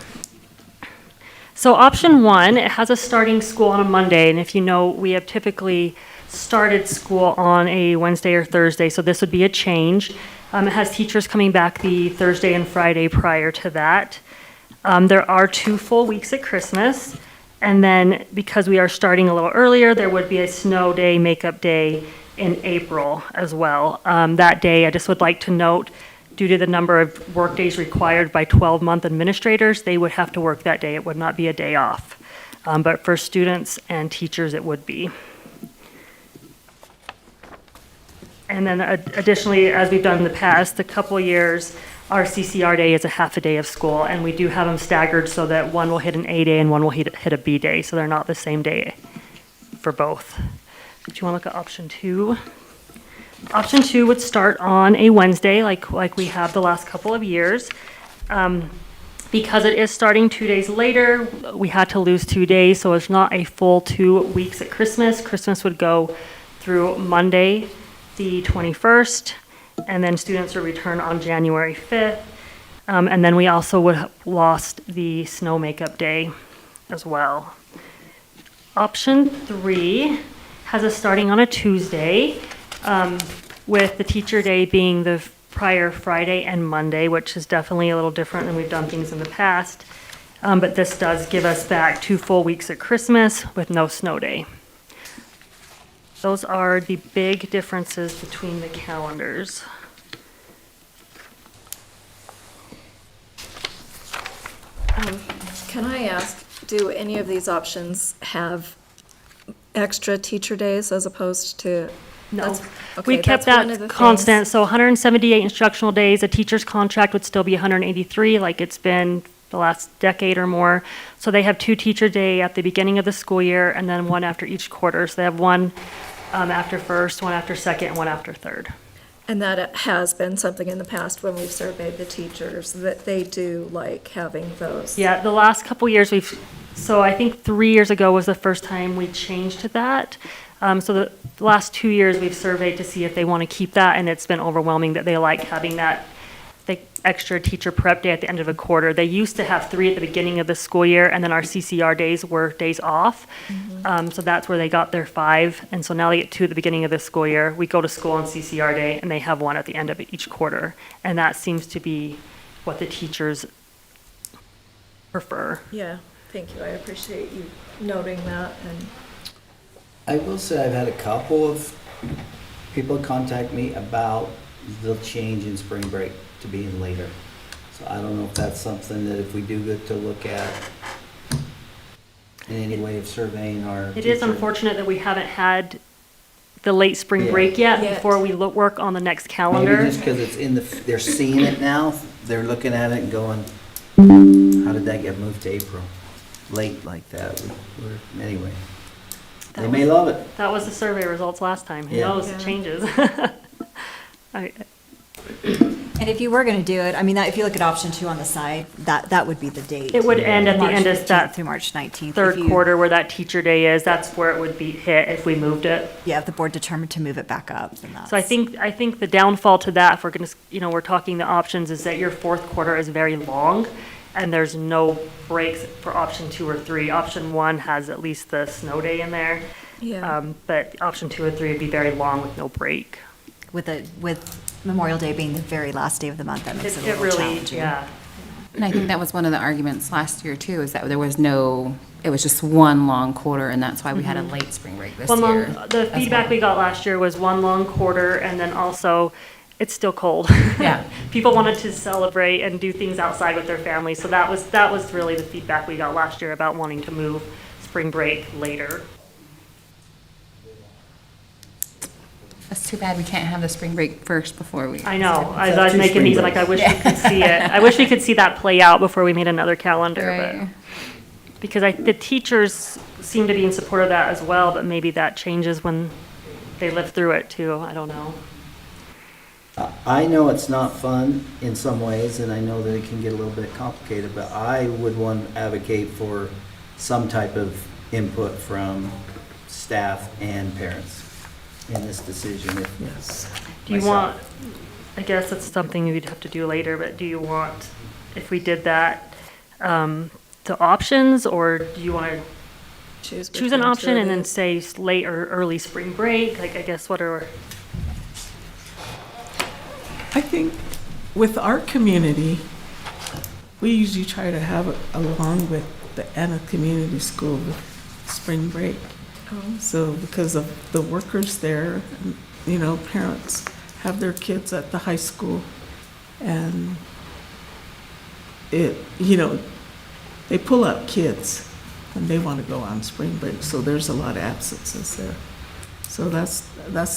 So option 1, it has us starting school on a Monday. And if you know, we have typically started school on a Wednesday or Thursday. So this would be a change. It has teachers coming back the Thursday and Friday prior to that. There are 2 full weeks at Christmas. And then because we are starting a little earlier, there would be a snow day, makeup day in April as well. That day, I just would like to note, due to the number of work days required by 12-month administrators, they would have to work that day. It would not be a day off. But for students and teachers, it would be. And then additionally, as we've done in the past, a couple years, our CCR day is a half a day of school, and we do have them staggered so that one will hit an A day and one will hit a B day, so they're not the same day for both. Do you want to look at option 2? Option 2 would start on a Wednesday, like we have the last couple of years. Because it is starting 2 days later, we had to lose 2 days, so it's not a full 2 weeks at Christmas. Christmas would go through Monday, the 21st, and then students will return on January 5th. And then we also would have lost the snow makeup day as well. Option 3 has us starting on a Tuesday, with the teacher day being the prior Friday and Monday, which is definitely a little different than we've done things in the past. But this does give us back 2 full weeks at Christmas with no snow day. Those are the big differences between the calendars. Can I ask, do any of these options have extra teacher days as opposed to? No, That's- we okay, kept that's one of that the constant, things. so 178 instructional days, a teacher's contract would still be 183, like it's been the last decade or more. So they have 2 teacher day at the beginning of the school year, and then 1 after each quarter. So they have 1 after first, 1 after second, and 1 after third. And that has been something in the past when we've surveyed the teachers, that they do like having those. Yeah, the last couple years so I think 3 years ago was the first time we changed to that. So the last 2 years, we've surveyed to see if they want to keep that, and it's been overwhelming that they like having that, the extra teacher prep day at the end of a quarter. They used to have 3 at the beginning of the school year, and then our CCR days were days off. So that's where they got their 5, and so now they get 2 at the beginning of the school year. We go to school on CCR day, and they have 1 at the end of each quarter. And that seems to be what the teachers prefer. Yeah, thank you. I appreciate you noting that. And I will say I've had a couple of people contact me about the change in spring break to being later. So I don't know if that's something that if we do get to look at in any way of surveying our It is teacher- unfortunate that we haven't had the late spring Yeah. break yet Yet. before we work on the next calendar. Maybe just because it's in they're seeing it now, they're looking at it and going, how did that get moved to April? Late like that. Anyway, they may love it. That was the survey results last time. Who Yeah. knows, Yeah. it changes. And if you were going to do it, I mean, if you look at option 2 on the side, that would be the date. It would end at the March end of 15th that through March 19th. third If you- quarter where that teacher day is, that's where it would be hit if we moved it. Yeah, if the board determined to move it back up, then that's. So I think the downfall to that, if we're gonna, we're talking the options, is that your 4th quarter is very long, and there's no breaks for option 2 or 3. Option 1 has at least the snow day in there. yeah, But option 2 or 3 would be very long with no break. With Memorial Day being the very last day of the month, that makes it a It little really, challenging. yeah. And I think that was one of the arguments last year too, is that there was no, it was just one long quarter, and that's why we had a late spring break this year. The as feedback well. we got last year was 1 long quarter, and then also, it's still cold. Yeah. People wanted to celebrate and do things outside with their families, so that was really the feedback we got last year about wanting to move spring break later. That's too bad we can't have the spring break first before we. I know, as It's I was two making spring these, I'm like, I wish breaks. we could see it. I wish we could see that play out before we made another calendar, Right. but, because the teachers seem to be in support of that as well, but maybe that changes when they live through it too, I don't know. I know it's not fun in some ways, and I know that it can get a little bit complicated, but I would want to advocate for some type of input from staff and parents in this decision. Yes. Do you Myself. want, I guess that's something we'd have to do later, but do you want, if we did that, to options, or do you want to choose an between option two of and then these. say late or early spring break? Like, I guess what are, I think with our community, we usually try to have it along with the Anna Community School with spring break. So because of the workers there, parents have their kids at the high school, and they pull out kids and they want to go on spring break, so there's a lot of absences there. So that's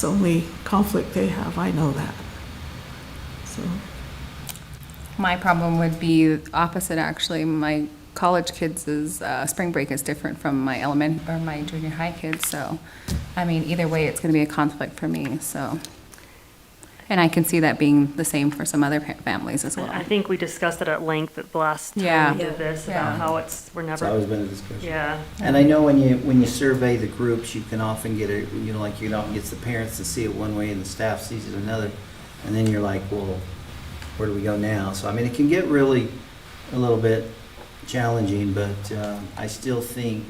the only conflict they have, I know that. So, My problem would be opposite, actually. My college kids' spring break is different from my my junior high kids, so, I mean, either way, it's gonna be a conflict for me, so. And I can see that being the same for some other families as well. I think we discussed it at length at the last Yeah. time we did this, about Yeah. how we're never. It's always been a discussion. Yeah. And I know when you survey the groups, you can often get it, like you often gets the parents to see it one way and the staff sees it another. And then you're like, well, where do we go now? So, I mean, it can get really a little bit challenging, but I still think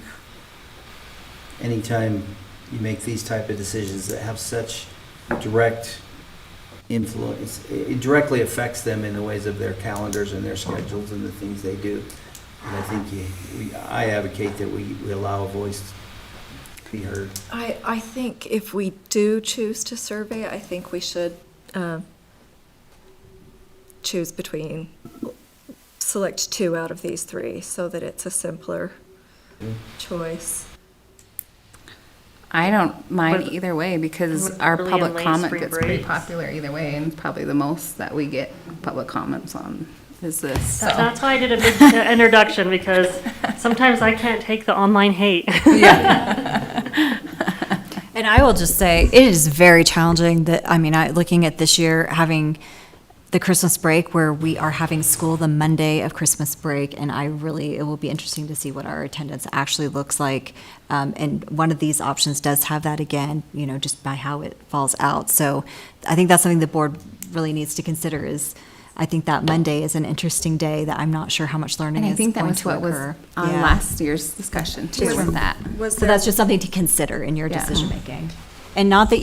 anytime you make these type of decisions that have such direct influence, it directly affects them in the ways of their calendars and their schedules and the things they do. And I think I advocate that we allow a voice to be heard. I think if we do choose to survey, I think we should choose between, select 2 out of these 3 so that it's a simpler choice. I don't mind But- either way because Would our really public delay comment spring gets pretty breaks. popular either way, and probably the most that we get public comments on is this. So. That's why I did a big introduction, because sometimes I can't take the online hate. And I will just say, it is very challenging that, I mean, looking at this year, having the Christmas break where we are having school the Monday of Christmas break, and it will be interesting to see what our attendance actually looks like. And one of these options does have that again, just by how it falls out. So I think that's something the board really needs to consider is, I think that Monday is an interesting day that I'm not sure how much learning And I is think that going was to what was occur. on Yeah. last year's discussion too, Was- with that. So that's just something to consider in your Yeah. decision making. And not that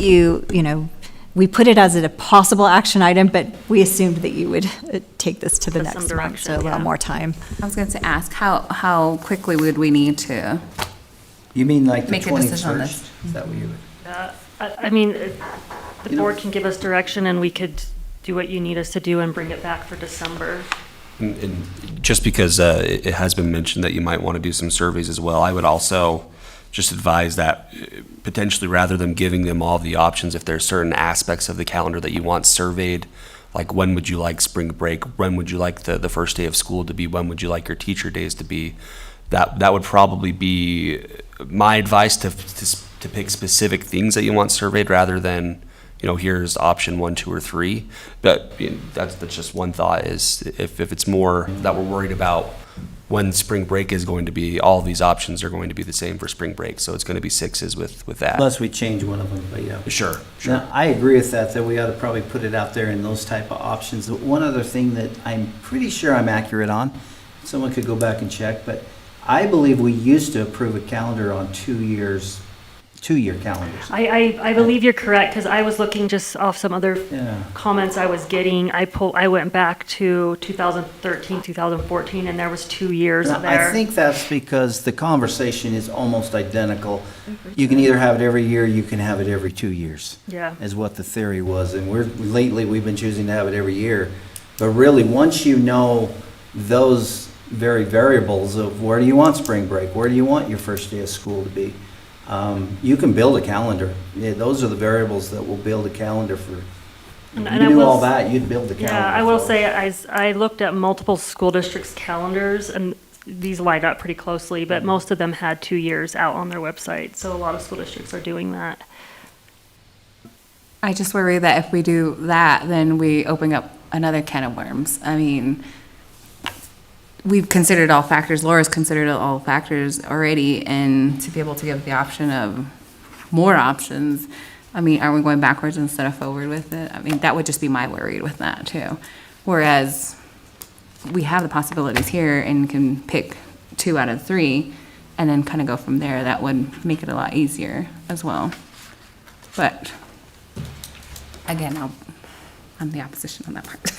we put it as a possible action item, but we assumed that you would take this to the Put some next month, so a direction, little yeah. more time. I was going to ask, how quickly would we need to? You mean like the Make a decision on 21st? this. Is that what you would? I mean, the board can give us direction, and we could do what you need us to do and bring it back for December. And just because it has been mentioned that you might want to do some surveys as well, I would also just advise that potentially, rather than giving them all the options, if there's certain aspects of the calendar that you want surveyed, like when would you like spring break, when would you like the first day of school to be, when would you like your teacher days to be, that would probably be my advice, to pick specific things that you want surveyed rather than, here's option 1, 2, or 3. But that's just one thought, is if it's more that we're worried about when spring break is going to be, all these options are going to be the same for spring break. So it's going to be 6s with that. Unless we change one of them, but yeah. Sure. Now, I agree with that we ought to probably put it out there in those type of options. One other thing that I'm pretty sure I'm accurate on, someone could go back and check, but I believe we used to approve a calendar on 2-year calendars. I believe you're correct, because I was looking just off some other Yeah. comments I was getting. I went back to 2013, 2014, and there was 2 years Now, there. I think that's because the conversation is almost identical. You can either have it every year, you can have it every 2 years. Yeah. Is what the theory was, and we've been choosing to have it every year. But really, once you know those very variables of where do you want spring break, where do you want your first day of school to be, you can build a calendar. Yeah, those are the variables that will build a calendar for. And If I you knew will all s- that, you'd build the calendar. Yeah, I will for say, I looked at multiple school districts' calendars, and these line up pretty closely, but most of them had 2 years out on their website, so a lot of school districts are doing that. I just worry that if we do that, then we open up another can of worms. I mean, we've considered all factors, Laura's considered all factors already, and to be able to give the option of more options, I mean, are we going backwards instead of forward with it? I mean, that would just be my worry with that too. Whereas we have the possibilities here and can pick 2 out of 3 and then kind of go from there. That would make it a lot easier as well. But again, I'm the opposition on that part.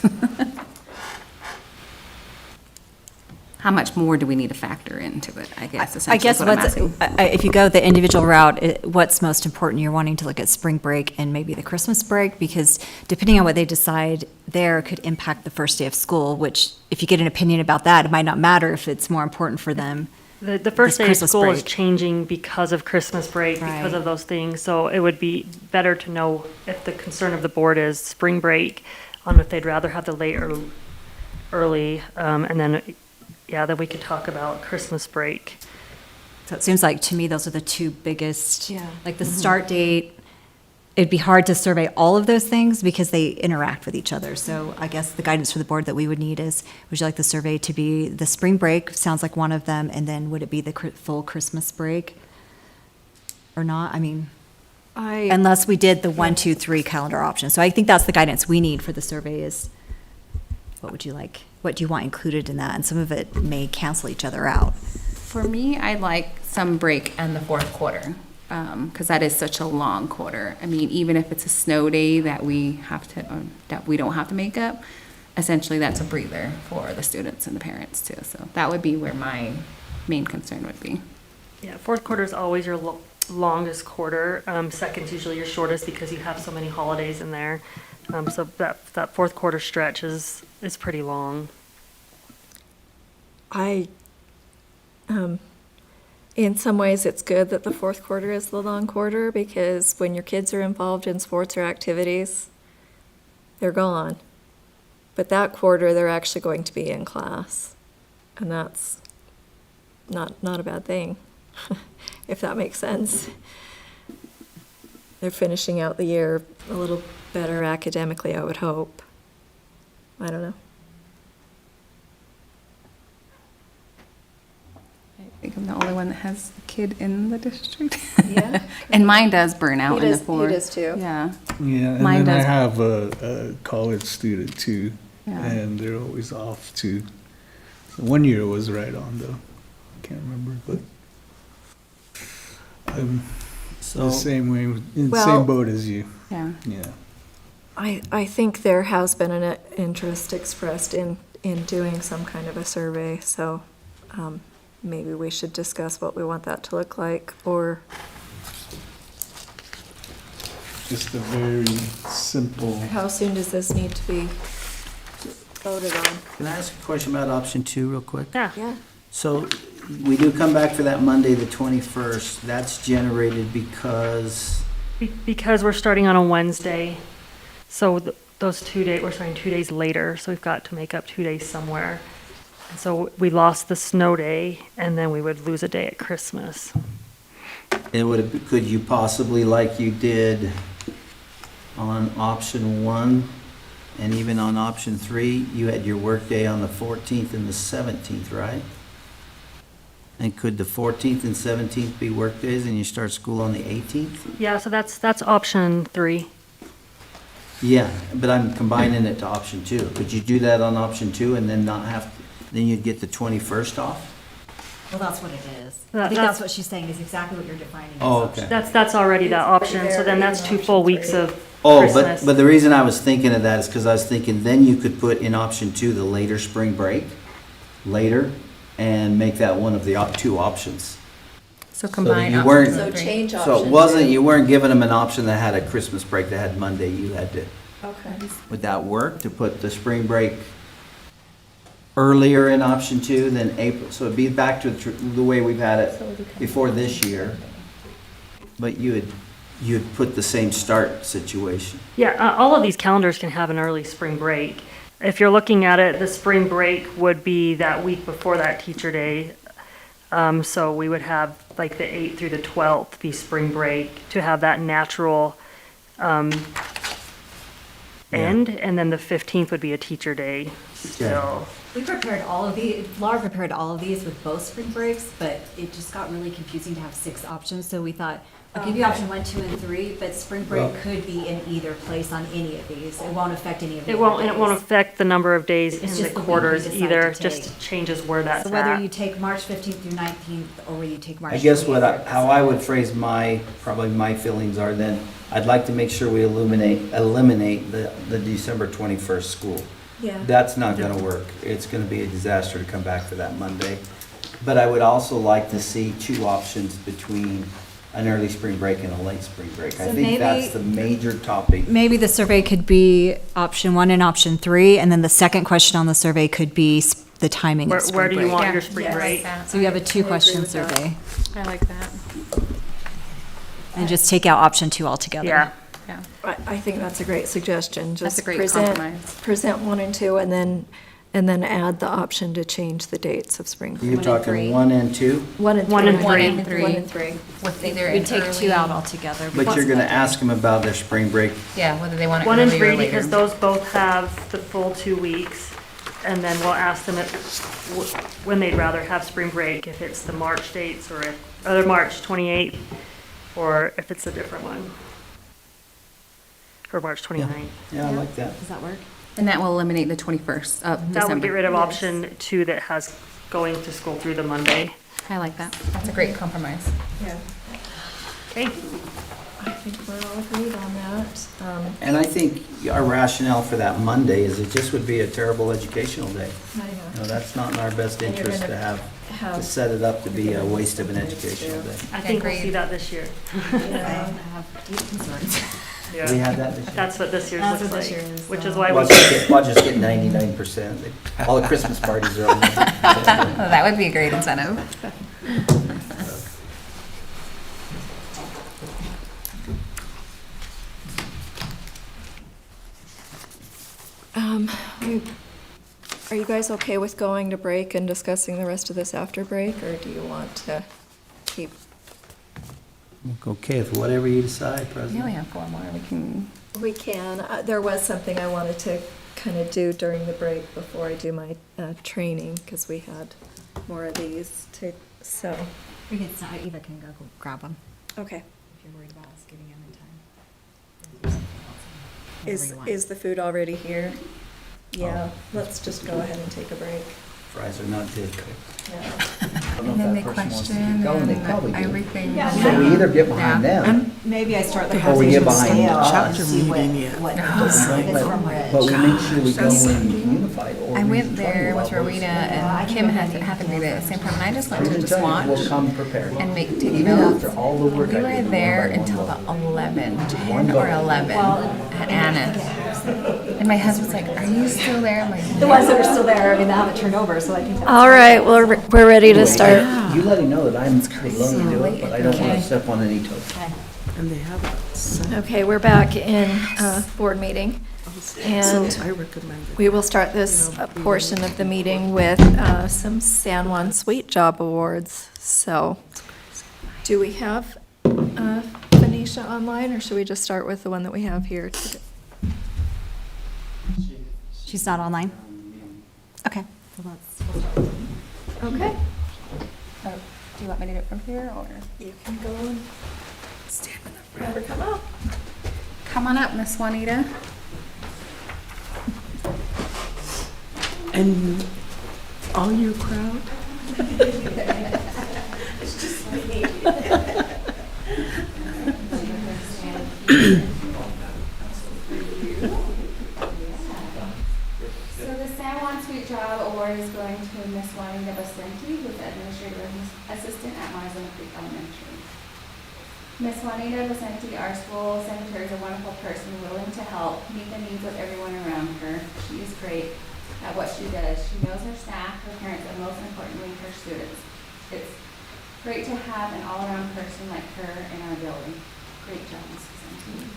How much more do we need to factor into it, I guess, I essentially guess is what I'm asking. if you go the individual route, what's most important? You're wanting to look at spring break and maybe the Christmas break, because depending on what they decide there could impact the first day of school, which if you get an opinion about that, it might not matter if it's more important for them. The first This day of Christmas school is break. changing because of Christmas break, because Right. of those things. So it would be better to know if the concern of the board is spring break, if they'd rather have the late or early, and then, then we could talk about Christmas break. So it seems like, to me, those are the 2 biggest, Yeah. like the start date. It'd be hard to survey all of those things because they interact with each other. So I guess the guidance for the board that we would need is, would you like the survey to be the spring break, sounds like one of them, and then would it be the full Christmas break? Or not? I mean, unless we did the 1, 2, 3 calendar option. So I think that's the guidance we need for the survey is, What would you like? What do you want included in that? And some of it may cancel each other out. For me, I'd like some break in the fourth quarter, because that is such a long quarter. I mean, even if it's a snow day that we have to, or that we don't have to make up, essentially that's a breather for the students and the parents too. So that would be where my main concern would be. Yeah, fourth quarter is always your longest quarter. Second's usually your shortest because you have so many holidays in there. So that fourth quarter stretch is pretty long. In some ways, it's good that the fourth quarter is the long quarter, because when your kids are involved in sports or activities, they're gone. But that quarter, they're actually going to be in class, and that's not a bad thing, if that makes sense. They're finishing out the year a little better academically, I would hope. I don't know. I think I'm the only one that has a kid in the district. Yeah. And mine does burn out He in the does- fourth. he does too. Yeah. Yeah, and Mine then I does. have a college student too, Yeah. and they're always off too. So 1 year was right on though. Can't remember, but I'm So- the same way, in the Well- same boat as you. Yeah. Yeah. I think there has been an interest expressed in doing some kind of a survey, so maybe we should discuss what we want that to look like, or Just a very simple. how soon does this need to be voted on? Can I ask a question about option 2 real quick? Yeah. Yeah. So we do come back for that Monday, the 21st. That's generated because, Because we're starting on a Wednesday, so those 2 days, we're starting 2 days later, so we've got to make up 2 days somewhere. And so we lost the snow day, and then we would lose a day at Christmas. could you possibly, like you did on option 1 and even on option 3, you had your workday on the 14th and the 17th, right? And could the 14th and 17th be workdays and you start school on the 18th? Yeah, so that's option 3. Yeah, but I'm combining it to option 2. Could you do that on option 2 and then not have, then you'd get the 21st off? Well, that's what it is. That- I think that's- that's what she's saying, is exactly what you're defining as Oh, option. okay. That's already that option, so then that's 2 full weeks of Oh, Christmas. but the reason I was thinking of that is because I was thinking then you could put in option 2 the later spring break, later, and make that one of the 2 options. So that combine you option weren't- So change So option it wasn't, 2. you weren't giving them an option that had a Christmas break that had Monday, you had to, Okay. would that work, to put the spring break earlier in option 2 than April? So it'd be back to the way we've had it before this year, but you'd put the same start situation. Yeah, all of these calendars can have an early spring break. If you're looking at it, the spring break would be that week before that teacher day. So we would have like the 8th through the 12th be spring break to have that natural end, and then the 15th would be a teacher day still. We prepared all of these, Laura prepared all of these with both spring breaks, but it just got really confusing to have 6 options, so we thought, we'll give you option 1, 2, and 3, but spring break Well- could be in either place on any of these. It won't affect any of the It won't, other and it won't days. affect the number of days It's in the just the week we quarters decide either, to just take. changes where that's So whether at. you take March 15th through 19th, or whether you take March I guess 28th. how I would phrase probably my feelings are then, I'd like to make sure we eliminate the December 21st school. Yeah. That's not gonna work. It's gonna be a disaster to come back for that Monday. But I would also like to see 2 options between an early spring break and a late spring break. I So think that's maybe- the major topic. Maybe the survey could be option 1 and option 3, and then the second question on the survey could be the timing Where of spring where do you break. want your Yeah, spring yeah, I like break? that. So you have a I agree 2-question with that. survey, I like that. and just take out option 2 altogether. Yeah. Yeah. I think that's a great suggestion. That's a Just great present, compromise. present 1 and 2, and then add the option to change the dates of spring break. You're talking 1 and 2, 1 and 3. 1 and 3. 1 and 3. 1 and 3. With either We'd take 2 early- out altogether. but you're gonna ask them about their spring break. Yeah, whether they want it 1 and early 3, or later. because those both have the full 2 weeks, and then we'll ask them when they'd rather have spring break, if it's the March dates, or the March 28th, or if it's a different one. Or March 29th. Yeah, I like that. Does that work? And that will eliminate the 21st of December. That would get rid of option 2 that has going to school through the Monday. I like that. That's a great compromise. Yeah. Okay. I think we're all agreed on that. And I think our rationale for that Monday is it just would be a terrible educational day. I know. You know, that's not in our best And you're interest to gonna have, have- to set it up to be a waste of an educational day. I think we'll see that this year. I have deep concerns. Yeah. We had that this year. That's what this year's That's looks what like, this year is, which so- is why We'll we. just get 99%. All the Christmas parties are on there. Well, that would be a great incentive. Are you guys okay with going to break and discussing the rest of this after break, or do you want to keep? Okay, with whatever you decide, Yeah, President. we have 4 more. We can. We can. There was something I wanted to kind of do during the break before I do my training, because we had more of these to, so. We can, Eva can go grab them. Okay. If you're worried about us getting them in time. Whatever you want. Is the food already here? Yeah, let's just go ahead and take a break. Fries are not good. Yeah. And then they question and everything. So we either get behind them, Maybe I start the or we get conversation behind scale and us. see what is from Rich. But we make sure we go in unified. or I we went try there to with level Rowena set. and Kim happened to be there at the same time, and I just went to We're just telling you, watch we'll come prepared. and take Even notes. after all the work We I were did, there one by until one. about 11, 10 or 11 at Anna's. And my husband's like, are you still there? I'm like, The ones that are still there, I mean, they haven't turned over, so I think that's. All right, we're ready to start. You let him know that I'm willing to do it, but I don't want Okay. to step on any toes. And they have it. Okay, we're back in board meeting. And So I recommend it. we will start this portion of the meeting with some San Juan Suite Job Awards. So, do we have Phoenicia online, or should we just start with the one that we have here today? She's not online? Okay. Well, let's- Okay. oh, do you want me to do it from here or? You can go and stand up. Come up. Come on up, Miss Juanita. And all your crowd? So the San Juan Suite Job Award is going to Miss Juanita Basenti, who's the administrative assistant at Montezuma Creek Elementary. Miss Juanita Basenti, our school secretary, is a wonderful person, willing to help meet the needs of everyone around her. She is great at what she does. She knows her staff, her parents, and most importantly, her students. It's great to have an all-around person like her in our building. Great job, Miss Basenti.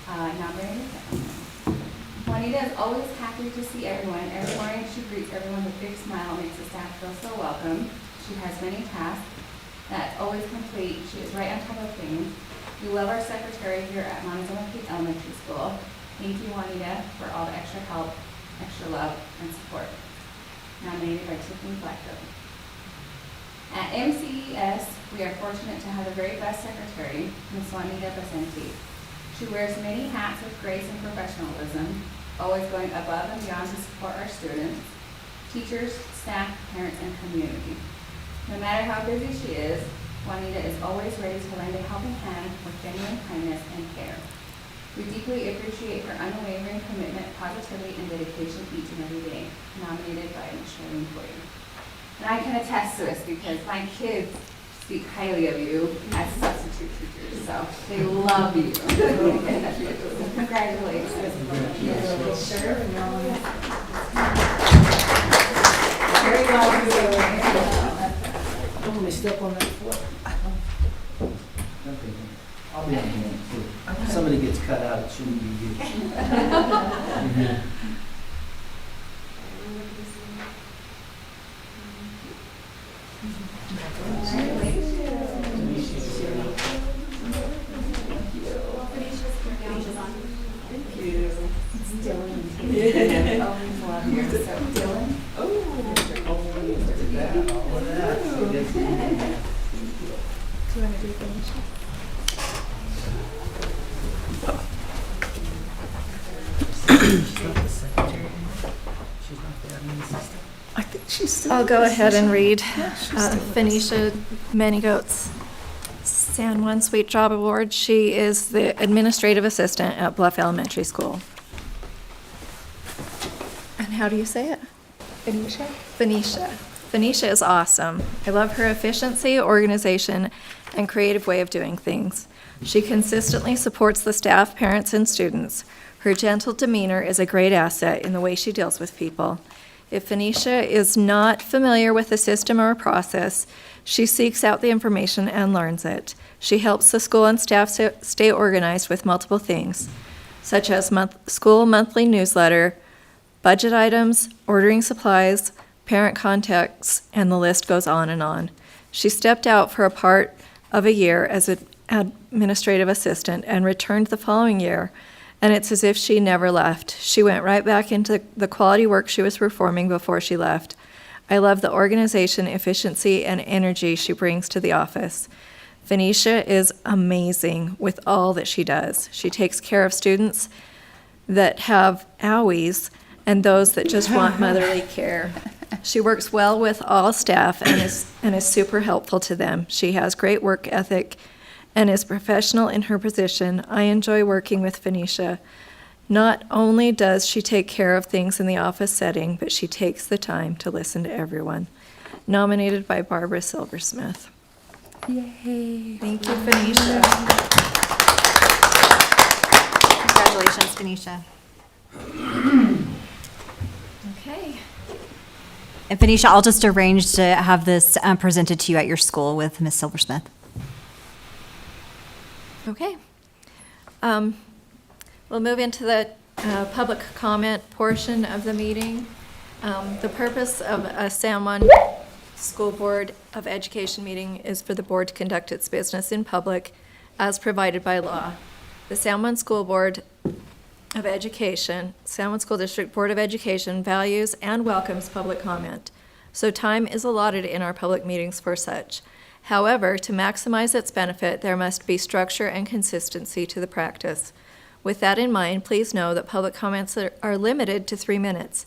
Now Mary Juanita is always happy to see everyone. Every morning she greets everyone with a big smile, makes the staff feel so welcome. She has many tasks that's always complete. She is right on top of things. We love our secretary here at Montezuma Creek Elementary School. Thank you, Juanita, for all the extra help, extra love, and support. Nominated by Tiffany Flacco. At MCES, we are fortunate to have the very best secretary, Ms. Juanita Basenti. She wears many hats with grace and professionalism, always going above and beyond to support our students, teachers, staff, parents, and community. No matter how busy she is, Juanita is always ready to lend a helping hand with genuine kindness and care. We deeply appreciate her unwavering commitment, positivity, and dedication each and every day. Nominated by Michelle Boyer. And I can attest to this because my kids speak highly of you as substitute teachers, so they love you. Congratulations. Sure. Very well. Don't let me step on that foot. I'll be on hand too. If somebody gets cut out, it shouldn't be you. I think she's still. I'll go ahead and read Yeah, she's still with us. Phoenicia Manigoat's San Juan Sweet Job Award. She is the administrative assistant at Bluff Elementary School. And how do you say it? Phoenicia? Phoenicia. Phoenicia is awesome. I love her efficiency, organization, and creative way of doing things. She consistently supports the staff, parents, and students. Her gentle demeanor is a great asset in the way she deals with people. If Phoenicia is not familiar with a system or a process, she seeks out the information and learns it. She helps the school and staff stay organized with multiple things, such as school monthly newsletter, budget items, ordering supplies, parent contacts, and the list goes on and on. She stepped out for a part of a year as an administrative assistant and returned the following year, and it's as if she never left. She went right back into the quality work she was performing before she left. I love the organization, efficiency, and energy she brings to the office. Phoenicia is amazing with all that she does. She takes care of students that have owies and those that just want motherly care. She works well with all staff and is super helpful to them. She has great work ethic and is professional in her position. I enjoy working with Phoenicia. Not only does she take care of things in the office setting, but she takes the time to listen to everyone. Nominated by Barbara Silversmith. Yay. Thank you, Phoenicia. Congratulations, Phoenicia. Okay. And Phoenicia, I'll just arrange to have this presented to you at your school with Ms. Silversmith. Okay. We'll move into the public comment portion of the meeting. The purpose of a San Juan School Board of Education meeting is for the board to conduct its business in public as provided by law. The San Juan School Board of Education, San Juan School District Board of Education values and welcomes public comment, so time is allotted in our public meetings for such. However, to maximize its benefit, there must be structure and consistency to the practice. With that in mind, please know that public comments are limited to 3 minutes.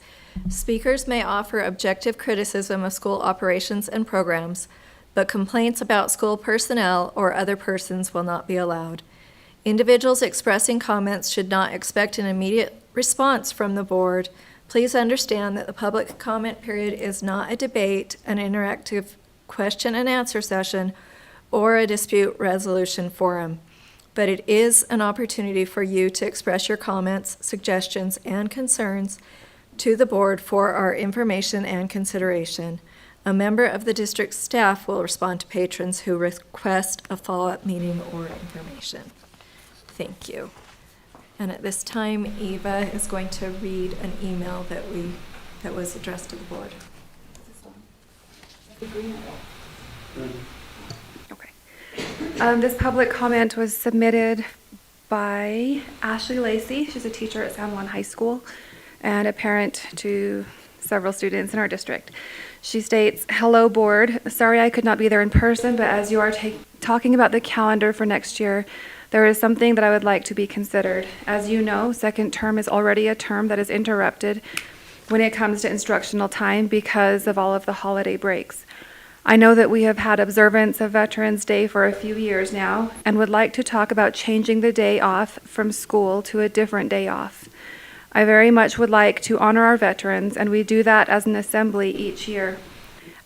Speakers may offer objective criticism of school operations and programs, but complaints about school personnel or other persons will not be allowed. Individuals expressing comments should not expect an immediate response from the board. Please understand that the public comment period is not a debate, an interactive question and answer session, or a dispute resolution forum, but it is an opportunity for you to express your comments, suggestions, and concerns to the board for our information and consideration. A member of the district staff will respond to patrons who request a follow-up meeting or information. Thank you. And at this time, Eva is going to read an email that was addressed to the board. Okay. This public comment was submitted by Ashley Lacey. She's a teacher at San Juan High School and a parent to several students in our district. She states, "Hello board, sorry I could not be there in person, but as you are talking about the calendar for next year, there is something that I would like to be considered. As you know, second term is already a term that is interrupted when it comes to instructional time because of all of the holiday breaks. I know that we have had observance of Veterans Day for a few years now and would like to talk about changing the day off from school to a different day off. I very much would like to honor our veterans, and we do that as an assembly each year.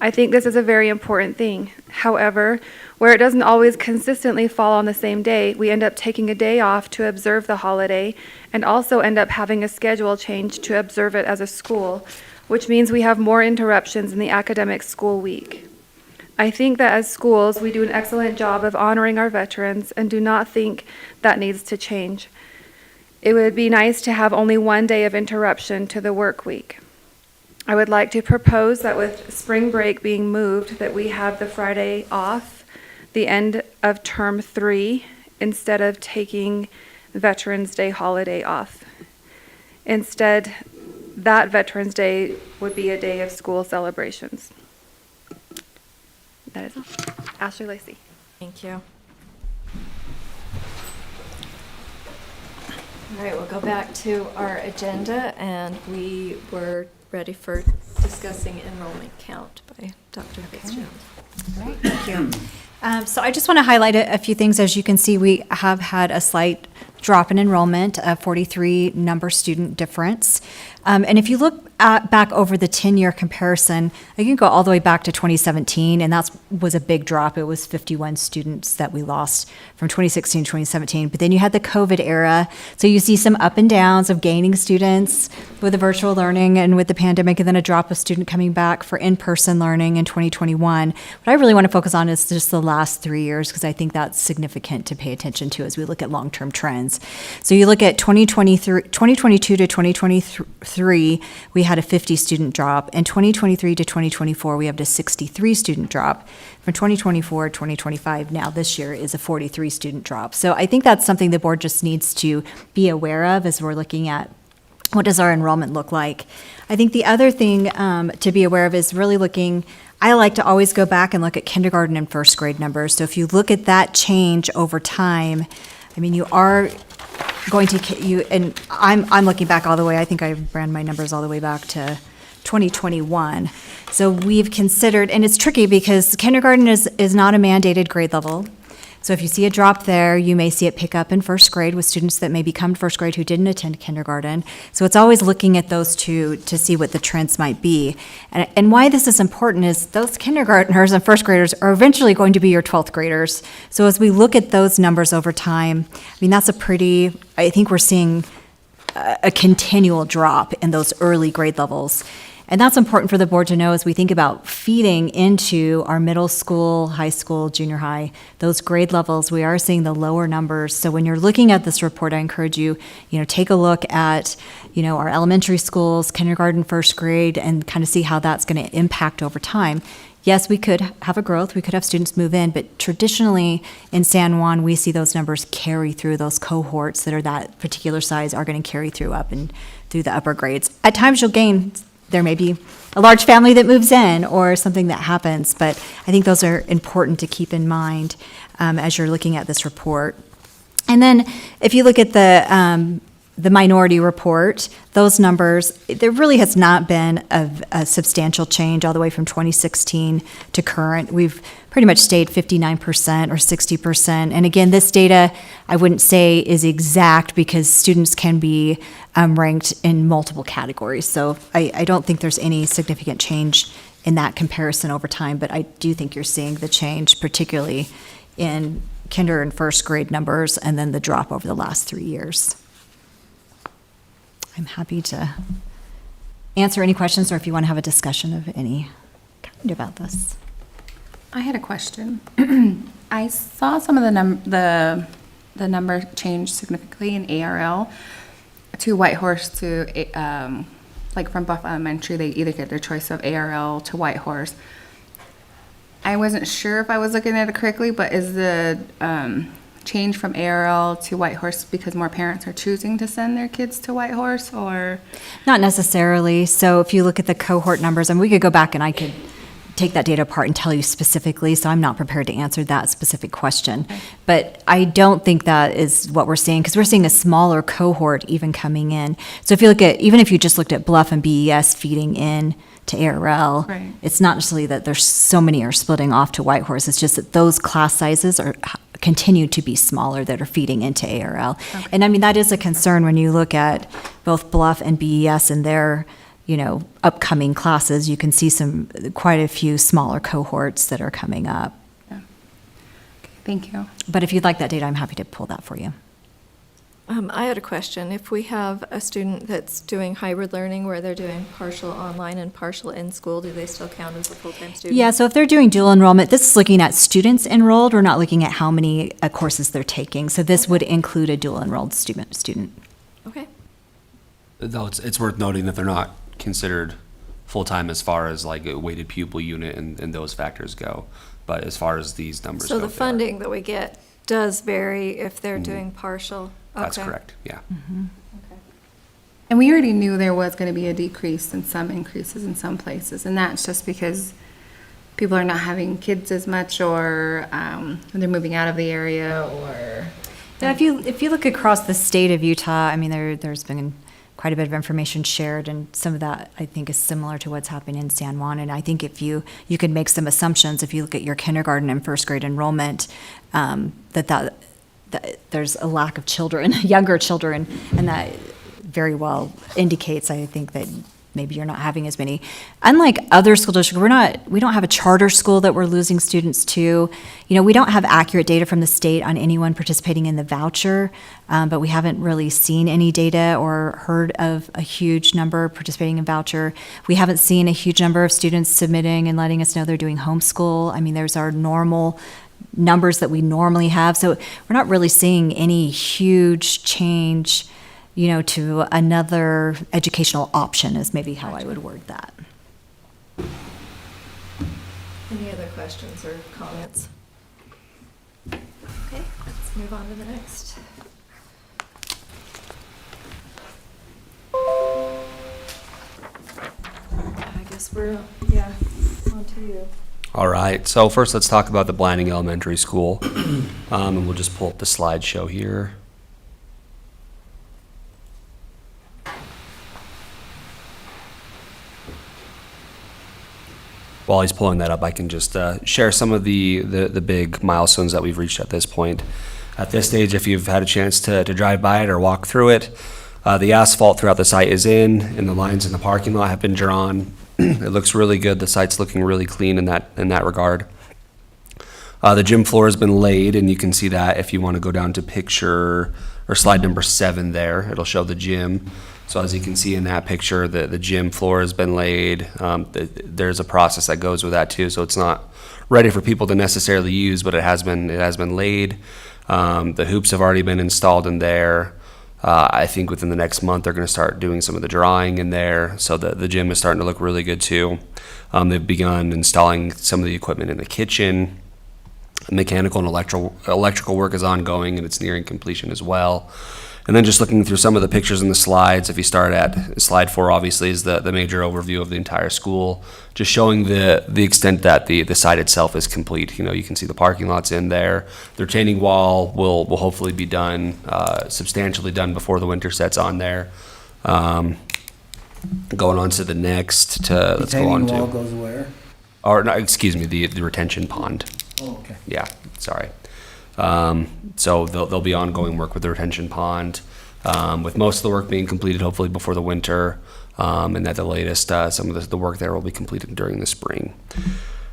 I think this is a very important thing. However, where it doesn't always consistently fall on the same day, we end up taking a day off to observe the holiday and also end up having a schedule change to observe it as a school, which means we have more interruptions in the academic school week. I think that as schools, we do an excellent job of honoring our veterans and do not think that needs to change. It would be nice to have only one day of interruption to the work week. I would like to propose that with spring break being moved, that we have the Friday off, the end of term 3, instead of taking Veterans Day holiday off. Instead, that Veterans Day would be a day of school celebrations." That is all. Ashley Lacey. Thank you. All right, we'll go back to our agenda, and we were ready for discussing enrollment count by Dr. Fitzgerald. Right, thank you. So I just want to highlight a few things. As you can see, we have had a slight drop in enrollment, a 43 number student difference. And if you look back over the 10-year comparison, you can go all the way back to 2017, and that was a big drop. It was 51 students that we lost from 2016 to 2017. But then you had the COVID era, so you see some up and downs of gaining students with the virtual learning and with the pandemic, and then a drop of student coming back for in-person learning in 2021. What I really want to focus on is just the last 3 years, because I think that's significant to pay attention to as we look at long-term trends. So you look at 2022 to 2023, we had a 50 student drop. In 2023 to 2024, we have a 63 student drop. From 2024 to 2025, now this year is a 43 student drop. So I think that's something the board just needs to be aware of as we're looking at what does our enrollment look like. I think the other thing to be aware of is really looking, I like to always go back and look at kindergarten and first grade numbers. So if you look at that change over time, I mean, you are going to, and I'm looking back all the way, I think I ran my numbers all the way back to 2021. So we've considered, and it's tricky because kindergarten is not a mandated grade level. So if you see a drop there, you may see it pick up in first grade with students that may become first grade who didn't attend kindergarten. So it's always looking at those two to see what the trends might be. And why this is important is those kindergartners and first graders are eventually going to be your 12th graders. So as we look at those numbers over time, I mean, that's I think we're seeing a continual drop in those early grade levels. And that's important for the board to know as we think about feeding into our middle school, high school, junior high, those grade levels, we are seeing the lower numbers. So when you're looking at this report, I encourage you, take a look at, our elementary schools, kindergarten, first grade, and kind of see how that's going to impact over time. Yes, we could have a growth, we could have students move in, but traditionally in San Juan, we see those numbers carry through. Those cohorts that are that particular size are going to carry through up and through the upper grades. At times you'll gain. There may be a large family that moves in or something that happens, but I think those are important to keep in mind as you're looking at this report. And then if you look at the minority report, those numbers, there really has not been a substantial change all the way from 2016 to current. We've pretty much stayed 59% or 60%. And again, this data I wouldn't say is exact because students can be ranked in multiple categories. So I don't think there's any significant change in that comparison over time, but I do think you're seeing the change, particularly in kinder and first grade numbers, and then the drop over the last 3 years. I'm happy to answer any questions, or if you want to have a discussion of any kind about this. I had a question. I saw some of the number change significantly in ARL to Whitehorse to like from Buff Elementary. They either get their choice of ARL to Whitehorse. I wasn't sure if I was looking at it correctly, but is the change from ARL to Whitehorse because more parents are choosing to send their kids to Whitehorse, or? Not necessarily. So if you look at the cohort numbers, and we could go back and I could take that data apart and tell you specifically, so I'm not prepared to answer that specific question. Okay. But I don't think that is what we're seeing, because we're seeing a smaller cohort even coming in. So if you look at, even if you just looked at Bluff and BES feeding in to ARL, right, it's not necessarily that there's so many are splitting off to Whitehorse, it's just that those class sizes are continue to be smaller that are feeding into ARL. Okay. And I mean, that is a concern when you look at both Bluff and BES and their upcoming classes. You can see quite a few smaller cohorts that are coming up. Yeah. Okay, thank you. But if you'd like that data, I'm happy to pull that for you. I had a question. If we have a student that's doing hybrid learning where they're doing partial online and partial in school, do they still count as a full-time student? Yeah, so if they're doing dual enrollment, this is looking at students enrolled. We're not looking at how many courses they're taking. So this would include a dual enrolled student. Okay. Though it's worth noting that they're not considered full-time as far as like a weighted pupil unit and those factors go. But as far as these numbers so go, the funding that we get does vary if they're doing partial. That's correct, yeah. Mm-hmm. Okay. And we already knew there was going to be a decrease and some increases in some places, and that's just because people are not having kids as much, or they're moving out of the area, or... Yeah, if you look across the state of Utah, I mean, there's been quite a bit of information shared, and some of that I think is similar to what's happening in San Juan. And I think if you could make some assumptions, if you look at your kindergarten and first grade enrollment, that there's a lack of children, younger children, and that very well indicates, I think, that maybe you're not having as many. Unlike other school districts, we don't have a charter school that we're losing students to. We don't have accurate data from the state on anyone participating in the voucher, but we haven't really seen any data or heard of a huge number participating in voucher. We haven't seen a huge number of students submitting and letting us know they're doing homeschool. I mean, there's our normal numbers that we normally have. So we're not really seeing any huge change, to another educational option is maybe how I would word that. Any other questions or comments? Okay, let's move on to the next. I guess we're, on to you. All right, so first let's talk about the Blanding Elementary School. And we'll just pull up the slideshow here. While he's pulling that up, I can just share some of the big milestones that we've reached at this point. At this stage, if you've had a chance to drive by it or walk through it, the asphalt throughout the site is in, and the lines in the parking lot have been drawn. It looks really good. The site's looking really clean in that regard. The gym floor has been laid, and you can see that if you want to go down to picture or slide number 7 there. It'll show the gym. So as you can see in that picture, the gym floor has been laid. There's a process that goes with that too, so it's not ready for people to necessarily use, but it has been laid. The hoops have already been installed in there. I think within the next month they're going to start doing some of the drawing in there, so the gym is starting to look really good too. They've begun installing some of the equipment in the kitchen. Mechanical and electrical work is ongoing, and it's nearing completion as well. And then just looking through some of the pictures in the slides, if you start at slide 4, obviously is the major overview of the entire school, just showing the extent that the site itself is complete. You can see the parking lots in there. The retaining wall will hopefully be done, substantially done before the winter sets on there. Going on to the next, let's go on to. Retaining wall goes where? Or no, excuse me, the retention pond. Oh, okay. Yeah, sorry. So there'll be ongoing work with the retention pond, with most of the work being completed hopefully before the winter, and at the latest, some of the work there will be completed during the spring.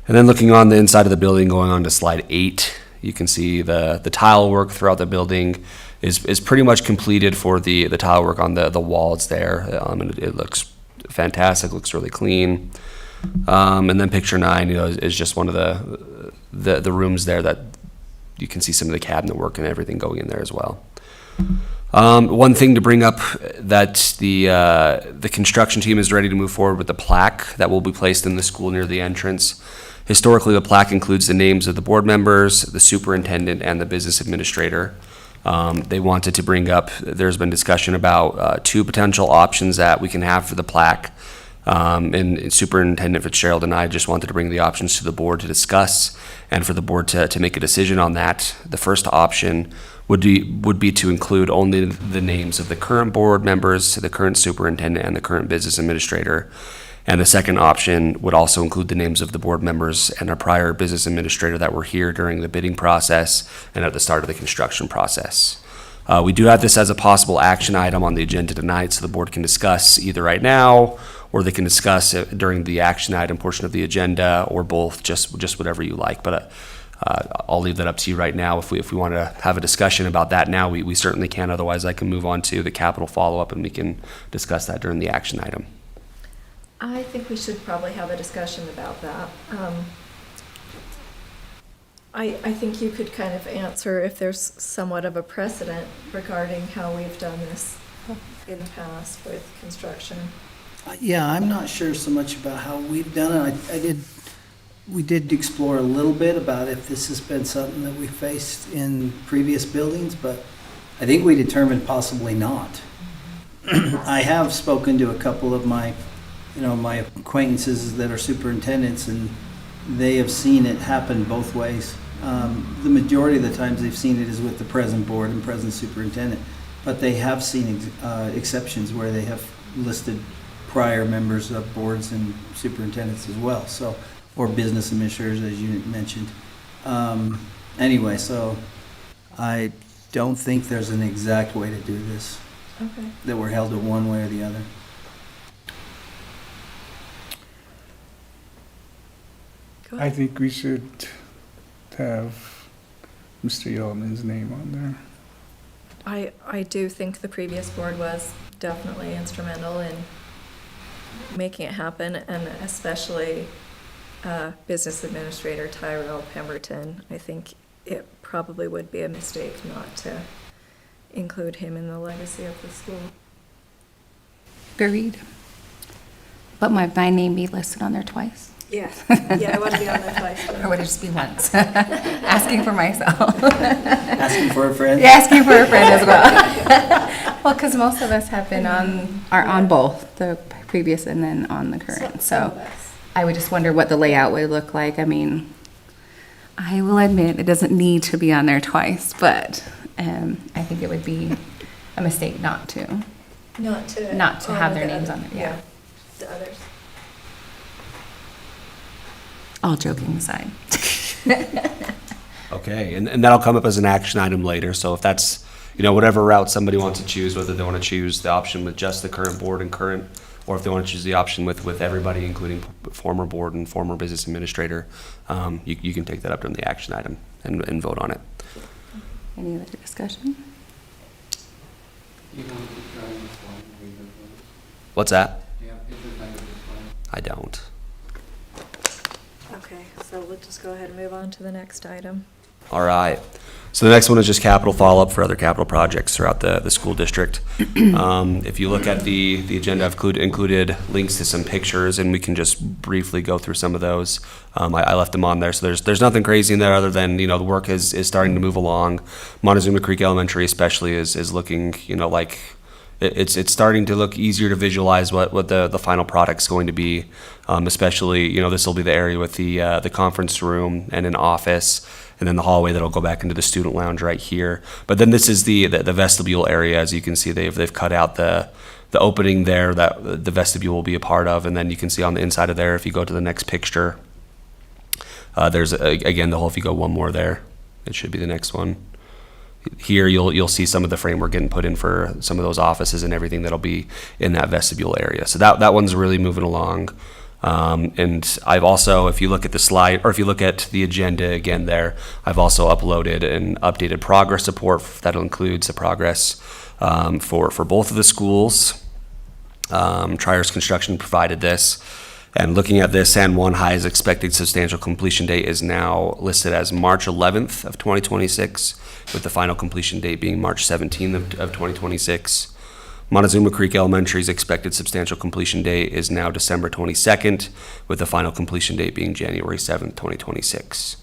And then looking on the inside of the building, going on to slide 8, you can see the tile work throughout the building is pretty much completed for the tile work on the walls there, and it looks fantastic, looks really clean. And then picture 9, is just one of the rooms there that you can see some of the cabinet work and everything going in there as well. One thing to bring up, that the construction team is ready to move forward with the plaque that will be placed in the school near the entrance. Historically, the plaque includes the names of the board members, the superintendent, and the business administrator. They wanted to bring up, there's been discussion about 2 potential options that we can have for the plaque. And Superintendent Fitzgerald and I just wanted to bring the options to the board to discuss, and for the board to make a decision on that. The first option would be to include only the names of the current board members, the current superintendent, and the current business administrator. And the second option would also include the names of the board members and a prior business administrator that were here during the bidding process and at the start of the construction process. We do have this as a possible action item on the agenda tonight, so the board can discuss either right now, or they can discuss it during the action item portion of the agenda, or both, just whatever you like. But I'll leave that up to you right now. If we want to have a discussion about that now, we certainly can. Otherwise, I can move on to the capital follow-up, and we can discuss that during the action item. I think we should probably have a discussion about that. I think you could kind of answer if there's somewhat of a precedent regarding how we've done this in the past with construction. Yeah, I'm not sure so much about how we've done it. We did explore a little bit about if this has been something that we faced in previous buildings, but I think we determined possibly not. I have spoken to a couple of my acquaintances that are superintendents, and they have seen it happen both ways. The majority of the times they've seen it is with the present board and present superintendent. But they have seen exceptions where they have listed prior members of boards and superintendents as well, so, or business administrators, as you mentioned. Anyway, so I don't think there's an exact way to do this, Okay. that we're held to one way or the other. Go I ahead. think we should have Mr. Yeoman's name on there. I do think the previous board was definitely instrumental in making it happen, and especially Business Administrator Tyrell Pemberton. I think it probably would be a mistake not to include him in the legacy of the school. Agreed. But might my name be listed on there twice? Yeah, yeah, I want to be on there twice. Or would it just be once? Asking for myself. Asking for a friend? Yeah, asking for a friend as well. Well, because most of us have been are on both, the previous and then on the current. So I would just wonder what the layout would look like. I mean, I will admit it doesn't need to be on there twice, but I think it would be a mistake not to. Not to have their the names other- on it, yeah. The others. All joking aside. Okay, and that'll come up as an action item later, so if that's, whatever route somebody wants to choose, whether they want to choose the option with just the current board and current, or if they want to choose the option with everybody, including former board and former business administrator, you can take that up during the action item and vote on it. Any other discussion? What's that? Yeah, pictures on your display. I don't. Okay, so we'll just go ahead and move on to the next item. All right. So the next one is just capital follow-up for other capital projects throughout the school district. If you look at the agenda, I've included links to some pictures, and we can just briefly go through some of those. I left them on there, so there's nothing crazy in there other than, the work is starting to move along. Montezuma Creek Elementary especially is looking, like it's starting to look easier to visualize what the final product's going to be. Especially, this will be the area with the conference room and an office, and then the hallway that'll go back into the student lounge right here. But then this is the vestibule area. As you can see, they've cut out the opening there that the vestibule will be a part of, and then you can see on the inside of there, if you go to the next picture, there's again the whole. If you go one more there, it should be the next one. Here you'll see some of the framework getting put in for some of those offices and everything that'll be in that vestibule area. So that one's really moving along. And I've also, if you look at the slide, or if you look at the agenda again there, I've also uploaded an updated progress report that includes the progress for both of the schools. Triers Construction provided this. And looking at this, San Juan High's expected substantial completion date is now listed as March 11th of 2026, with the final completion date being March 17th of 2026. Montezuma Creek Elementary's expected substantial completion date is now December 22nd, with the final completion date being January 7th, 2026.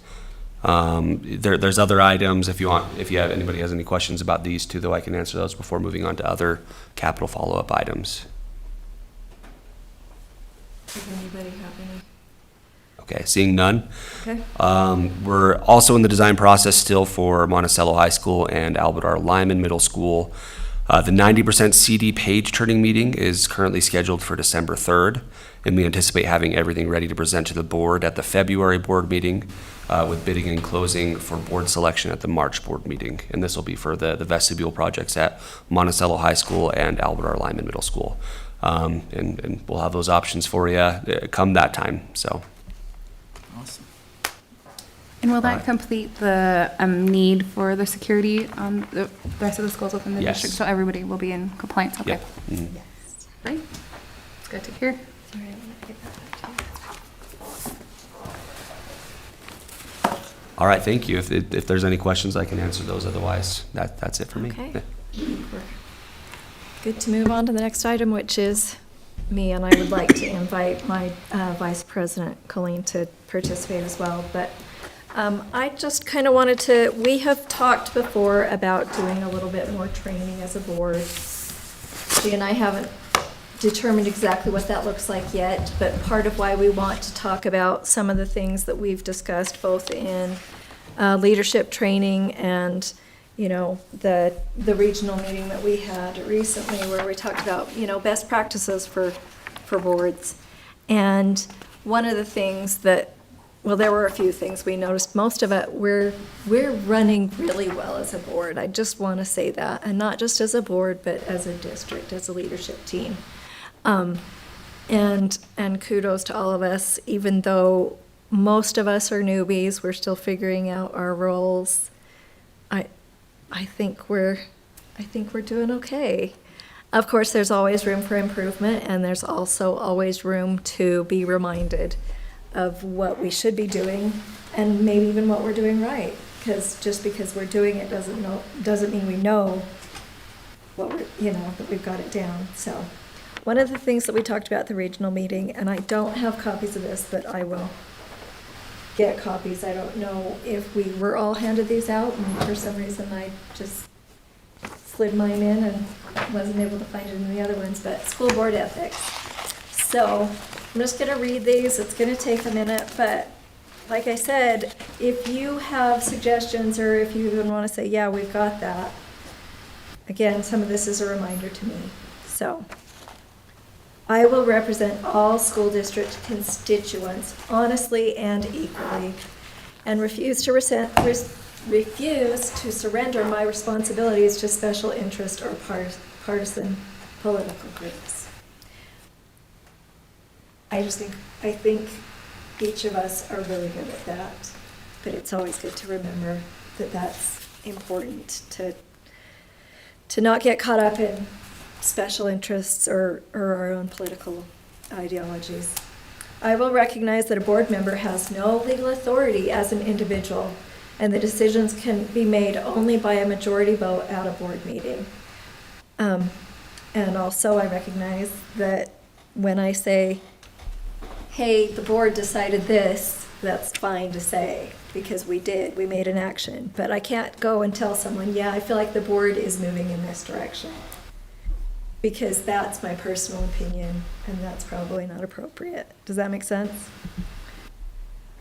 There's other items if anybody has any questions about these two, though I can answer those before moving on to other capital follow-up items. Does anybody have any? Okay, seeing none. Okay. We're also in the design process still for Monticello High School and Albert R. Lyman Middle School. The 90% CD page turning meeting is currently scheduled for December 3rd, and we anticipate having everything ready to present to the board at the February board meeting, with bidding and closing for board selection at the March board meeting. And this will be for the vestibule projects at Monticello High School and Albert R. Lyman Middle School. And we'll have those options for you come that time. So. Awesome. And will that complete the need for the security on the rest of the schools within the Yes. district? So everybody will be in compliance? Okay. Yep. Mhm. Great. It's good to hear. All right, I'm gonna give that back to you. All right, thank you. If there's any questions, I can answer those. Otherwise, that's it for me. Okay. Yeah. We're good to move on to the next item, which is me, and I would like to invite my Vice President, Colleen, to participate as well. But I just kind of wanted to, we have talked before about doing a little bit more training as a board. She and I haven't determined exactly what that looks like yet, but part of why we want to talk about some of the things that we've discussed, both in leadership training and you know, the regional meeting that we had recently where we talked about, you know, best practices for boards. And one of the things that, well, there were a few things we noticed. Most of it, we're running really well as a board. I just want to say that, and not just as a board, but as a district, as a leadership team. And kudos to all of us, even though most of us are newbies, we're still figuring out our roles. I think we're doing okay. Of course, there's always room for improvement, and there's also always room to be reminded of what we should be doing, and maybe even what we're doing right. Because just because we're doing it doesn't mean we know what we're, you know, that we've got it down. So, one of the things that we talked about at the regional meeting, and I don't have copies of this, but I will get copies. I don't know if we were all handed these out, and for some reason I just slid mine in and wasn't able to find it in the other ones, but school board ethics. So I'm just gonna read these. It's gonna take a minute, but like I said, if you have suggestions or if you even wanna say, yeah, we've got that, again, some of this is a reminder to me. So, I will represent all school district constituents honestly and equally, and refuse to surrender my responsibilities to special interest or partisan political groups. I think each of us are really good at that, but it's always good to remember that that's important to not get caught up in special interests or our own political ideologies. I will recognize that a board member has no legal authority as an individual, and the decisions can be made only by a majority vote at a board meeting. And also I recognize that when I say, hey, the board decided this, that's fine to say, because we made an action. But I can't go and tell someone, yeah, I feel like the board is moving in this direction, because that's my personal opinion, and that's probably not appropriate. Does that make sense?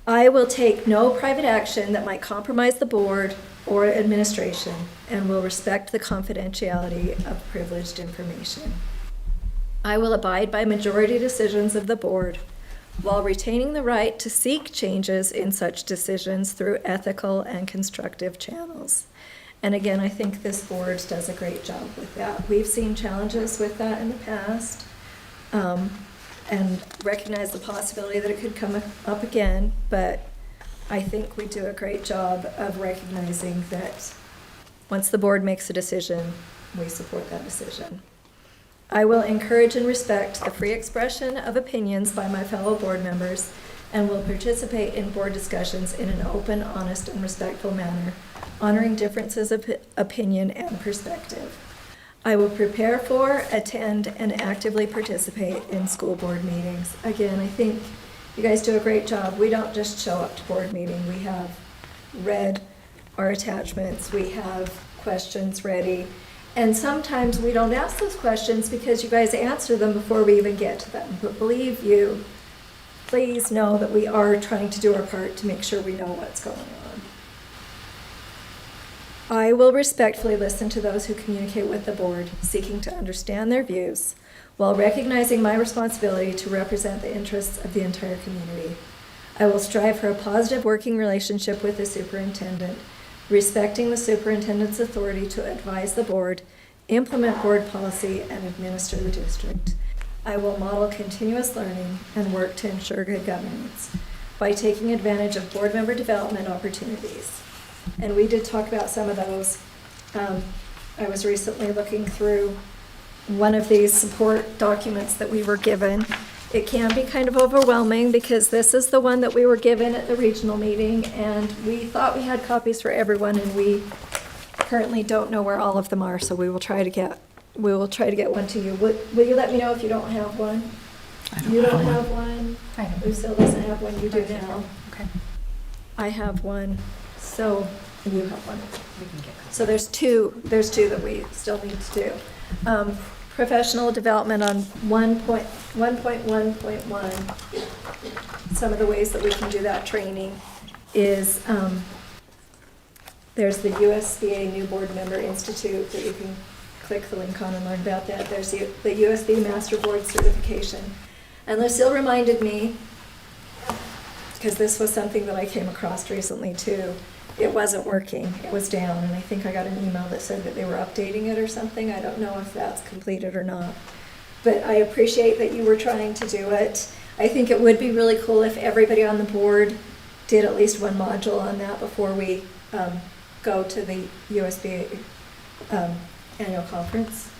I will take no private action that might compromise the board or administration, and will respect the confidentiality of privileged information. I will abide by majority decisions of the board, while retaining the right to seek changes in such decisions through ethical and constructive channels. And again, I think this board does a great job with that. We've seen challenges with that in the past, and recognize the possibility that it could come up again, but I think we do a great job of recognizing that once the board makes a decision, we support that decision. I will encourage and respect the free expression of opinions by my fellow board members, and will participate in board discussions in an open, honest, and respectful manner, honoring differences of opinion and perspective. I will prepare for, attend, and actively participate in school board meetings. Again, I think you guys do a great job. We don't just show up to board meeting. We have read our attachments. We have questions ready. And sometimes we don't ask those questions because you guys answer them before we even get to them. But believe you, please know that we are trying to do our part to make sure we know what's going on. I will respectfully listen to those who communicate with the board, seeking to understand their views, while recognizing my responsibility to represent the interests of the entire community. I will strive for a positive working relationship with the superintendent, respecting the superintendent's authority to advise the board, implement board policy, and administer the district. I will model continuous learning and work to ensure good governance by taking advantage of board member development opportunities. And we did talk about some of those. I was recently looking through one of these support documents that we were given. It can be kind of overwhelming because this is the one that we were given at the regional meeting, and we thought we had copies for everyone, and we currently don't know where all of them are, so we will try to get one to you. Will you let me know if you don't have one? You don't have one? Lucille doesn't have one, you do now. Okay. I have one, so you have one. So there's two that we still need to do. Professional development on 1.1.1. Some of the ways that we can do that training is There's the USBA New Board Member Institute that you can click the link on and learn about that. There's the USB Master Board Certification. And Lucille reminded me, because this was something that I came across recently too, it wasn't working, it was down, and I think I got an email that said that they were updating it or something. I don't know if that's completed or not. But I appreciate that you were trying to do it. I think it would be really cool if everybody on the board did at least one module on that before we go to the USB annual conference.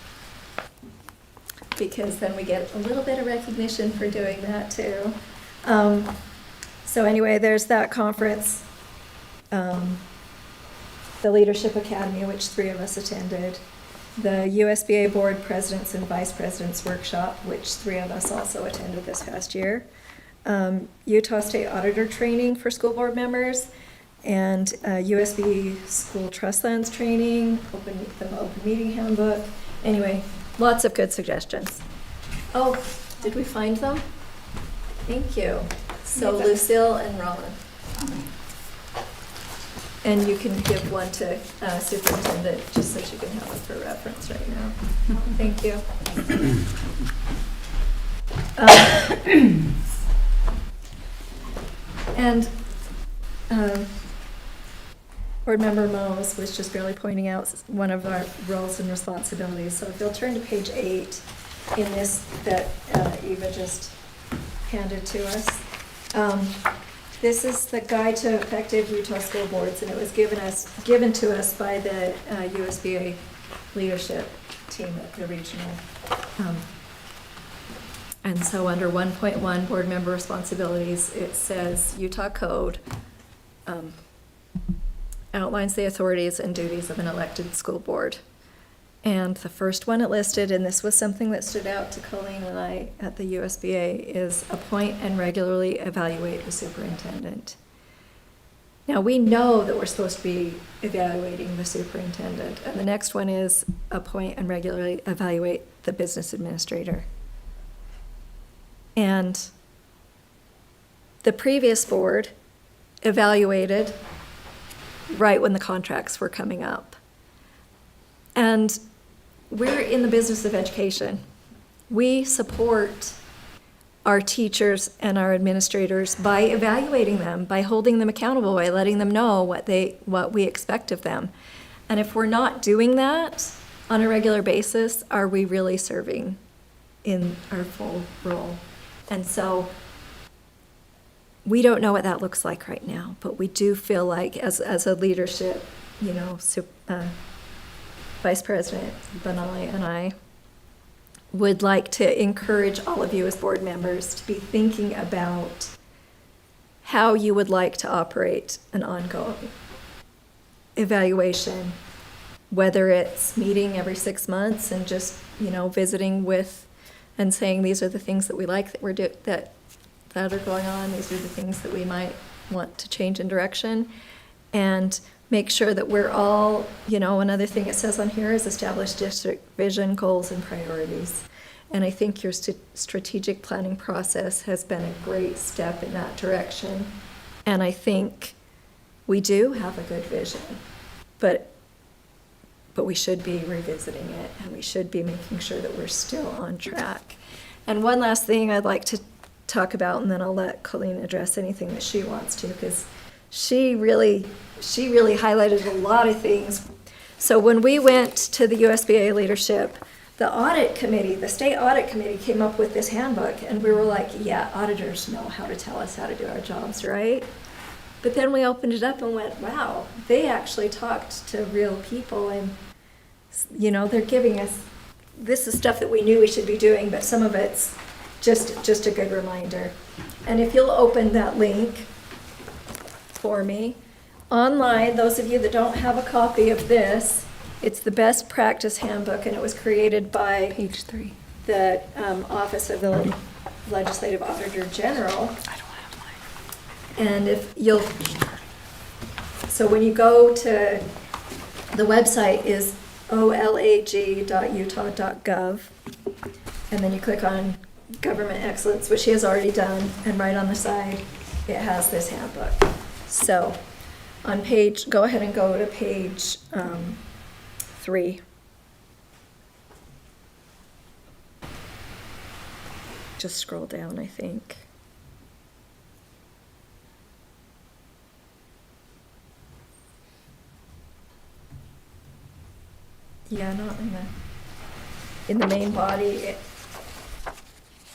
Because then we get a little bit of recognition for doing that too. So anyway, there's that conference. The Leadership Academy, which 3 of us attended. The USBA Board Presidents and Vice Presidents Workshop, which 3 of us also attended this past year. Utah State Auditor Training for school board members, and USB School Trust Lands Training, the Open Meeting Handbook. Anyway, lots of good suggestions. Oh, did we find them? Thank you. So Lucille and Rowan. And you can give one to Superintendent, just so she can have it for reference right now. Thank you. And Board Member Mose was just barely pointing out one of our roles and responsibilities. So if you'll turn to page 8 in this that Eva just handed to us. This is the Guide to Effective Utah School Boards, and it was given to us by the USBA leadership team at the regional. And so under 1.1, Board Member Responsibilities, it says Utah Code outlines the authorities and duties of an elected school board. And the first one it listed, and this was something that stood out to Colleen and I at the USBA, is appoint and regularly evaluate the superintendent. Now, we know that we're supposed to be evaluating the superintendent, and the next one is appoint and regularly evaluate the business administrator. And the previous board evaluated right when the contracts were coming up. And we're in the business of education. We support our teachers and our administrators by evaluating them, by holding them accountable, by letting them know what we expect of them. And if we're not doing that on a regular basis, are we really serving in our full role? And so we don't know what that looks like right now, but we do feel like as a leadership, Vice President Benali and I would like to encourage all of you as board members to be thinking about how you would like to operate an ongoing evaluation, whether it's meeting every 6 months and just, visiting with and saying these are the things that we like that are going on, these are the things that we might want to change in direction, and make sure that we're all, another thing it says on here is establish district vision, goals, and priorities. And I think your strategic planning process has been a great step in that direction. And I think we do have a good vision, but we should be revisiting it, and we should be making sure that we're still on track. And one last thing I'd like to talk about, and then I'll let Colleen address anything that she wants to, because she really highlighted a lot of things. So when we went to the USBA leadership, the state audit committee came up with this handbook, and we were like, yeah, auditors know how to tell us how to do our jobs, right? But then we opened it up and went, wow, they actually talked to real people, and they're giving us, this is stuff that we knew we should be doing, but some of it's just a good reminder. And if you'll open that link for me. Online, those of you that don't have a copy of this, it's the Best Practice Handbook, and it was created by Page 3. the Office of the Legislative Auditor General. I don't have mine. And if you'll, so when you go to, the website is olag.utah.gov, and then you click on Government Excellence, which he has already done, and right on the side, it has this handbook. So On page, go ahead and go to page 3. Just scroll down, I think. Yeah, not in the main body.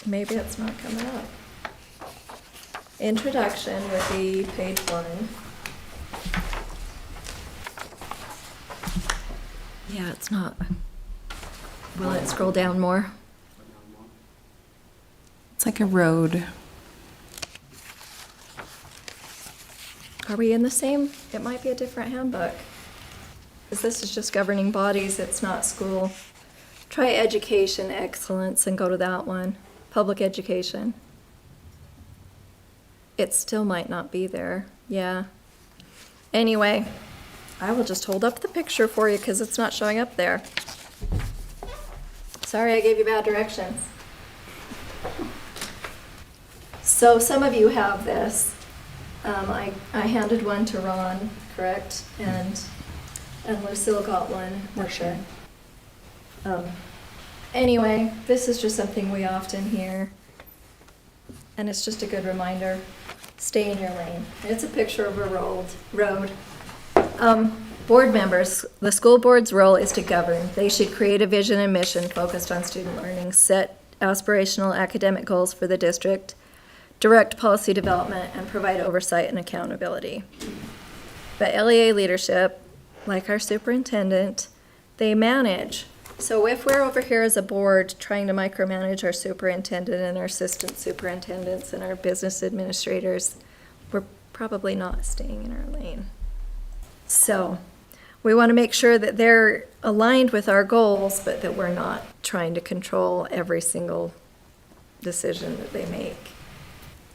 Maybe it's not coming up. Introduction would be page 1. Yeah, it's not. Will it scroll down more? It's like a road. Are we in the same? It might be a different handbook. Because this is just governing bodies, it's not school. Try education excellence and go to that one. Public education. It still might not be there. Yeah. Anyway, I will just hold up the picture for you because it's not showing up there. Sorry I gave you bad directions. So some of you have this. I handed one to Ron, correct? And Lucille got one. Okay. Anyway, this is just something we often hear. And it's just a good reminder. Stay in your lane. It's a picture of a road. Board members, the school board's role is to govern. They should create a vision and mission focused on student learning, set aspirational academic goals for the district, direct policy development, and provide oversight and accountability. But LEA leadership, like our superintendent, they manage. So if we're over here as a board trying to micromanage our superintendent and our assistant superintendents and our business administrators, we're probably not staying in our lane. So we want to make sure that they're aligned with our goals, but that we're not trying to control every single decision that they make.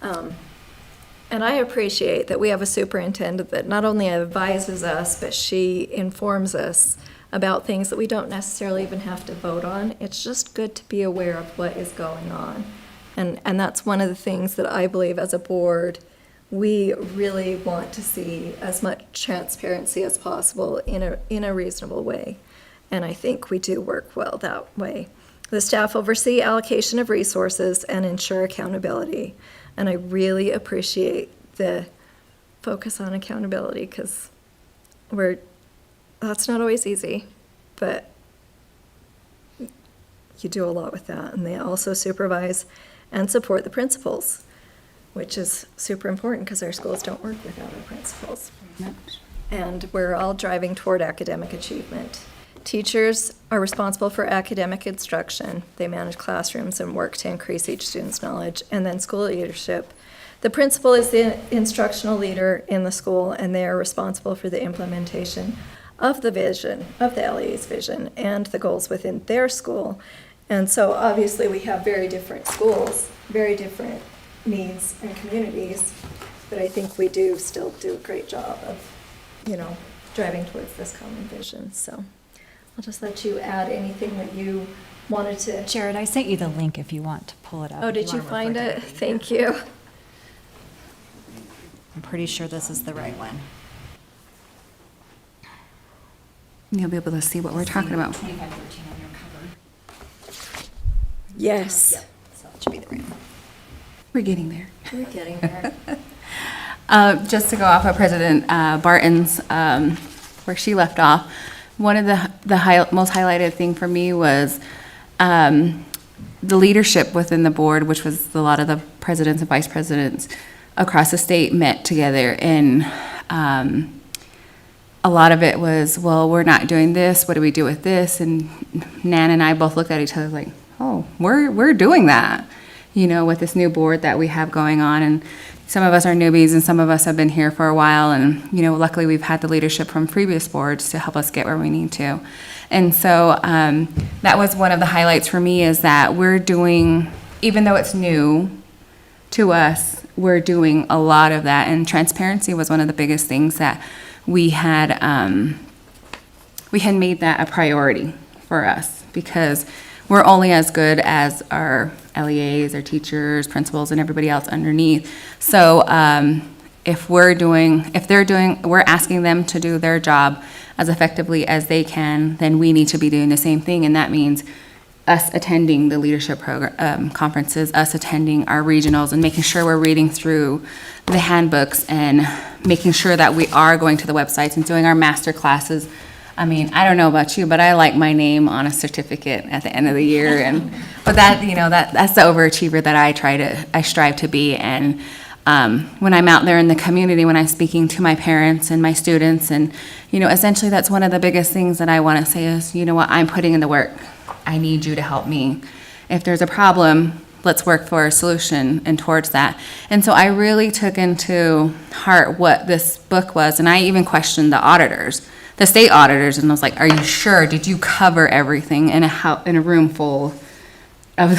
And I appreciate that we have a superintendent that not only advises us, but she informs us about things that we don't necessarily even have to vote on. It's just good to be aware of what is going on. And that's one of the things that I believe as a board, we really want to see as much transparency as possible in a reasonable way. And I think we do work well that way. The staff oversee allocation of resources and ensure accountability. And I really appreciate the focus on accountability because that's not always easy, but you do a lot with that. And they also supervise and support the principals, which is super important because our schools don't work without our principals. And we're all driving toward academic achievement. Teachers are responsible for academic instruction. They manage classrooms and work to increase each student's knowledge. And then school leadership. The principal is the instructional leader in the school, and they are responsible for the implementation of the vision, of the LEA's vision, and the goals within their school. And so obviously we have very different schools, very different needs and communities, but I think we do still do a great job of, driving towards this common vision. So I'll just let you add anything that you wanted to. Jared, I sent you the link if you want to pull it up. Oh, if did you wanna find refer to it? Thank you. I'm pretty sure this is the right one. You'll be able to see what we're talking about. 2513 on your cover. Yes. Yep. So that should be the right one. We're getting there. We're getting there. Just to go off of President Barton's, where she left off, one of the most highlighted thing for me was the leadership within the board, which was a lot of the presidents and vice presidents across the state met together, and a lot of it was, well, we're not doing this, what do we do with this? And Nan and I both looked at each other like, oh, we're doing that, with this new board that we have going on. And some of us are newbies and some of us have been here for a while, and luckily we've had the leadership from previous boards to help us get where we need to. And so that was one of the highlights for me, is that we're doing, even though it's new to us, we're doing a lot of that. And transparency was one of the biggest things that we had made that a priority for us, because we're only as good as our LEAs, our teachers, principals, and everybody else underneath. So if we're asking them to do their job as effectively as they can, then we need to be doing the same thing, and that means us attending the leadership program conferences, us attending our regionals, and making sure we're reading through the handbooks and making sure that we are going to the websites and doing our master classes. I mean, I don't know about you, but I like my name on a certificate at the end of the year, but that, you know, that's the overachiever that I strive to be. And when I'm out there in the community, when I'm speaking to my parents and my students, and, you know, essentially that's one of the biggest things that I want to say is, you know what, I'm putting in the work. I need you to help me. If there's a problem, let's work for a solution and towards that. And so I really took into heart what this book was, and I even questioned the auditors, the state auditors, and I was like, are you sure? Did you cover everything in a room full of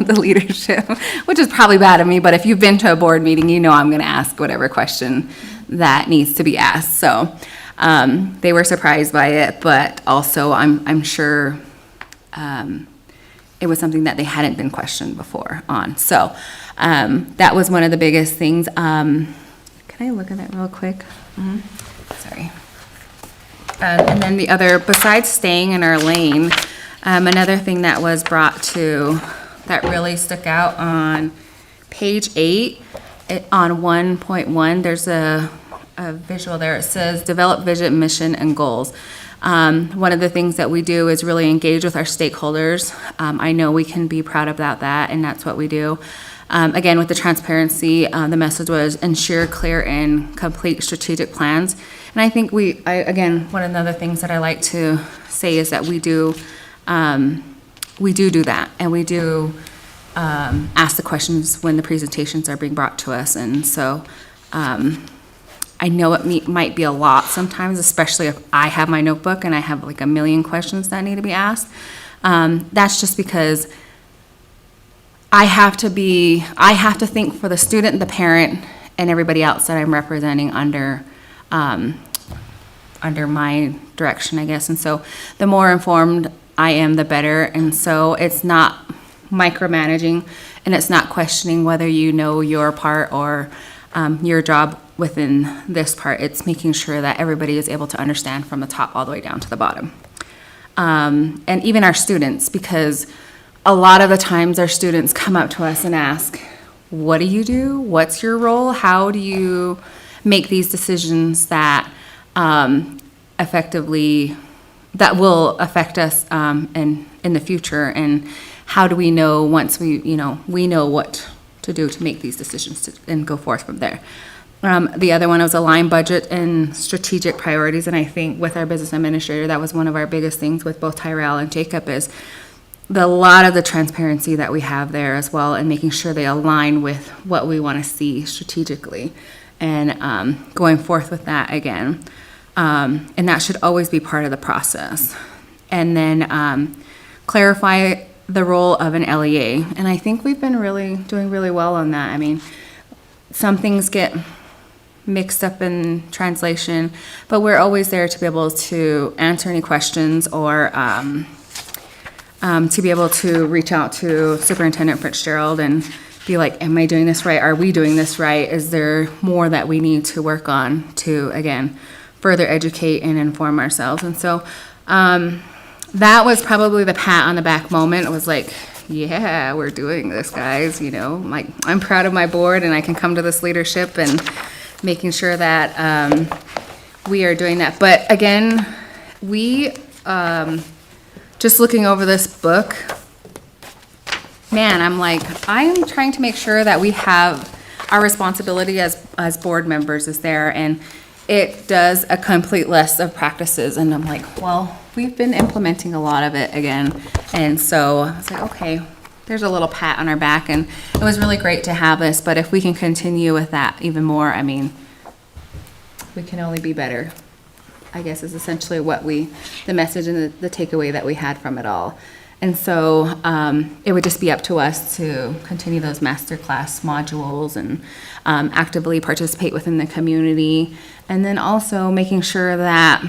the leadership? Which is probably bad of me, but if you've been to a board meeting, you know I'm going to ask whatever question that needs to be asked. So they were surprised by it, but also I'm sure it was something that they hadn't been questioned before on. So that was one of the biggest things. Can I look at that real quick? Sorry. And then the other, besides staying in our lane, another thing that was brought to, that really stuck out on page 8, on 1.1, there's a visual there. It says, develop vision, mission, and goals. One of the things that we do is really engage with our stakeholders. I know we can be proud about that, and that's what we do. Again, with the transparency, the message was ensure clear and complete strategic plans. And I think again, one of the other things that I like to say is that we do that, and we do ask the questions when the presentations are being brought to us. And so I know it might be a lot sometimes, especially if I have my notebook and I have like a million questions that need to be asked. That's just because I have to think for the student, the parent, and everybody else that I'm representing under my direction, I guess. And so the more informed I am, the better. And so it's not micromanaging, and it's not questioning whether you know your part or your job within this part. It's making sure that everybody is able to understand from the top all the way down to the bottom. And even our students, because a lot of the times our students come up to us and ask, what do you do? What's your role? How do you make these decisions that effectively, that will affect us in the future? And how do we know once we know what to do to make these decisions and go forth from there? The other one was align budget and strategic priorities. And I think with our business administrator, that was one of our biggest things with both Tyrell and Jacob, is a lot of the transparency that we have there as well, and making sure they align with what we want to see strategically, and going forth with that again. And that should always be part of the process. And then clarify the role of an LEA. And I think we've been doing really well on that. I mean, some things get mixed up in translation, but we're always there to be able to answer any questions, or to be able to reach out to Superintendent Fitzgerald and be like, am I doing this right? Are we doing this right? Is there more that we need to work on to, again, further educate and inform ourselves? And so that was probably the pat on the back moment. It was like, yeah, we're doing this, guys. You know, like, I'm proud of my board, and I can come to this leadership and making sure that we are doing that. But again, we just looking over this book, man, I'm like, I'm trying to make sure that we have our responsibility as board members is there, and it does a complete list of practices. And I'm like, well, we've been implementing a lot of it again. And so I was like, okay, there's a little pat on our back, and it was really great to have this. But if we can continue with that even more, I mean, we can only be better, I guess, is essentially what the message and the takeaway that we had from it all. And so it would just be up to us to continue those masterclass modules and actively participate within the community. And then also making sure that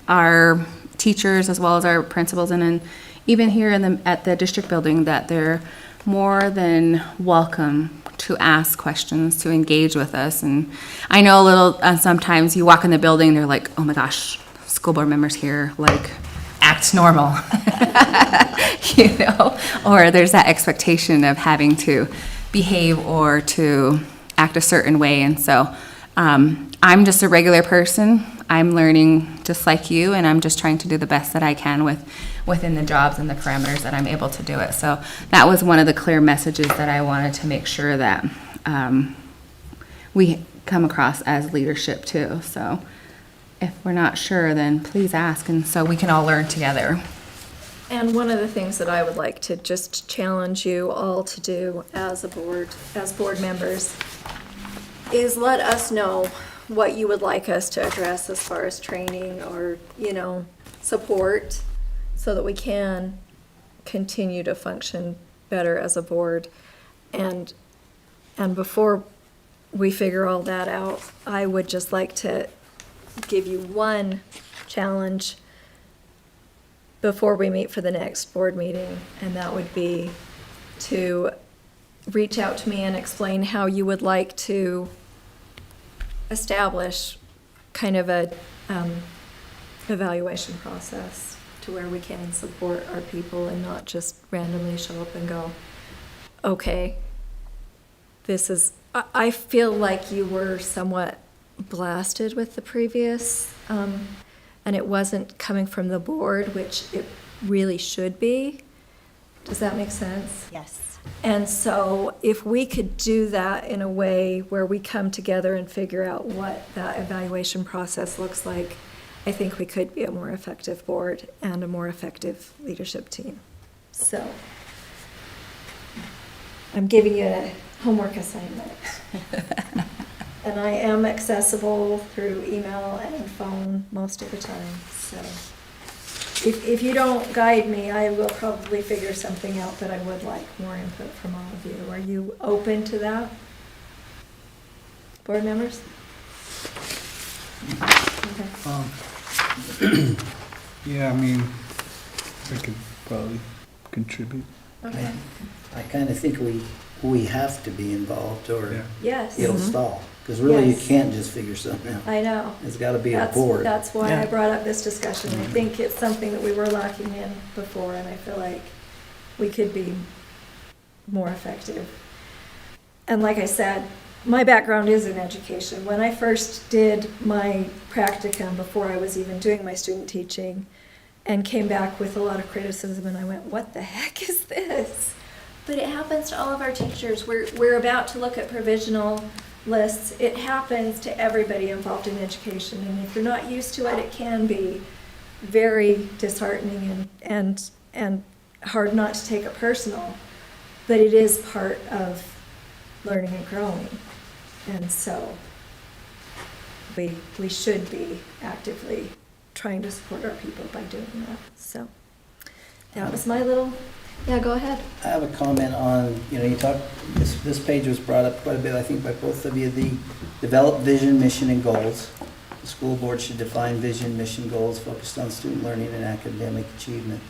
our teachers, as well as our principals, and then even here at the district building, that they're more than welcome to ask questions, to engage with us. And I know a little, sometimes you walk in the building, they're like, oh my gosh, school board members here, like, act normal, you know? Or there's that expectation of having to behave or to act a certain way. And so I'm just a regular person. I'm learning just like you, and I'm just trying to do the best that I can within the jobs and the parameters that I'm able to do it. So that was one of the clear messages that I wanted to make sure that we come across as leadership too. So if we're not sure, then please ask, and so we can all learn together. And one of the things that I would like to just challenge you all to do as board members, is let us know what you would like us to address as far as training or, support, so that we can continue to function better as a board. And before we figure all that out, I would just like to give you one challenge before we meet for the next board meeting, and that would be to reach out to me and explain how you would like to establish kind of a evaluation process to where we can support our people and not just randomly show up and go, okay, this is, I feel like you were somewhat blasted with the previous, and it wasn't coming from the board, which it really should be. Does that make sense? Yes. And so if we could do that in a way where we come together and figure out what that evaluation process looks like, I think we could be a more effective board and a more effective leadership team. So I'm giving you a homework assignment. And I am accessible through email and phone most of the time, so. If you don't guide me, I will probably figure something out, but I would like more input from all of you. Are you open to that? Board members? Okay. Yeah, I mean, I could probably contribute. Okay. I kind of think we have to be involved, or Yes. it'll stall. Because really, Yes. you can't just figure something out. I know. It's got to be a board. That's why Yeah. I brought up this discussion. I think it's something that we were lacking in before, and I feel like we could be more effective. And like I said, my background is in education. When I first did my practicum, before I was even doing my student teaching, and came back with a lot of criticism, and I went, what the heck is this? But it happens to all of our teachers. We're about to look at provisional lists. It happens to everybody involved in education, and if you're not used to it, it can be very disheartening and hard not to take it personal. But it is part of learning and growing, and so we should be actively trying to support our people by doing that. So that was my little. Yeah, go ahead. I have a comment on, you talked, this page was brought up quite a bit, I think, by both of you. The develop vision, mission, and goals. The school board should define vision, mission, goals focused on student learning and academic achievement.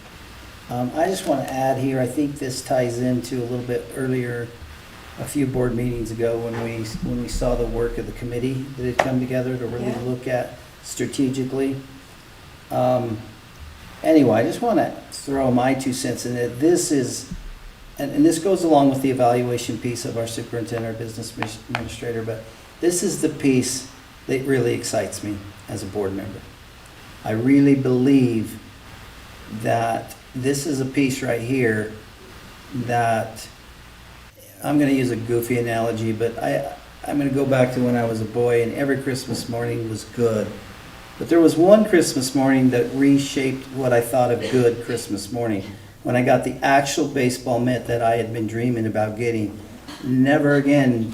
I just want to add here, I think this ties into a little bit earlier, a few board meetings ago, when we saw the work of the committee that had come together to really look at strategically. Anyway, I just want to throw my 2 cents in it. This is, and this goes along with the evaluation piece of our superintendent or business administrator, but this is the piece that really excites me as a board member. I really believe that this is a piece right here that, I'm going to use a goofy analogy, but I'm going to go back to when I was a boy, and every Christmas morning was good. But there was one Christmas morning that reshaped what I thought of good Christmas morning, when I got the actual baseball mitt that I had been dreaming about getting. Never again.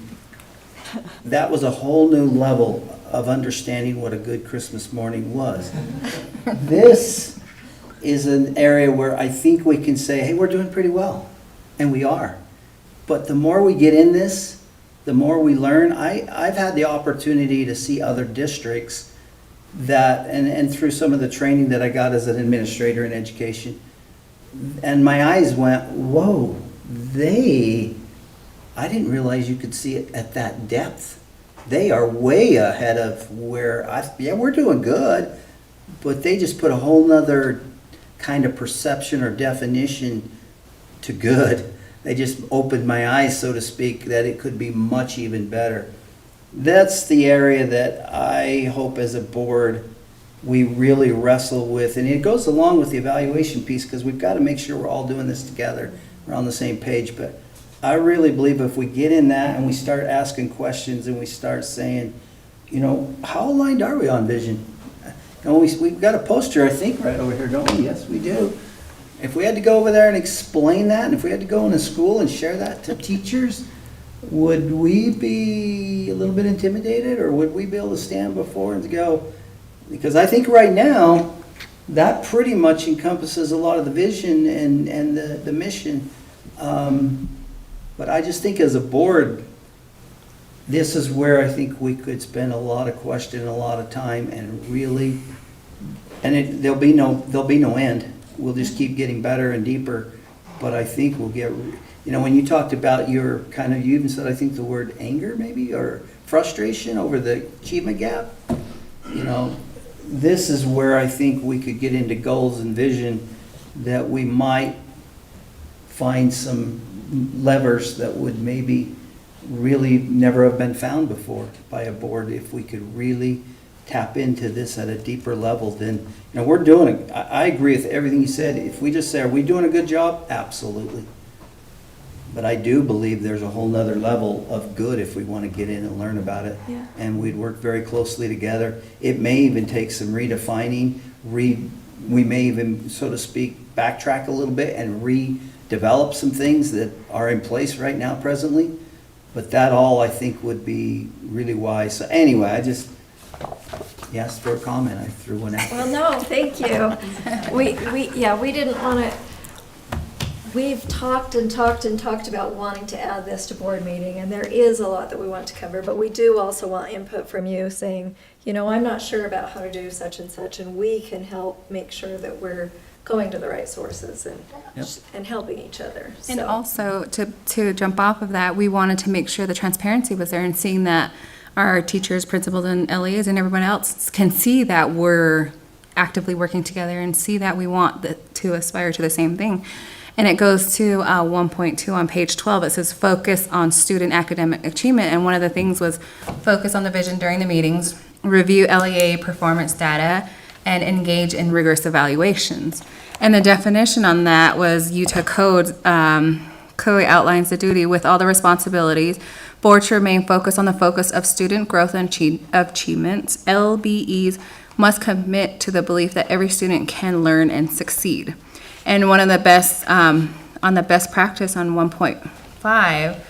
That was a whole new level of understanding what a good Christmas morning was. This is an area where I think we can say, hey, we're doing pretty well. And we are. But the more we get in this, the more we learn. I've had the opportunity to see other districts that, and through some of the training that I got as an administrator in education, and my eyes went, whoa, they I didn't realize you could see it at that depth. They are way ahead of where we're doing good, but they just put a whole nother kind of perception or definition to good. They just opened my eyes, so to speak, that it could be much even better. That's the area that I hope as a board we really wrestle with. And it goes along with the evaluation piece because we've got to make sure we're all doing this together. We're on the same page. But I really believe if we get in that and we start asking questions and we start saying, you know, how aligned are we on vision? You know, we've got a poster, I think, right over here, don't we? Yes, we do. If we had to go over there and explain that, and if we had to go into school and share that to teachers, would we be a little bit intimidated, or would we be able to stand before and to go? Because I think right now, that pretty much encompasses a lot of the vision and the mission. But I just think as a board, this is where I think we could spend a lot of question, a lot of time, and really, and there'll be no end. We'll just keep getting better and deeper. But I think we'll get, you know, when you talked about your kind of, you even said, I think the word anger maybe, or frustration over the achievement gap. You know, this is where I think we could get into goals and vision that we might find some levers that would maybe really never have been found before by a board if we could really tap into this at a deeper level. Then, you know, we're doing it. I agree with everything you said. If we just say, are we doing a good job? Absolutely. But I do believe there's a whole nother level of good if we want to get in and learn about it. Yeah. And we'd work very closely together. It may even take some redefining, we may even, so to speak, backtrack a little bit and redevelop some things that are in place right now presently. But that all, I think, would be really wise. So anyway, you asked for a comment, I threw one out. Well, no, thank you. We didn't want to, we've talked and talked and talked about wanting to add this to board meeting, and there is a lot that we want to cover, but we do also want input from you saying, you know, I'm not sure about how to do such, and we can help make sure that we're going to the right sources and helping each other. And So- also, to jump off of that, we wanted to make sure the transparency was there and seeing that our teachers, principals, and LEAs and everyone else can see that we're actively working together and see that we want to aspire to the same thing. And it goes to 1.2 on page 12. It says focus on student academic achievement. And one of the things was focus on the vision during the meetings, review LEA performance data, and engage in rigorous evaluations. And the definition on that was Utah Code clearly outlines the duty with all the responsibilities. Board should remain focused on the focus of student growth and achievements. LBEs must commit to the belief that every student can learn and succeed. And one of the best, on the best practice on 1.5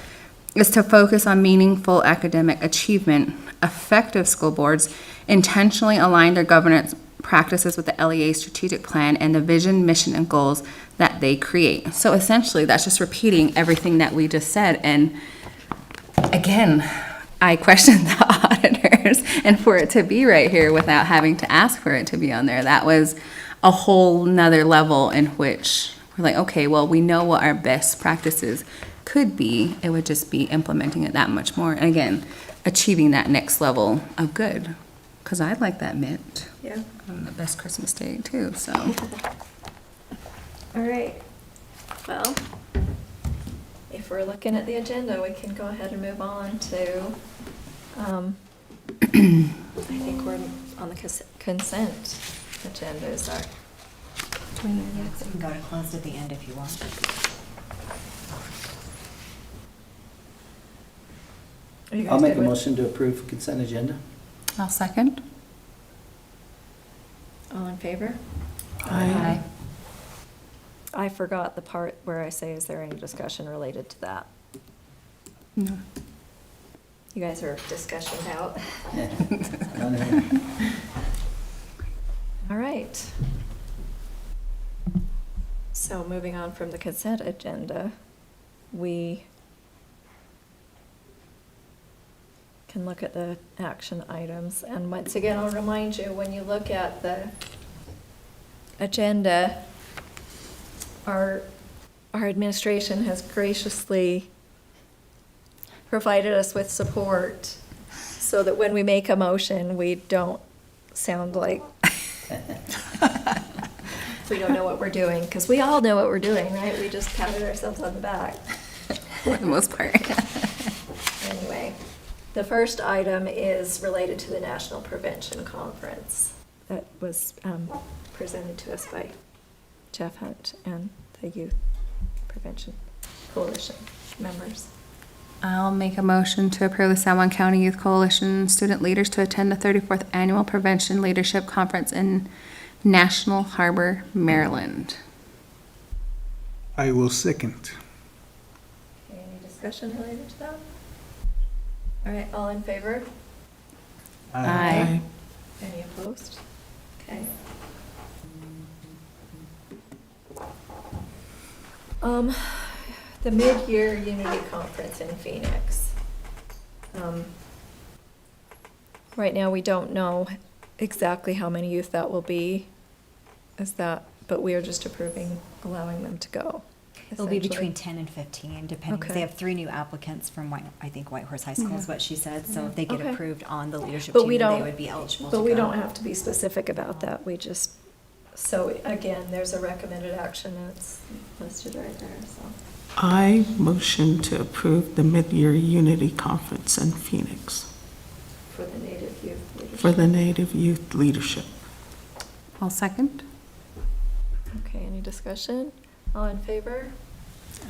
is to focus on meaningful academic achievement. Effective school boards intentionally align their governance practices with the LEA strategic plan and the vision, mission, and goals that they create. So essentially, that's just repeating everything that we just said. And again, I question the auditors, and for it to be right here without having to ask for it to be on there, that was a whole nother level in which we're like, okay, well, we know what our best practices could be. It would just be implementing it that much more. And again, achieving that next level of good. Because I like that mint. Yeah. On the best Christmas day, too, so. All right. Well, if we're looking at the agenda, we can go ahead and move on to, I think we're on the consent agenda, is our. We can go to closed at the end if you want. Are you guys I'll make good a with- motion to approve consent agenda. I'll second. All in favor? Aye. I forgot the part where I say, is there any discussion related to that? No. You guys are discussion out. All right. So moving on from the consent agenda, we can look at the action items. And once again, I'll remind you, when you look at the agenda, our administration has graciously provided us with support so that when we make a motion, we don't sound like we don't know what we're doing, because we all know what we're doing, right? We just patted ourselves on the back. For the most part. Anyway, the first item is related to the National Prevention Conference that was presented to us by Jeff Hunt and the Youth Prevention Coalition members. I'll make a motion to approve the San Juan County Youth Coalition student leaders to attend the 34th Annual Prevention Leadership Conference in National Harbor, Maryland. I will second. Okay, any discussion related to that? All right, all in favor? Aye. Any opposed? Okay. The mid-year Unity Conference in Phoenix. Right now, we don't know exactly how many youth that will be. But we are just approving, allowing them to go. It'll be essentially. between 10 and 15, depending, 'cause Okay. they have 3 new applicants from I think Whitehorse High School is what she said, so if they get Okay. approved on the leadership But team, we then they don't- would be eligible to But go. we don't have to be specific about that, we just, so again, there's a recommended action, and it's listed right there, so. I motion to approve the mid-year Unity Conference in Phoenix For the Native Youth Leadership. for the Native Youth Leadership. I'll second. Okay, any discussion? All in favor?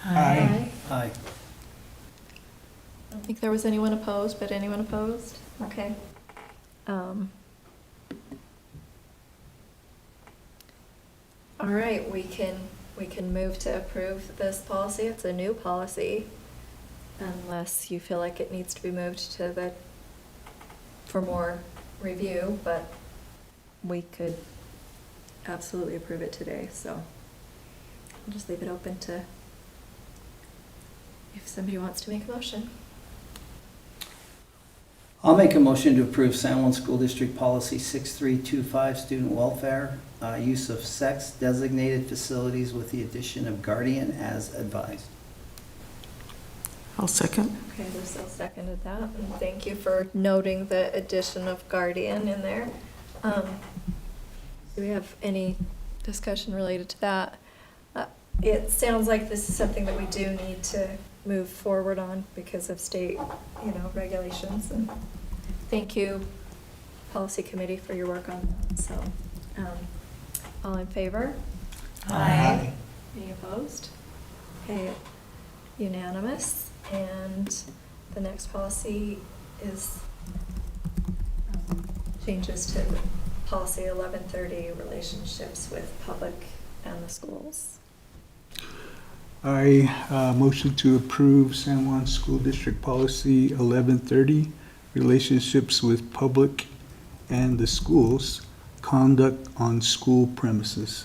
Aye. Aye. I don't think there was anyone opposed, but anyone opposed? Okay. All right, we can move to approve this policy. It's a new policy, unless you feel like it needs to be moved to for more review, but we could absolutely approve it today, so I'll just leave it open to if somebody wants to make a motion. I'll make a motion to approve San Juan School District Policy 6325, Student Welfare, use of sex-designated facilities with the addition of guardian as advised. I'll second. Okay, Lucille seconded that, and thank you for noting the addition of guardian in there. Do we have any discussion related to that? It sounds like this is something that we do need to move forward on because of state, regulations, and thank you, Policy Committee, for your work on that, so, all in favor? Aye. Any opposed? Okay, unanimous, and the next policy is changes to Policy 1130, relationships with public and the schools. I motion to approve San Juan School District Policy 1130, relationships with public and the schools, conduct on school premises.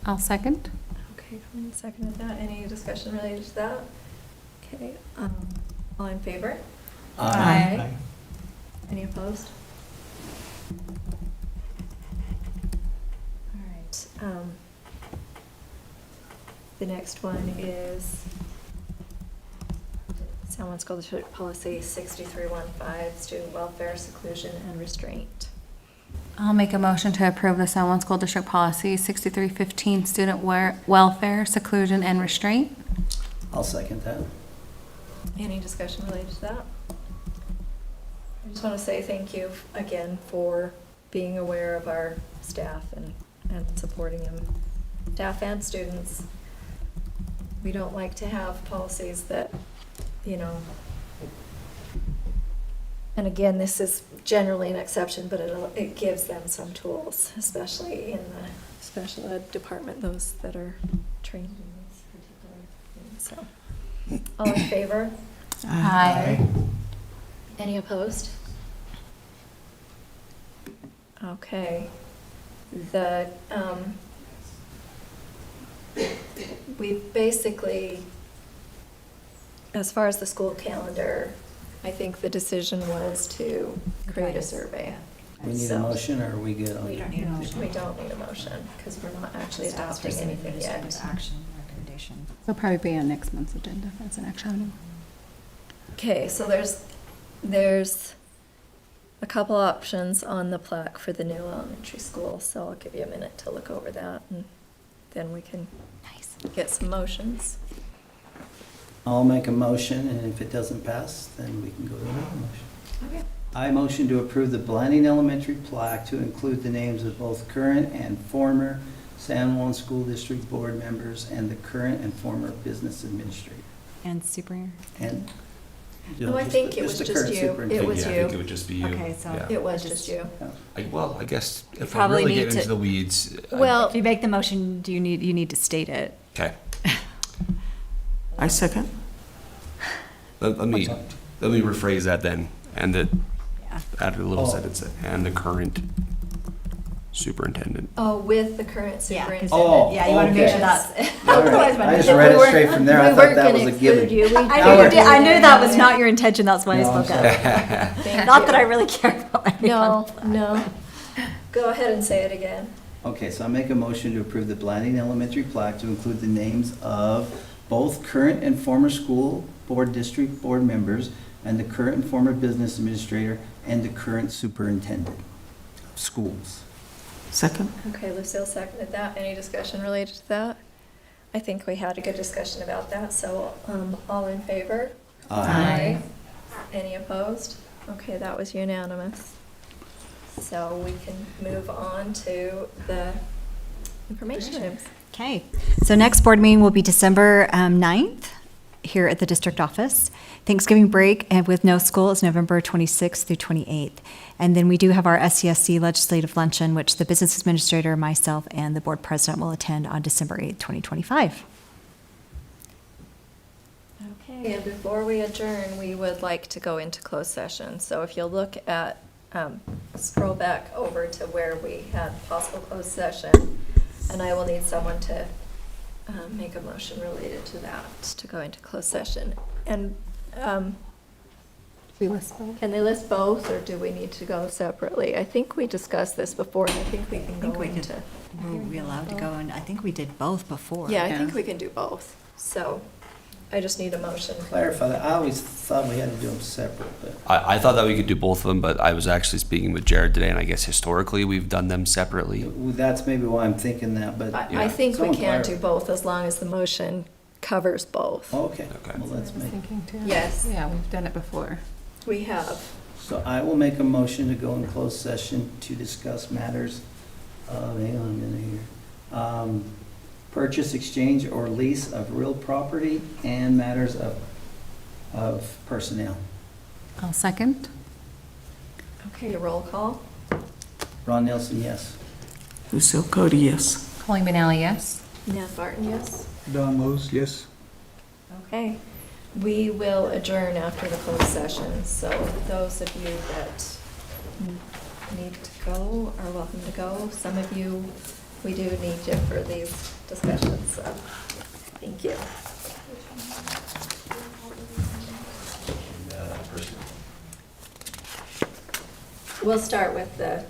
I'll second. Okay, Colleen seconded that. Any discussion related to that? Okay, all in favor? Aye. Any opposed? All right, the next one is San Juan School District Policy 6315, student welfare, seclusion, and restraint. I'll make a motion to approve the San Juan School District Policy 6315, student welfare, seclusion, and restraint. I'll second that. Any discussion related to that? I just want to say thank you again for being aware of our staff and supporting them, staff and students. We don't like to have policies that, and again, this is generally an exception, but it gives them some tools, especially in the special ed department, those that are trained in these particular things. So, all in favor? Aye. Any opposed? Okay. We basically, as far as the school calendar, I think the decision was to create a survey. We need a So- motion, or are we good on We that? don't need a motion. We don't need a motion, because we're not actually Just ask for adopting some anything yet. administrative action recommendation. consultation. It'll probably be on next month's agenda as an action item. Okay, so there's a couple options on the plaque for the new elementary school, so I'll give you a minute to look over that, and then we can get some motions. I'll make a motion, and if it doesn't pass, then we can go to another motion. Okay. I motion to approve the Blanding Elementary plaque to include the names of both current and former San Juan School District Board members and the current and former business administrator. And super. And No, I think it was the just current you. superintendent. It was Yeah, you. I think it would just be you. Okay, so Yeah. It was just you. Well, I guess if we're probably really need getting to- into the weeds. Well, If you make the motion, you need to state it. Okay. I second. Let me rephrase that then, and add a little Oh. sentence, and the current superintendent. Oh, with the current Yeah, 'cause- superintendent. Oh, Yeah, you want to make sure okay. that's. All right. I just read it straight from there. I thought that was a given. I knew that was not your intention, that's why I No, I'm spoke up. Thank Not you. that I really care about any No, no. Go ahead and say it again. Okay, so I make a motion to approve the Blanding Elementary plaque to include the names of both current and former school board district board members and the current and former business administrator and the current superintendent of schools. Second? Okay, Lucille seconded that. Any discussion related to that? I think we had a good discussion about that, so, all in favor? Aye. Any opposed? Okay, that was unanimous. So we can move on to the information items. Okay, so next board meeting will be December 9th here at the district office. Thanksgiving break and with no school is November 26th through 28th. And then we do have our SJSD legislative luncheon, which the business administrator, myself, and the board president will attend on December 8th, 2025. Okay, and before we adjourn, we would like to go into closed session. So if you'll look at, scroll back over to where we had possible closed session, and I will need someone to make a motion related to that, to go into closed session. And We list both. can they list both, or do we need to go separately? I think we discussed this before, and I think we can go into. Were we allowed to go? And I think we did both before. Yeah, I think we can do both. So I just need a motion. Clarify that. I always thought we had to do them separate, but I thought that we could do both of them, but I was actually speaking with Jared today, and I guess historically we've done them separately. that's maybe why I'm thinking that, but. I think we Someone can do clarify. both as long as the motion covers both. Okay, Okay. well, let's make. Thinking too. Yes. Yeah, we've done it before. We have. So I will make a motion to go in closed session to discuss matters of, hang on a minute here. Purchase, exchange, or lease of real property and matters of personnel. I'll second. Okay, roll call. Ron Nelson, yes. Lucille Cody, yes. Colleen Benally, yes. Nan Barton, yes. Don Mose, yes? Okay. We will adjourn after the closed session, so those of you that need to go are welcome to go. Some of you, we do need you for these discussions, so thank you. We'll start with the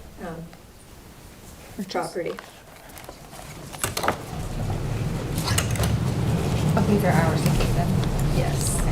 property. Oh, these are ours to keep them. Yes.